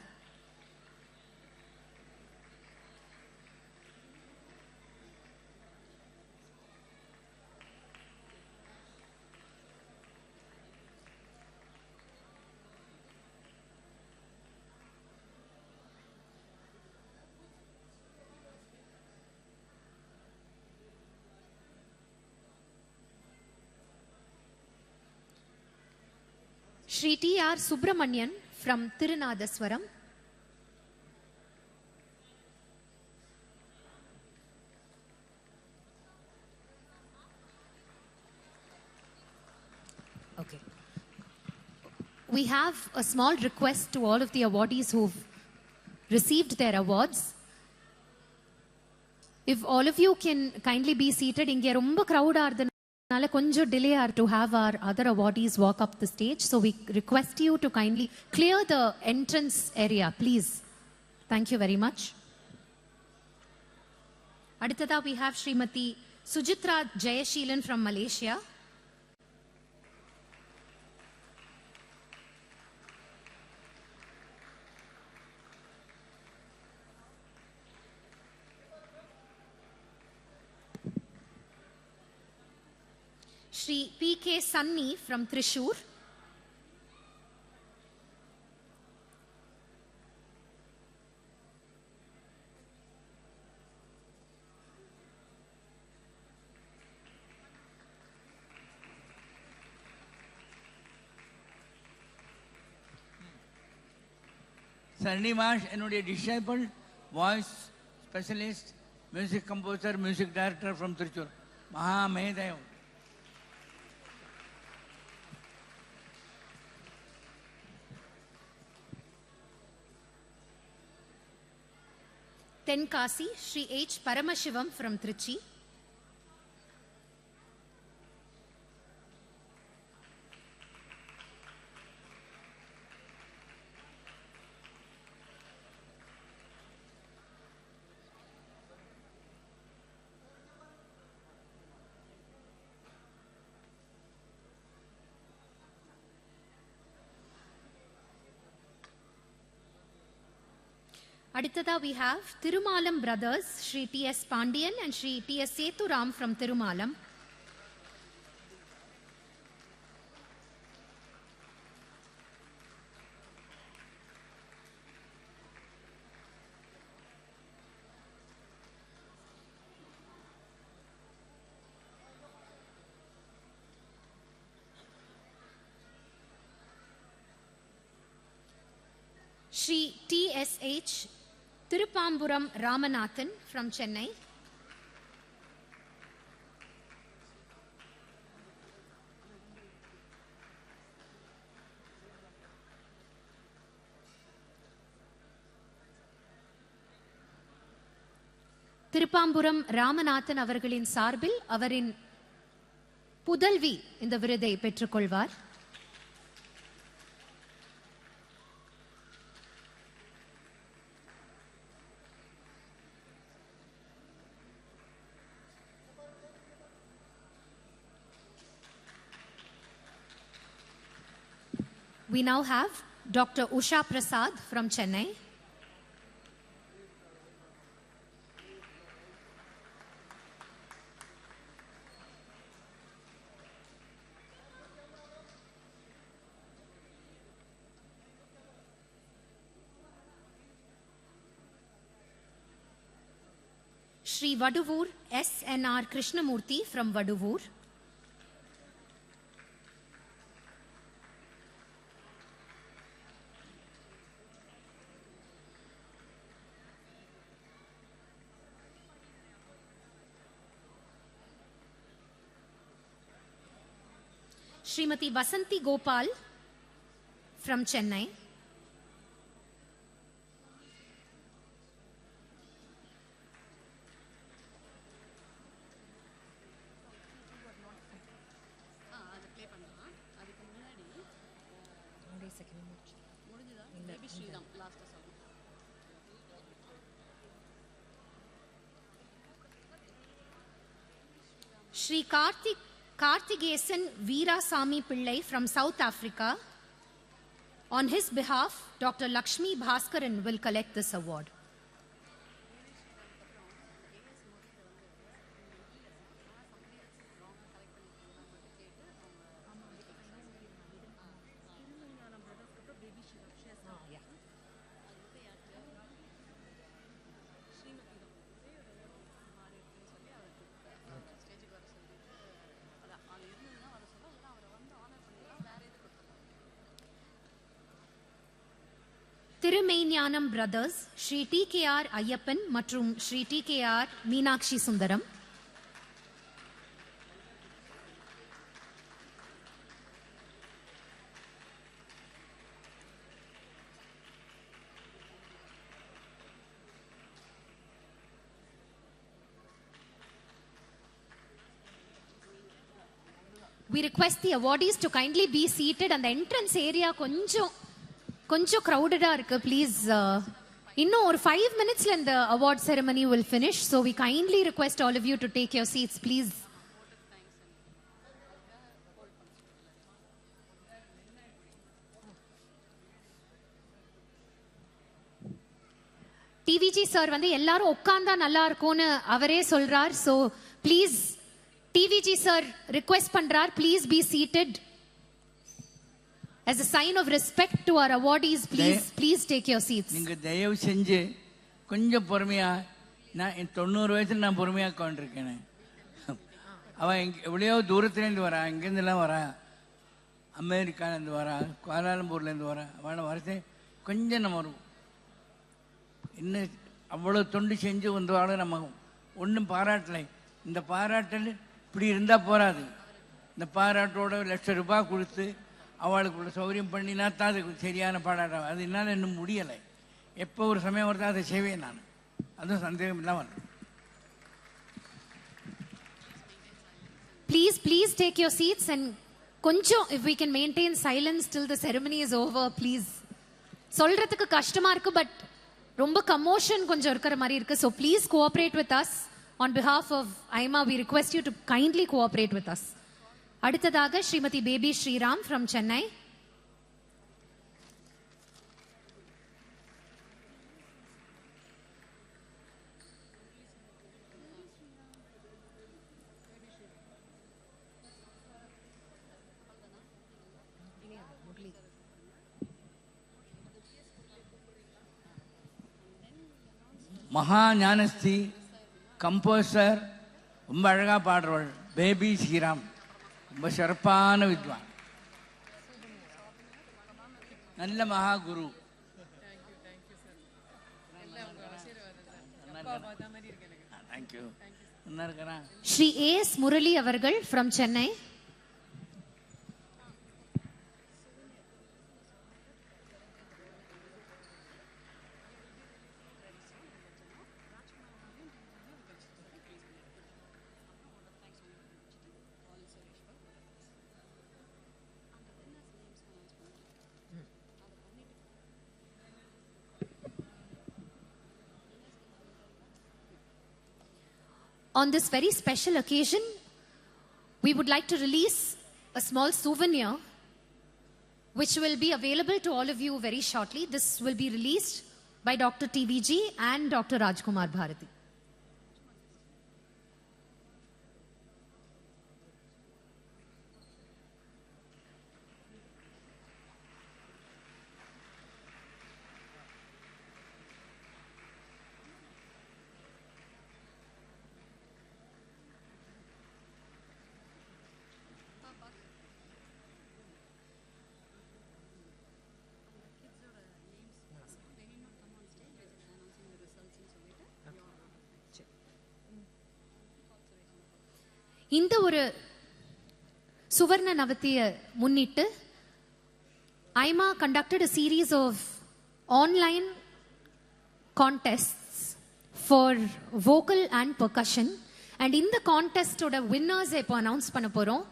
Shri T.R. Subramanian from Tirunadaswaram. Okay. We have a small request to all of the awardees who've received their awards. If all of you can kindly be seated, inge romba crowd aardana konja delay to have our other awardees walk up the stage. So we request you to kindly clear the entrance area, please. Thank you very much. Aditada, we have Srimati Sujitra Jayashilan from Malaysia. Shri P.K. Sunny from Thrissur. Sunny Marsh, என்னுடைய disciple, voice specialist, music composer, music director from Thrissur. Maha Mehdayam. Tenkasi, Sri H. Paramashivam from Trichy. Adittada we have Tirumalam brothers, Sri T.S. Pandian and Sri T.S. Sethuram from Tirumalam. Sri T.S.H. Tirupamburam Ramanathan from Chennai. Tirupamburam Ramanathan அவர்களின் சார்பில் அவரின் புதல்வி இந்த விருதை பெற்றுக்கொள்வார். We now have Dr. Usha Prasad from Chennai. Sri Vaduvur S.N.R. Krishnamurthy from Vaduvur. Srimati Vasanti Gopal from Chennai. Sri Karthigesan Veerasamy Pillai from South Africa. On his behalf, Dr. Lakshmi Bhaskaran will collect this award. Thirumainyanam brothers, Sri T.K.R. Ayyappan மற்றும் Sri T.K.R. Meenakshi Sundaram. We request the awardees to kindly be seated and the entrance area கொஞ்சம் crowded-ஆ இருக்கு. Please, இன்னும் ஒரு 5 minutes-ல இந்த award ceremony will finish. So we kindly request all of you to take your seats, please. TVG sir வந்து எல்லாரும் உட்கார்ந்தா நல்லா இருக்கும்னு அவரே சொல்றார். So please, TVG sir request பண்றார், please be seated. As a sign of respect to our awardees, please take your seats. நீங்க தயவு செஞ்சு கொஞ்சம் பொறுமையா, நான் 90 வயசுல நான் பொறுமையா உட்கார்ந்திருக்கேன். அவன் எவ்வளோ தூரத்துலேருந்து வரா, இங்கேருந்துலாம் வரா, அமெரிக்காலேருந்து வரா, கோலாலம்பூர்லேருந்து வரா, அவளை வரது கொஞ்சம் நம்ம வரும். இன்னும் அவ்வளோ தொண்டு செஞ்சு வந்தவாளும் நம்ம ஒன்றும் பாராட்டலை. இந்த பாராட்டல் இப்படி இருந்தால் போராது. இந்த பாராட்டோட ₹1,00,000 கொடுத்து அவளுக்கு உள்ள சௌகரியம் பண்ணினா தான் அது சரியான பாராட்டம். அது என்னால் இன்னும் முடியலை. எப்போ ஒரு சமயம் வருதோ அதை செய்வேன் நான். அது சந்தேகம் இல்லாமல். Please take your seats and konjam if we can maintain silence till the ceremony is over, please. சொல்றதுக்கு கஷ்டமா இருக்கு, but ரொம்ப commotion கொஞ்சம் இருக்கிற மாதிரி இருக்கு. So please cooperate with us. On behalf of AIMA, we request you to kindly cooperate with us. அடுத்ததாக Shrimati Baby Sriram from Chennai. மகா ஞானஸ்தி, கம்போசர், ரொம்ப அழகாக பாடுறவள் பேபி ஸ்ரீராம், ரொம்ப சிறப்பான வித்வான், நல்ல மகா குரு. தேங்க்யூ. ஸ்ரீ A.S. முரளி அவர்கள் from Chennai. On this very special occasion, we would like to release a small souvenir which will be available to all of you very shortly. This will be released by Dr. TVG and Dr. Rajkumar Bharati. இந்த ஒரு சுவர்ண நவத்திய முன்னிட்டு AIMA conducted a series of online contests for vocal and percussion, and in the contest oda winners இப்போ announce பண்ண போறோம்.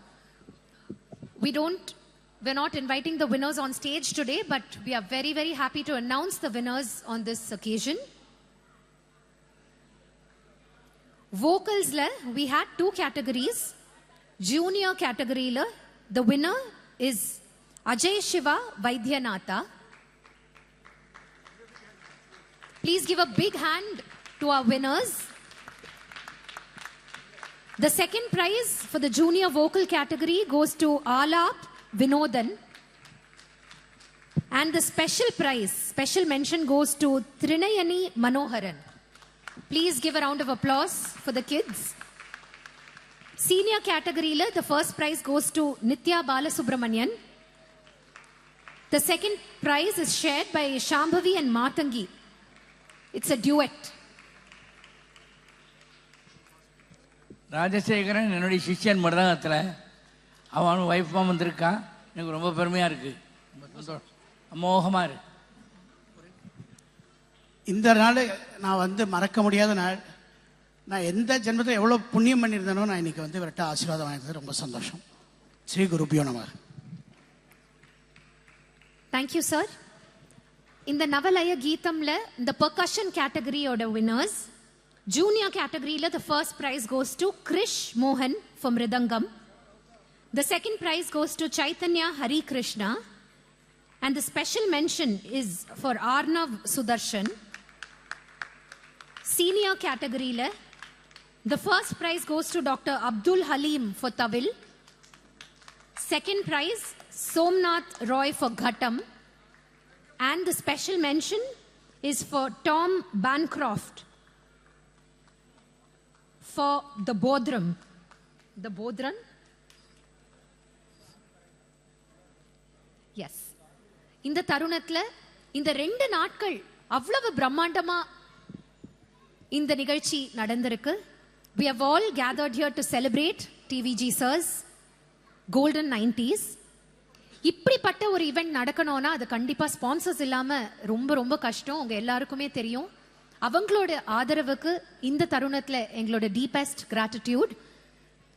We're not inviting the winners on stage today, but we are very, very happy to announce the winners on this occasion. Vocals la we had 2 categories. Junior category la the winner is Ajay Shiva Vaidyanatha. Please give a big hand to our winners. The second prize for the junior vocal category goes to Alap Vinodan, and the special mention goes to Trinayani Manoharan. Please give a round of applause for the kids. Senior category la the first prize goes to Nitya Balasubramanian. The second prize is shared by Shambhavi and Matangi. It's a duet. Rajasekaran என்னுடைய சிஷ்யன் மருதகத்தில், அவன் வைஃபாக வந்திருக்கான். எனக்கு ரொம்ப பெருமையாக இருக்குது, ரொம்ப சந்தோஷம், அமோகமாக இருக்கு. இந்த நாள் நான் மறக்க முடியாத நாள். நான் எந்த ஜென்மத்தில் எவ்வளோ புண்ணியம் பண்ணியிருந்தேனோ நான் இன்னைக்கு இவர்கிட்ட ஆசீர்வாதம் வாங்கினது ரொம்ப சந்தோஷம். ஸ்ரீ குருபியோ நமக. Thank you, sir. In the Navalaya Geetham la the percussion category oda winners, junior category la the first prize goes to Krish Mohan for Mridangam. The second prize goes to Chaitanya Hari Krishna, and the special mention is for Arnav Sudarshan. Senior category la the first prize goes to Dr. Abdul Halim for Tawil. Second prize Somnath Roy for Ghatam, and the special mention is for Tom Bancroft for the Bodhram. The Bodhran? Yes. இந்த தருணத்துல இந்த 2 நாட்கள் அவ்வளவு பிரம்மாண்டமா இந்த நிகழ்ச்சி நடந்திருக்கு. We have all gathered here to celebrate TVG Sir's golden 90s. இப்படிப்பட்ட ஒரு ஈவெண்ட் நடக்கணும்னா அது கண்டிப்பா ஸ்பான்சர்ஸ் இல்லாம ரொம்ப ரொம்ப கஷ்டம். உங்க எல்லாருக்குமே தெரியும். அவங்களோட ஆதரவுக்கு இந்த தருணத்துல எங்களோட deepest gratitude.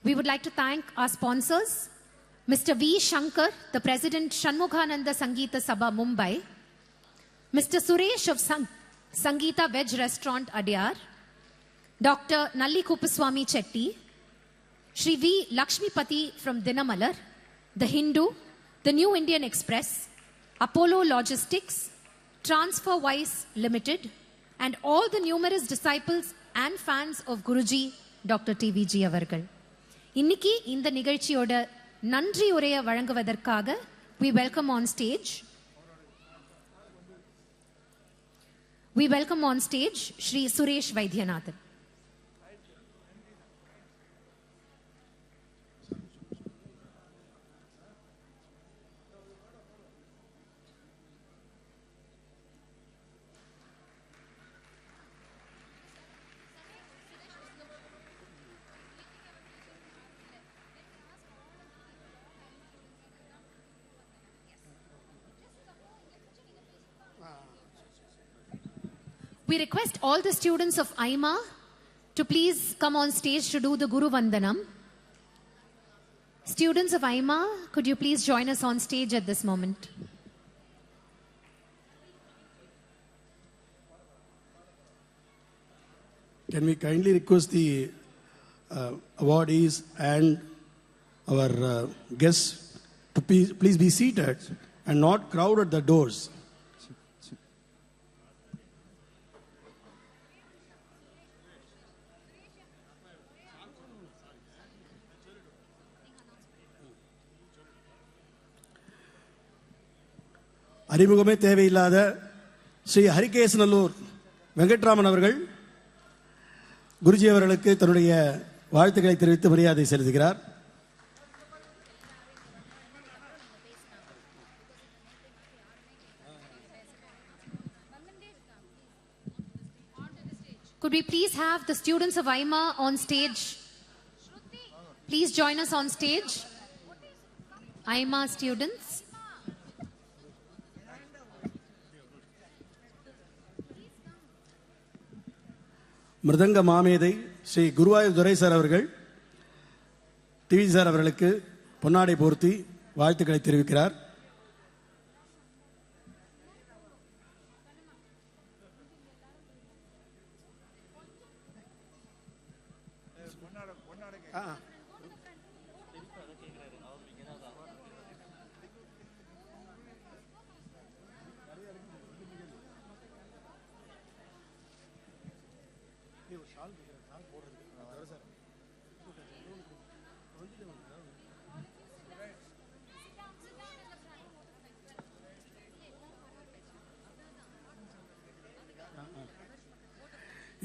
We would like to thank our sponsors, Mr. V. Shankar, the President, Shanmughananda Sangeetha Sabha, Mumbai, Mr. Suresh of Sangeetha Veg Restaurant, Adyar, Dr. Nalli Kupaswamy Chetty, Shri V. Lakshmipati from Dinamalar, The Hindu, The New Indian Express, Apollo Logistics, TransferWise Limited, and all the numerous disciples and fans of Guruji, Dr. TVG அவர்கள். இன்னைக்கு இந்த நிகழ்ச்சியோட நன்றி உரையை வழங்குவதற்காக we welcome on stage Shri Suresh Vaidyanathan. We request all the students of AIMA to please come on stage to do the Guru Vandanam. Students of AIMA, could you please join us on stage at this moment? Can we kindly request the awardees and our guests to please be seated and not crowd at the doors. அறிமுகமே தேவையில்லாத ஸ்ரீ ஹரிகேசநல்லூர் வெங்கட்ராமன் அவர்கள் குருஜி அவர்களுக்கு தன்னுடைய வாழ்த்துக்களை தெரிவித்து மரியாதை செலுத்துகிறார். Could we please have the students of AIMA on stage? Please join us on stage. AIMA students. மிருதங்க மாமேதை ஸ்ரீ குருவாயூர் துரை சார் அவர்கள் டிவிஜி சார் அவர்களுக்கு பொன்னாடை போர்த்தி வாழ்த்துக்களை தெரிவிக்கிறார்.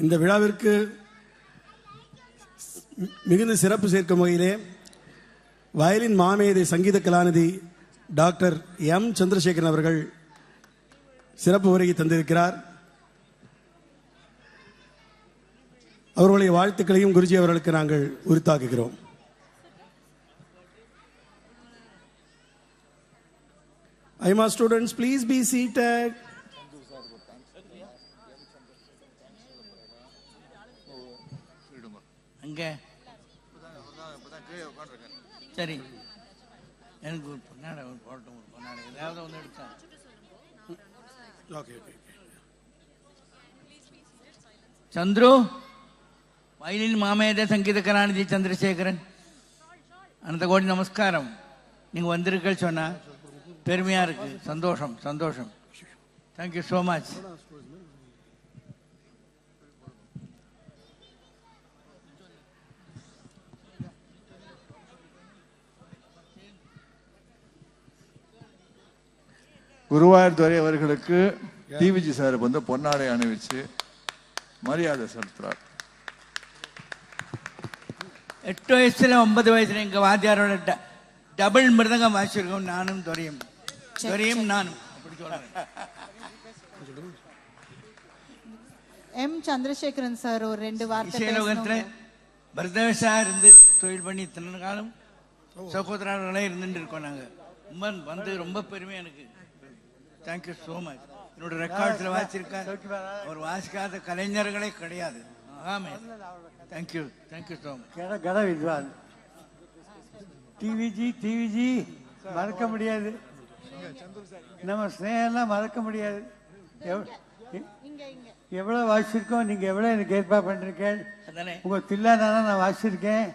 இந்த விழாவிற்கு மிகுந்த சிறப்பு சேர்க்கும் வகையிலே வயலின் மாமேதை சங்கீத கலாநிதி டாக்டர் எம் சந்திரசேகரன் அவர்கள் சிறப்பு உரையை தந்திருக்கிறார். அவர்களுடைய வாழ்த்துக்களையும் குருஜி அவர்களுக்கு நாங்கள் உரித்தாக்குகிறோம். AIMA students, please be seated. அங்கே சரி எனக்கு ஒரு பொன்னாடை போட்டோம், ஒரு பொன்னாடை ஏதாவது ஒன்று எடுத்தா. சந்துரு வயலின் மாமேத சங்கீத கலாநிதி சந்திரசேகரன், அந்த கோடி நமஸ்காரம். நீங்கள் வந்திருக்க சொன்னா பெருமையாக இருக்கு. சந்தோஷம் சந்தோஷம். Thank you so much. Guruvayur Durai அவர்களுக்கு டிவிஜி சார் வந்து பொன்னாடை அணிவிச்சு மரியாதை செலுத்துறார். 8 வயசுல 9 வயசுல எங்க வாத்தியாரோட டபுள் மிருதங்கம் வாசிச்சிருக்கோம். நானும் துரையும் நானும் அப்படி சொல்றேன். எம் சந்திரசேகரன் சார் ஒரு 2 வார்த்தை இசைலோகத்துல பரதேசா இருந்து தொழில் பண்ணி இத்தனை காலம் சகோதரர்களே இருந்துட்டு இருக்கோம். நாங்க வந்து ரொம்ப பெருமையா எனக்கு. Thank you so much. என்னோட ரெக்கார்ட்ஸில் வாசிச்சிருக்கார். அவர் வாசிக்காத கலைஞர்களே கிடையாது. ஆமே. Thank you so much. கட வித்வான் டிவிஜி மறக்க முடியாது. நம்ம ஸ்னேகம்லாம் மறக்க முடியாது. எவ்வளோ வாசிச்சிருக்கோம், நீங்கள் எவ்வளோ எனக்கு ஏற்பாடு பண்ணிருக்கேன். உங்கள் தில்லாதானா நான் வாசிச்சிருக்கேன்.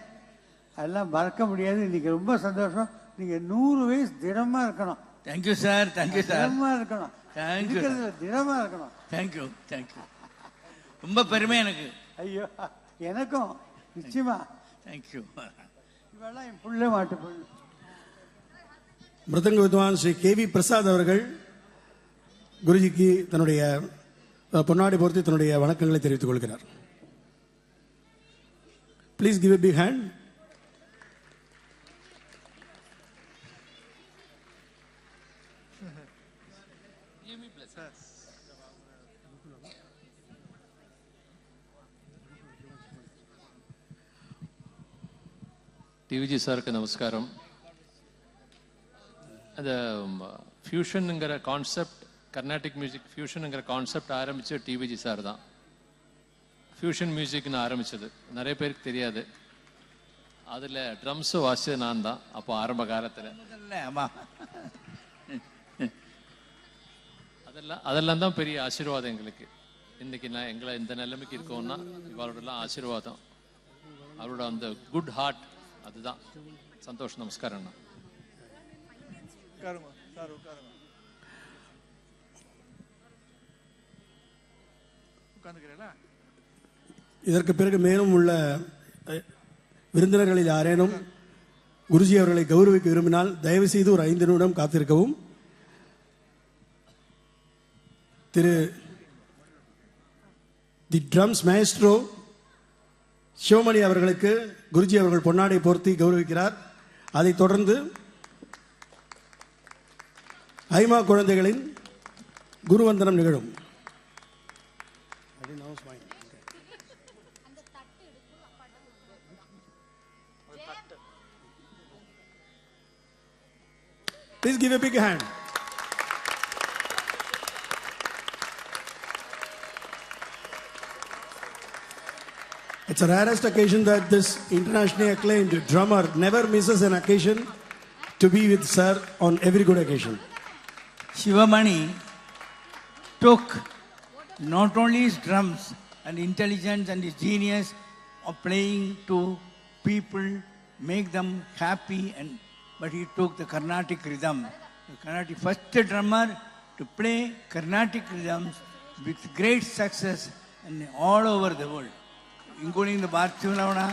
அதெல்லாம் மறக்க முடியாது. இன்னைக்கு ரொம்ப சந்தோஷம். நீங்கள் 100 வயசு திடமாக இருக்கணும். Thank you sir. திடமாக இருக்கணும். திடமாக இருக்கணும். தேங்க்யூ. ரொம்ப பெருமை எனக்கு. ஐயோ, எனக்கும் நிச்சயமா. தேங்க்யூ. இவெல்லாம் என் புள்ள மாட்டு புள்ள. மிருதங்க வித்வான் ஸ்ரீ கேவி பிரசாத் அவர்கள் குருஜிக்கு தன்னுடைய பொன்னாடி பொறுத்து தன்னுடைய வணக்கங்களை தெரிவித்துக் கொள்கிறார். Please give a big hand. TVG சாருக்கு நமஸ்காரம். அந்த ஃபியூஷனுங்கிற கான்செப்ட், கர்நாடிக் மியூசிக் ஃபியூஷனுங்கிற கான்செப்ட் ஆரம்பித்து டிவிஜி சார் தான். ஃபியூஷன் மியூசிக்னு ஆரம்பித்தது நிறைய பேருக்கு தெரியாது. அதில் ட்ரம்ஸு வாசிச்சது நான் தான் அப்போ ஆரம்ப காலத்தில். அதெல்லாம் தான் பெரிய ஆசீர்வாதம் எங்களுக்கு. இன்றைக்கி நான் எங்களை இந்த நிலைமைக்கு இருக்கோம்னா இவரோடலாம் ஆசீர்வாதம், அவரோட அந்த குட் ஹார்ட், அதுதான். சந்தோஷம். நமஸ்காரம் அண்ணா. இதற்கு பிறகு மேலும் உள்ள விருந்தினர்களில் யாரேனும் குருஜி அவர்களை கௌரவிக்க விரும்பினால் தயவு செய்து ஒரு 5 நிமிடம் காத்திருக்கவும். திரு தி ட்ரம்ஸ் மேஸ்ட்ரோ சிவமணி அவர்களுக்கு குருஜி அவர்கள் பொன்னாடை போர்த்தி கௌரவிக்கிறார். அதைத் தொடர்ந்து ஐமா குழந்தைகளின் குருவந்தனம் நிகழும். Please give a big hand. It's a rarest occasion that this internationally acclaimed drummer never misses an occasion to be with sir on every good occasion. Shivamani took not only his drums and intelligence and his genius of playing to people, make them happy, but he took the Carnatic rhythm. The Carnatic first drummer to play Carnatic rhythms with great success and all over the world, including the Barcelona.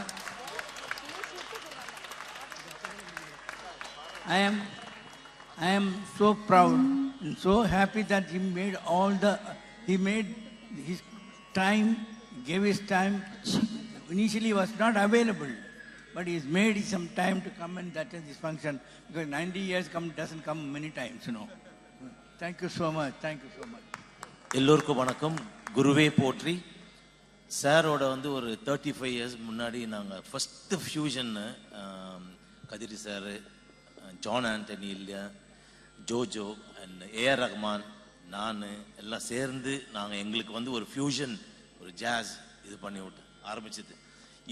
I am so proud and so happy that he made his time, gave his time. Initially he was not available, but he's made some time to come and attend this function, because 90 years doesn't come many times, you know. Thank you so much. எல்லோருக்கும் வணக்கம். குருவே போற்றி. சாரோட ஒரு 35 years முன்னாடி நாங்கள் first ஃபியூஷன்னு Kadri sir, John Antony இல்லையா, ஜோஜோ and AR Rahman, நான் எல்லாம் சேர்ந்து நாங்கள் எங்களுக்கு ஒரு ஃபியூஷன், ஒரு ஜாஸ் இது பண்ணி விட்டு ஆரம்பிச்சது.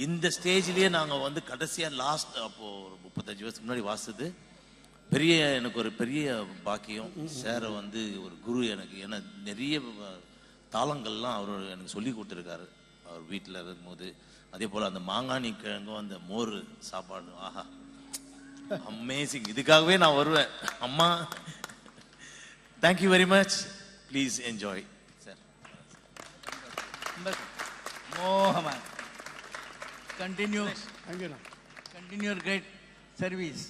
இந்த ஸ்டேஜ்லேயே நாங்கள் கடைசியாக லாஸ்ட் அப்போது ஒரு 35 வருஷத்துக்கு முன்னாடி வாசித்தது எனக்கு ஒரு பெரிய பாக்கியம். சாரை ஒரு குரு எனக்கு, ஏன்னா நிறைய தாளங்கள்லாம் அவர் எனக்கு சொல்லி கொடுத்துருக்காரு அவர் வீட்டில் இருக்கும்போது. அதே போல் அந்த மாங்கானி கிழங்கும் அந்த மோர் சாப்பாடு, ஆஹா அமேசிங். இதுக்காகவே நான் வருவேன். அம்மா, thank you very much. Please enjoy sir. Mohammad, continue your great service.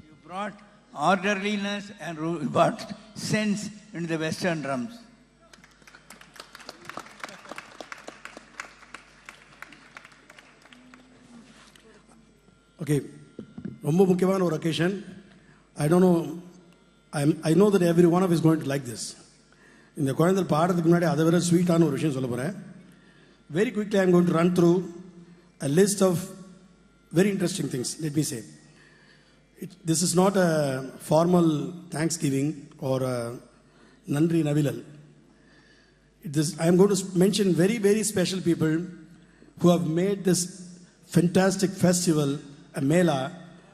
You brought orderliness and you brought sense into the Western drums. Okay, ரொம்ப முக்கியமான ஒரு occasion. I don't know, I know that every one of us is going to like this. இந்த குழந்தை பாடுறதுக்கு முன்னாடி அதை விட ஸ்வீட்டான ஒரு விஷயம் சொல்ல போகிறேன். Very quickly I am going to run through a list of very interesting things. Let me say, This is not a formal Thanksgiving or a Nandri Navilal. I am going to mention very, very special people who have made this fantastic festival, a Mela,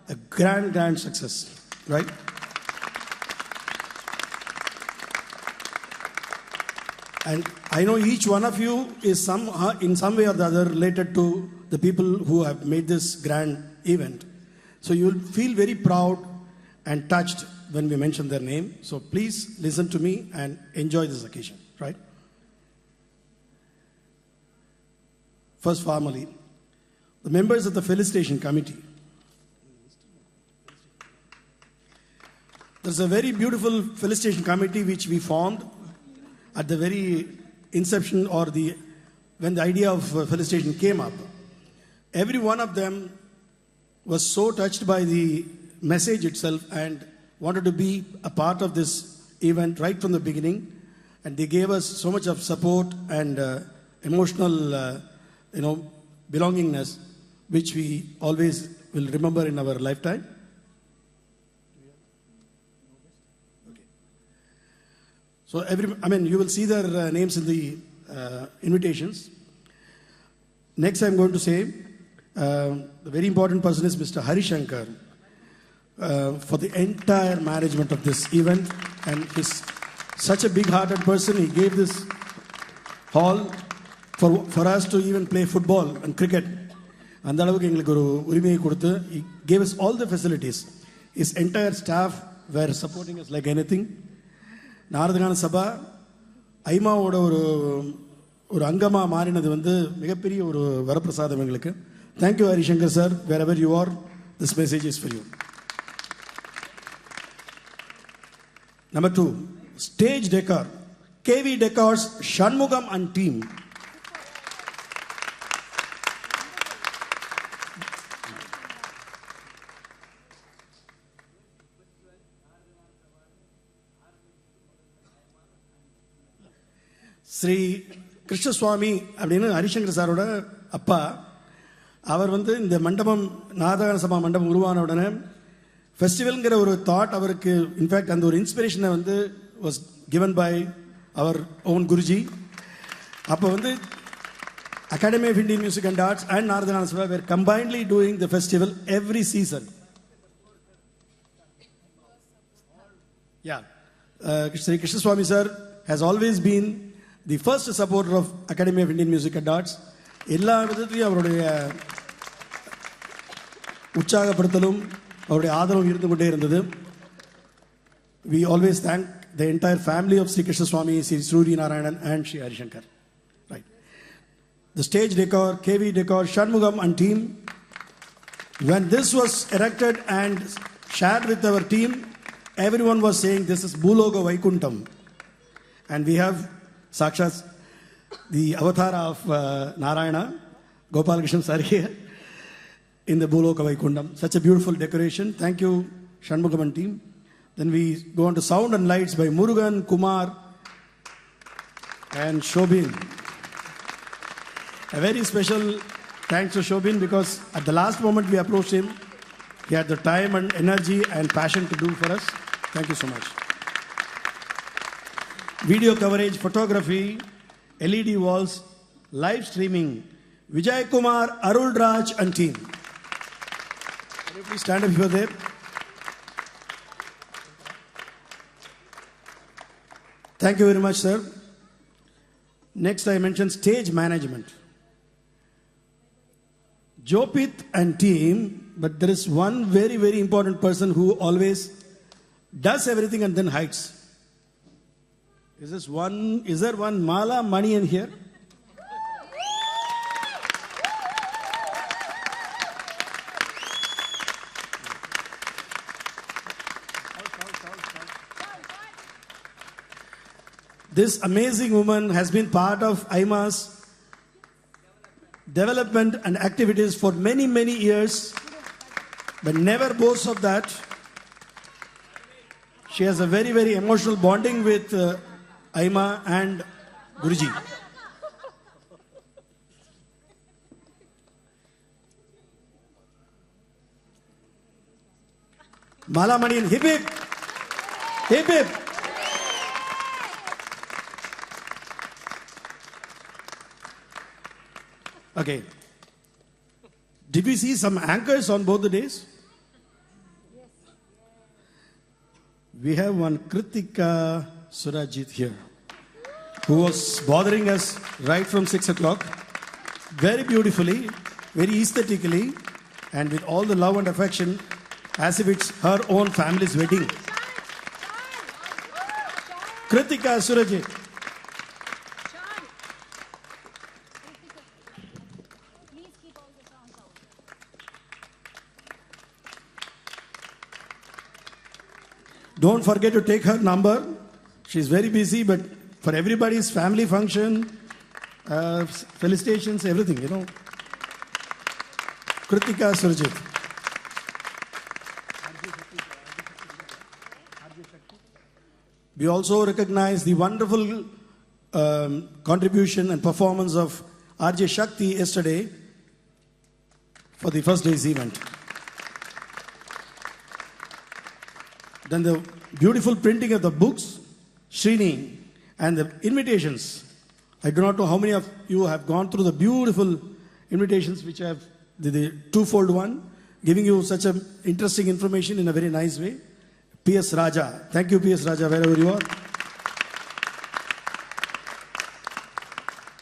a grand success, right? And I know each one of you is in some way or the other related to the people who have made this grand event. So you will feel very proud and touched when we mention their name. So please listen to me and enjoy this occasion, right? First, formally, the members of the Fellowstation committee. There's a very beautiful Fellowstation committee which we formed at the very inception or when the idea of Fellowstation came up. Every one of them was so touched by the message itself and wanted to be a part of this event right from the beginning. And they gave us so much of support and emotional, belongingness, which we always will remember in our lifetime. So you will see their names in the invitations. Next, I'm going to say the very important person is Mr. Hari Shankar for the entire management of this event, and he's such a big-hearted person. He gave this hall for us to even play football and cricket. And he gave us all the facilities. His entire staff were supporting us like anything. Narada Sabha, AIMA ஒரு அங்கமா மாறினது மிகப்பெரிய ஒரு வரப்பிரசாதம் எங்களுக்கு. Thank you, Hari Shankar sir. Wherever you are, this message is for you. Number 2, stage decor. KV Decor's Shanmugam and team. Sri Krishna Swami அப்படின்னு ஹரிசங்கர் சாரோட அப்பா, அவர் இந்த மண்டபம் நாதகான சபா மண்டபம் உருவான உடனே ஃபெஸ்டிவல்ங்கிற ஒரு தாட் அவருக்கு, இன்ஃபேக்ட் அந்த ஒரு இன்ஸ்பிரேஷனை was given by our own Guruji. அப்போ Academy of Indian Music and Arts and Narada Sabha were combinedly doing the festival every season. Yeah, Sri Krishna Swami sir has always been the first supporter of Academy of Indian Music and Arts. எல்லா விதத்திலையும் அவருடைய உற்சாகப்படுத்தலும் அவருடைய ஆதரவும் இருந்து கொண்டே இருந்தது. We always thank the entire family of Sri Krishna Swami, Sri Suri Narayanan and Sri Hari Shankar. Right. The stage decor, KV Decor, Shanmugam and team. When this was erected and shared with our team, everyone was saying this is Bhuloga Vaikuntham. And we have Sakshat, the avatar of Narayana, Gopalakrishnan sir here in the Bhuloka Vaikuntham. Such a beautiful decoration. Thank you, Shanmugam and team. Then we go on to sound and lights by Murugan, Kumar and Shobin. A very special thanks to Shobin because at the last moment we approached him. He had the time and energy and passion to do for us. Thank you so much. Video coverage, photography, LED walls, live streaming, Vijay Kumar, Arul Raj and team. Can you please stand up if you are there? Thank you very much, sir. Next, I mentioned stage management. Jopit and team, but there is one very, very important person who always does everything and then hides. Is there one Mala Mani in here? This amazing woman has been part of AIMA's development and activities for many, many years, but never boasts of that. She has a very, very emotional bonding with AIMA and Guruji. Malamanian, hip hip. Hip hip. Okay. Did we see some anchors on both the days? We have one Kritika Surajit here, who was bothering us right from 6 o'clock, very beautifully, very aesthetically, and with all the love and affection, as if it's her own family's wedding. Kritika Surajit. Don't forget to take her number. She's very busy, but for everybody's family function, felicitations, everything, you know. Kritika Surjit. We also recognize the wonderful contribution and performance of RJ Shakti yesterday for the first day's event. Then the beautiful printing of the books, Srini, and the invitations. I do not know how many of you have gone through the beautiful invitations which have the twofold one, giving you such an interesting information in a very nice way. P.S. Raja. Thank you, P.S. Raja, wherever you are.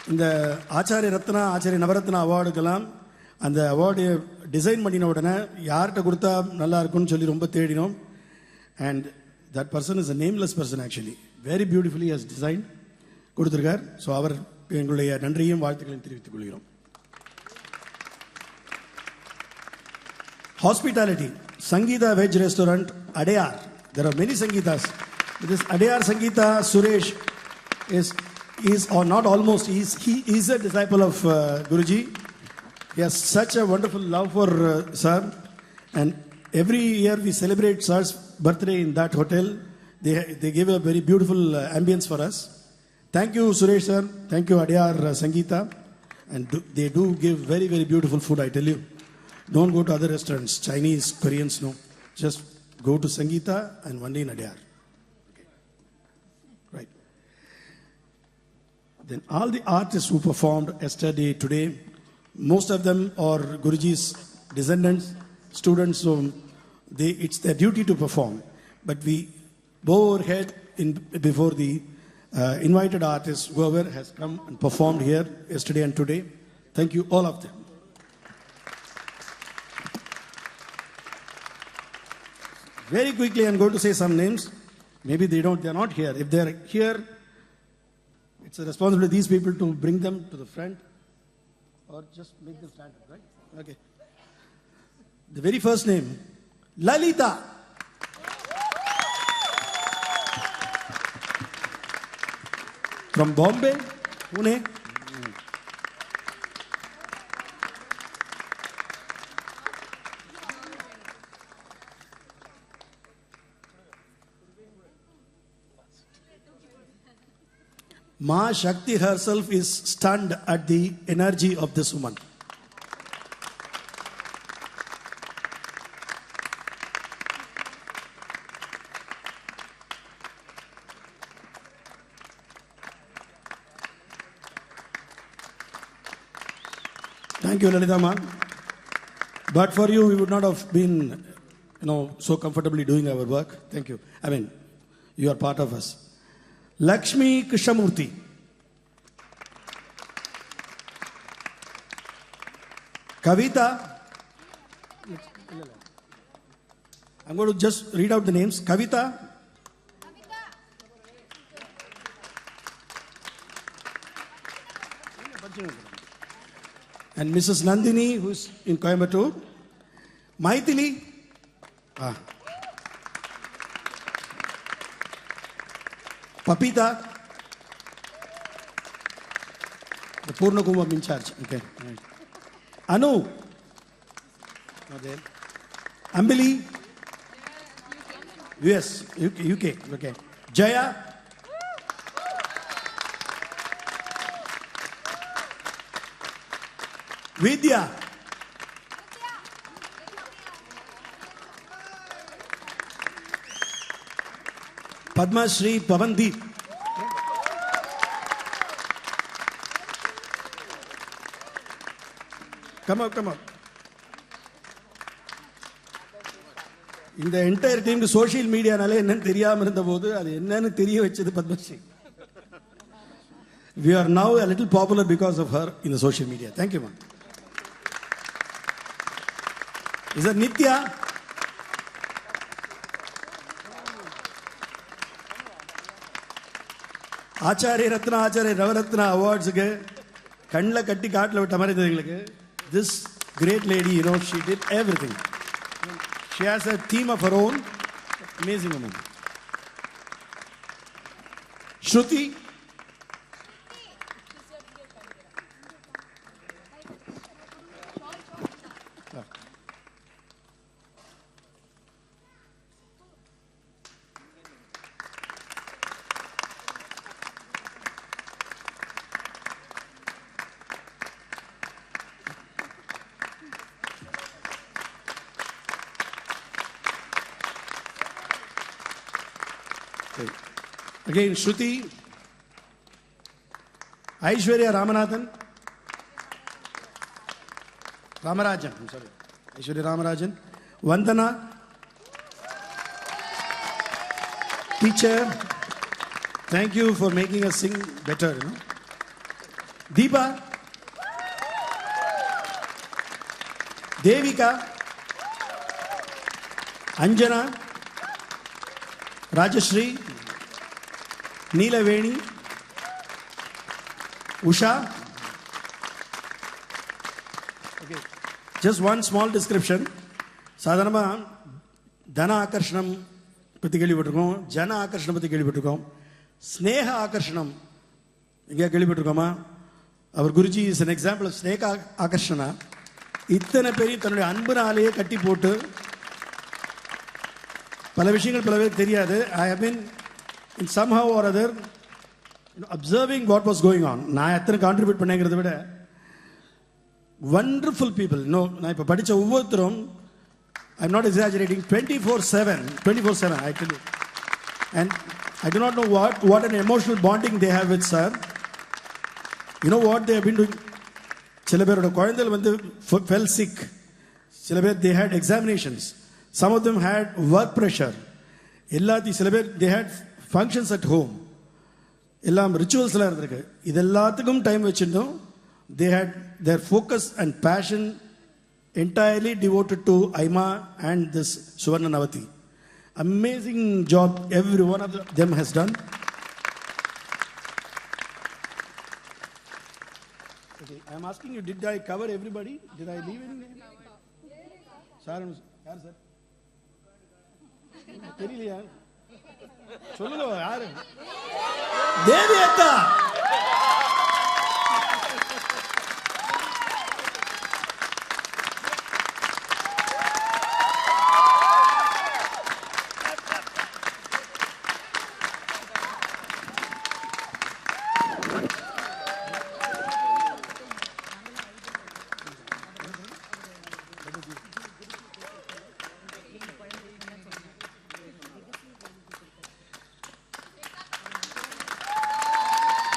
In the Acharya Ratna, Acharya Navaratna award kalam, and the award design பண்ணின உடனே யார்கிட்ட கொடுத்தா நல்லா இருக்கும்னு சொல்லி ரொம்ப தேடினோம். And that person is a nameless person actually. Very beautifully has designed. கொடுத்திருக்கார். So அவர் எங்களுடைய நன்றியையும் வாழ்த்துக்களையும் தெரிவித்துக் கொள்கிறோம். Hospitality. Sangeetha Veg Restaurant, Adayar. There are many Sangeethas. This Adayar Sangeetha Suresh is or not almost, he is a disciple of Guruji. He has such a wonderful love for Sir. And every year we celebrate Sir's birthday in that hotel. They give a very beautiful ambience for us. Thank you, Suresh sir. Thank you, Adayar Sangeetha. And they do give very, very beautiful food, I tell you. Don't go to other restaurants, Chinese, Koreans, no. Just go to Sangeetha and one day in Adayar. Okay. Right. Then all the artists who performed yesterday, today, most of them are Guruji's descendants, students, so it's their duty to perform. But we bow our head before the invited artists, whoever has come and performed here yesterday and today. Thank you, all of them. Very quickly, I'm going to say some names. Maybe they're not here. If they're here, it's a responsibility of these people to bring them to the front or just make them stand up, right? Okay. The very first name, Lalita. From Bombay, Pune. Ma Shakti herself is stunned at the energy of this woman. Thank you, Lalita Ma. But for you, we would not have been, so comfortably doing our work. Thank you. I mean, you are part of us. Lakshmi Krishnamurthy. Kavita. I'm going to just read out the names. Kavita. And Mrs. Nandini, who's in Coimbatore. Maithili. Papita. The Purna Kumbh in charge. Okay. Right. Anu. Not there. Ambili. US. UK. Okay. Jaya. Vidya. Padma Shri Pavandeep. Come up. இந்த entire டீமுக்கு social மீடியானாலே என்னன்னு தெரியாம இருந்த போது அது என்னன்னு தெரிய வச்சது Padmashri. We are now a little popular because of her in the social media. Thank you, ma'am. Is that Nitya? ஆச்சாரிய ரத்னா ஆச்சாரிய ரவரத்னா அவார்ட்ஸுக்கு கண்ணில் கட்டி காட்டில் விட்ட மாதிரி இருந்தது எங்களுக்கு. This great lady, she did everything. She has a team of her own. Amazing woman. Shruti. Again, Shruti, Aishwarya Ramarajan, Aishwarya Ramarajan, Vandana, teacher, thank you for making us sing better. Deepa, Devika, Anjana, Rajashri, Neelaveni, Usha. Okay. Just one small description. சாதாரணமா தன ஆகர்ஷணம் பற்றி கேள்விப்பட்டிருக்கோம், ஜன ஆகர்ஷணம் பற்றி கேள்விப்பட்டிருக்கோம், ஸ்னேக ஆகர்ஷணம் எங்கேயா கேள்விப்பட்டிருக்கோமா? அவர் Guruji is an example of sneha akarshana. இத்தனை பேரையும் தன்னுடைய அன்புனாலேயே கட்டி போட்டு பல விஷயங்கள் பல பேருக்கு தெரியாது. I have been in somehow or other observing what was going on. நான் எத்தனை கான்ட்ரிபியூட் பண்ணேங்கிறத விட wonderful people. நான் இப்போ படித்த ஒவ்வொருத்தரும், I'm not exaggerating, 24/7 I tell you. And I do not know what an emotional bonding they have with sir. You know what they have been doing? சில பேரோட குழந்தைகள் வந்து fell sick. சில பேர் they had examinations. Some of them had work pressure. எல்லாத்தையும் சில பேர் they had functions at home. எல்லாம் ரிச்சுவல்ஸ்லாம் இருந்திருக்கு. இது எல்லாத்துக்கும் டைம் வச்சுருந்தோம். They had their focus and passion entirely devoted to AIMA and this Suvarna Navathi. Amazing job every one of them has done. Okay, I am asking you, did I cover everybody? Did I leave anything? Sir, yaar sir? தெரியலையா? சொல்லுங்க யாரு? தேவி அக்கா.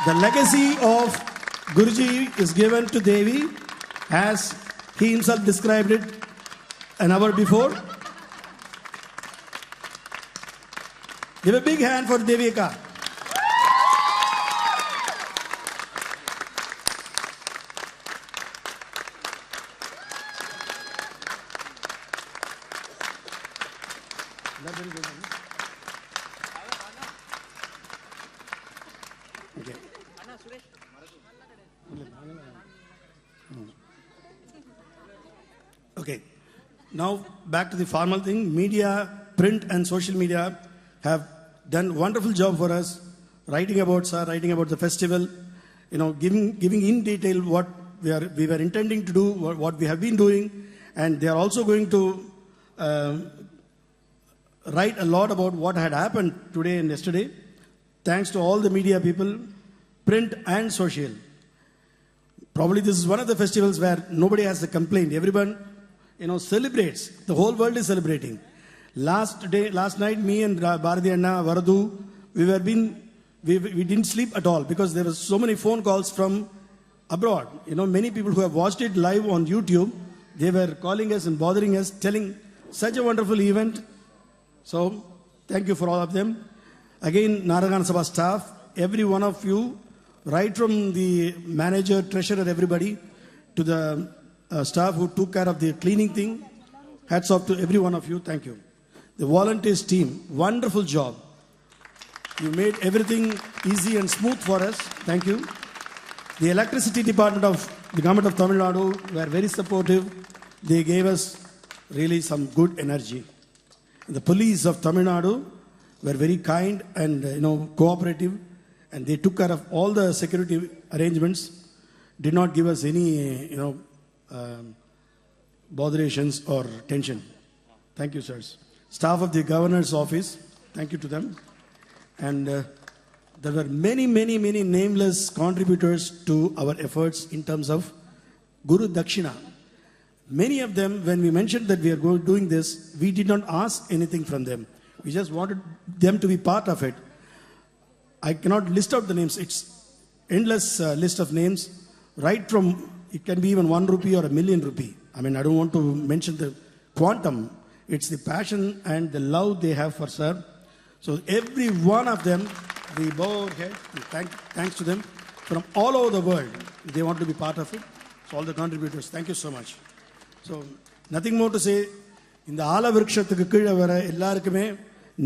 The legacy of Guruji is given to Devi as he himself described it an hour before. Give a big hand for Devi Akka. Okay, now back to the formal thing. Media, print and social media have done wonderful job for us, writing about sir, writing about the festival, giving in detail what we were intending to do, what we have been doing, and they are also going to write a lot about what had happened today and yesterday. Thanks to all the media people, print and social. Probably this is one of the festivals where nobody has a complaint. Everyone celebrates. The whole world is celebrating. Last night, me and Bharati Anna, Varadu, we didn't sleep at all because there were so many phone calls from abroad. Many people who have watched it live on YouTube, they were calling us and bothering us, telling such a wonderful event. So, thank you for all of them. Again, Narada Sabha staff, every one of you, right from the manager, treasurer, everybody, to the staff who took care of the cleaning thing. Hats off to every one of you. Thank you. The volunteers team, wonderful job. You made everything easy and smooth for us. Thank you. The electricity department of the government of Tamil Nadu were very supportive. They gave us really some good energy. The police of Tamil Nadu were very kind and cooperative, and they took care of all the security arrangements. Did not give us any botherations or tension. Thank you, sirs. Staff of the governor's office, thank you to them. And there were many nameless contributors to our efforts in terms of Guru Dakshina. Many of them, when we mentioned that we are doing this, we did not ask anything from them. We just wanted them to be part of it. I cannot list out the names. It's endless list of names, right from, it can be even 1 rupee or 1,000,000 rupee. I don't want to mention the quantum. It's the passion and the love they have for Sir. So every one of them, we bow our head, thanks to them. From all over the world, they want to be part of it. So all the contributors, thank you so much. So nothing more to say. இந்த ஆல விருட்சத்துக்கு கீழே வர எல்லாருக்குமே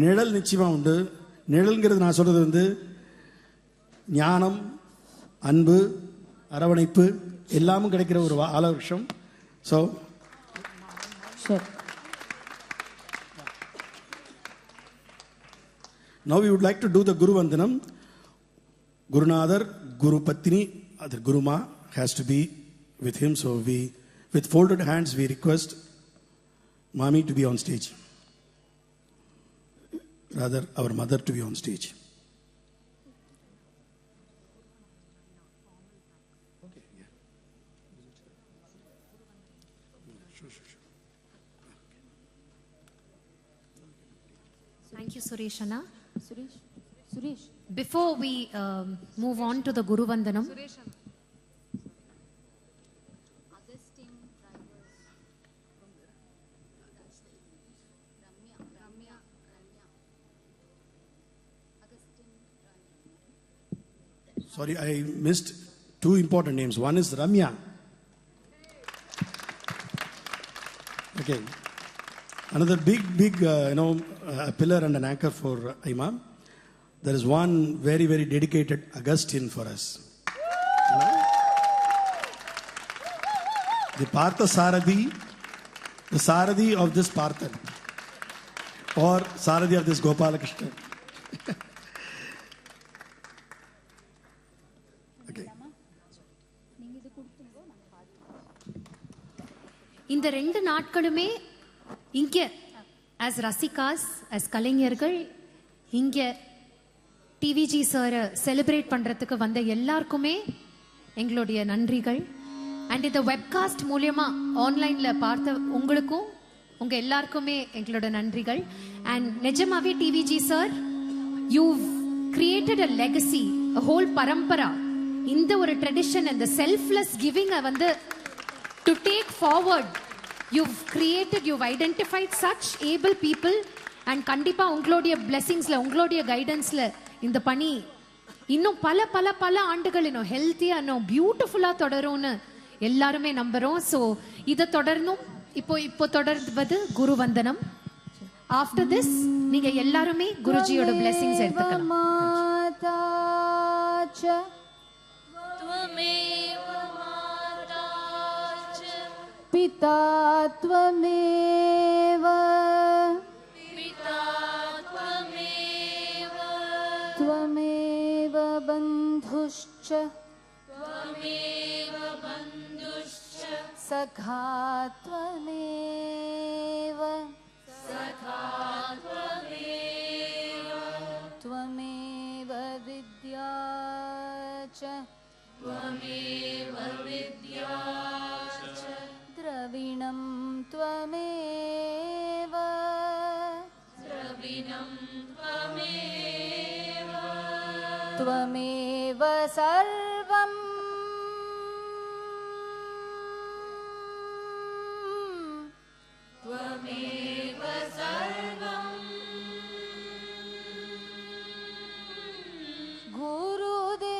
நிழல் நிச்சயமா உண்டு. நிழல்ங்கிறது நான் சொல்றது வந்து ஞானம், அன்பு, அரவணைப்பு எல்லாமும் கிடைக்கிற ஒரு ஆல விருட்சம். So sure. Now we would like to do the Guru Vandanam. Gurunadar, Guru Patni, other Guruma has to be with him. So we, with folded hands, we request Mami to be on stage. Rather, our mother to be on stage. Thank you, Sureshana. Suresh. Before we move on to the Guru Vandanam, Sorry, I missed two important names. One is Ramya. Okay. Another big pillar and an anchor for AIMA. There is one very, very dedicated Augustine for us. The Partha Sarathi, the Sarathi of this Partha, or Sarathi of this Gopalakrishnan. Okay. இந்த ரெண்டு நாட்களுமே இங்க as ரசிகாஸ் as கலைஞர்கள் இங்க TVG sir celebrate பண்றதுக்கு வந்த எல்லாருக்குமே எங்களுடைய நன்றிகள். அண்ட் இந்த வெப்காஸ்ட் மூலமா ஆன்லைன்ல பார்த்த உங்களுக்கும் உங்க எல்லாருக்குமே எங்களோட நன்றிகள். அண்ட் நிஜமாவே TVG sir, you created a legacy, a whole பரம்பரா. இந்த ஒரு ட்ரெடிஷன், இந்த செல்ஃப்லெஸ் கிவிங் வந்து to take forward. You've created, you've identified such able people, and கண்டிப்பா உங்களுடைய blessingsல, உங்களுடைய guidanceல இந்த பணி இன்னும் பல பல பல ஆண்டுகள் இன்னும் ஹெல்த்தியா இன்னும் பியூட்டிஃபுல்லா தொடரும்னு எல்லாருமே நம்புறோம். ஸோ இதை தொடரணும். இப்போ தொடர்வது குரு வந்தனம். ஆஃப்டர் திஸ் நீங்க எல்லாருமே குருஜியோட blessings எடுத்துக்கலாம். पिता त्वमेव त्वमेव बन्धुश्च सखा त्वमेव त्वमेव विद्या च द्रविणं त्वमेव त्वमेव सर्वम् त्वमेव सर्वम्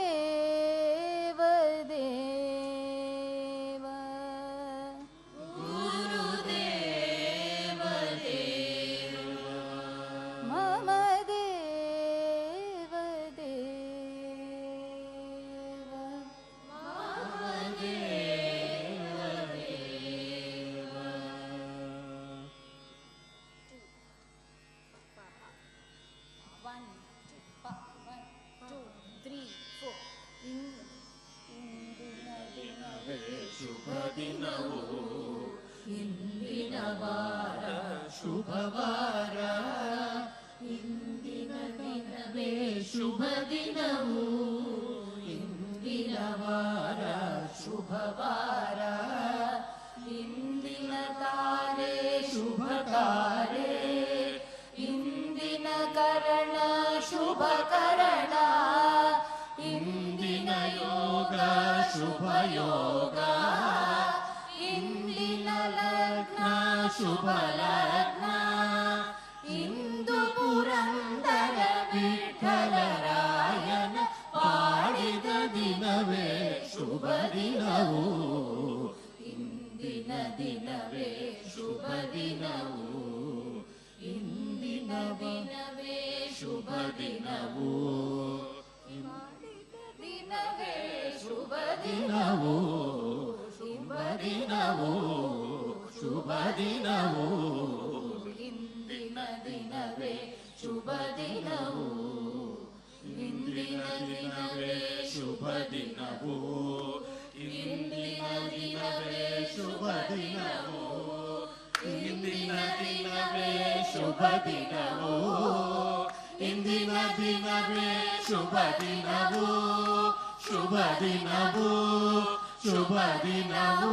गुरुदेव देव गुरुदेव देव मम देव देव मम देव देव One, two, three, four. ಇಂದಿನ ವಾರ ಶುಭವಾರ ಇಂದಿನ ದಿನವೇ ಶುಭ ದಿನವು ಇಂದಿನ ವಾರ ಶುಭವಾರ ಇಂದಿನ ತಾರೆ ಶುಭ ತಾರೆ ಇಂದಿನ ಕರಣ ಶುಭ ಕರಣ ಇಂದಿನ ಯೋಗ ಶುಭ ಯೋಗ ಇಂದಿನ ಲಗ್ನ ಶುಭ ಲಗ್ನ ಇಂದು ಪುರಂದರ ವಿಠಲರಾಯನ ಪಾಡಿದ ದಿನವೇ ಶುಭ ದಿನವು ಇಂದಿನ ದಿನವೇ ಶುಭ ದಿನವು ಇಂದಿನ ದಿನವೇ ಶುಭ ದಿನವು ದಿನವೇ ಶುಭ ದಿನವು ಶುಭ ದಿನವು ಶುಭ ದಿನವು ಇಂದಿನ ದಿನವೇ ಶುಭ ದಿನವು ಇಂದಿನ ದಿನವೇ ಶುಭ ದಿನವು ಇಂದಿನ ದಿನವೇ ಶುಭ ದಿನವು ಇಂದಿನ ದಿನವೇ ಶುಭ ದಿನವು ಇಂದಿನ ದಿನವೇ ಶುಭ ದಿನವು ಶುಭ ದಿನವು ಶುಭ ದಿನವು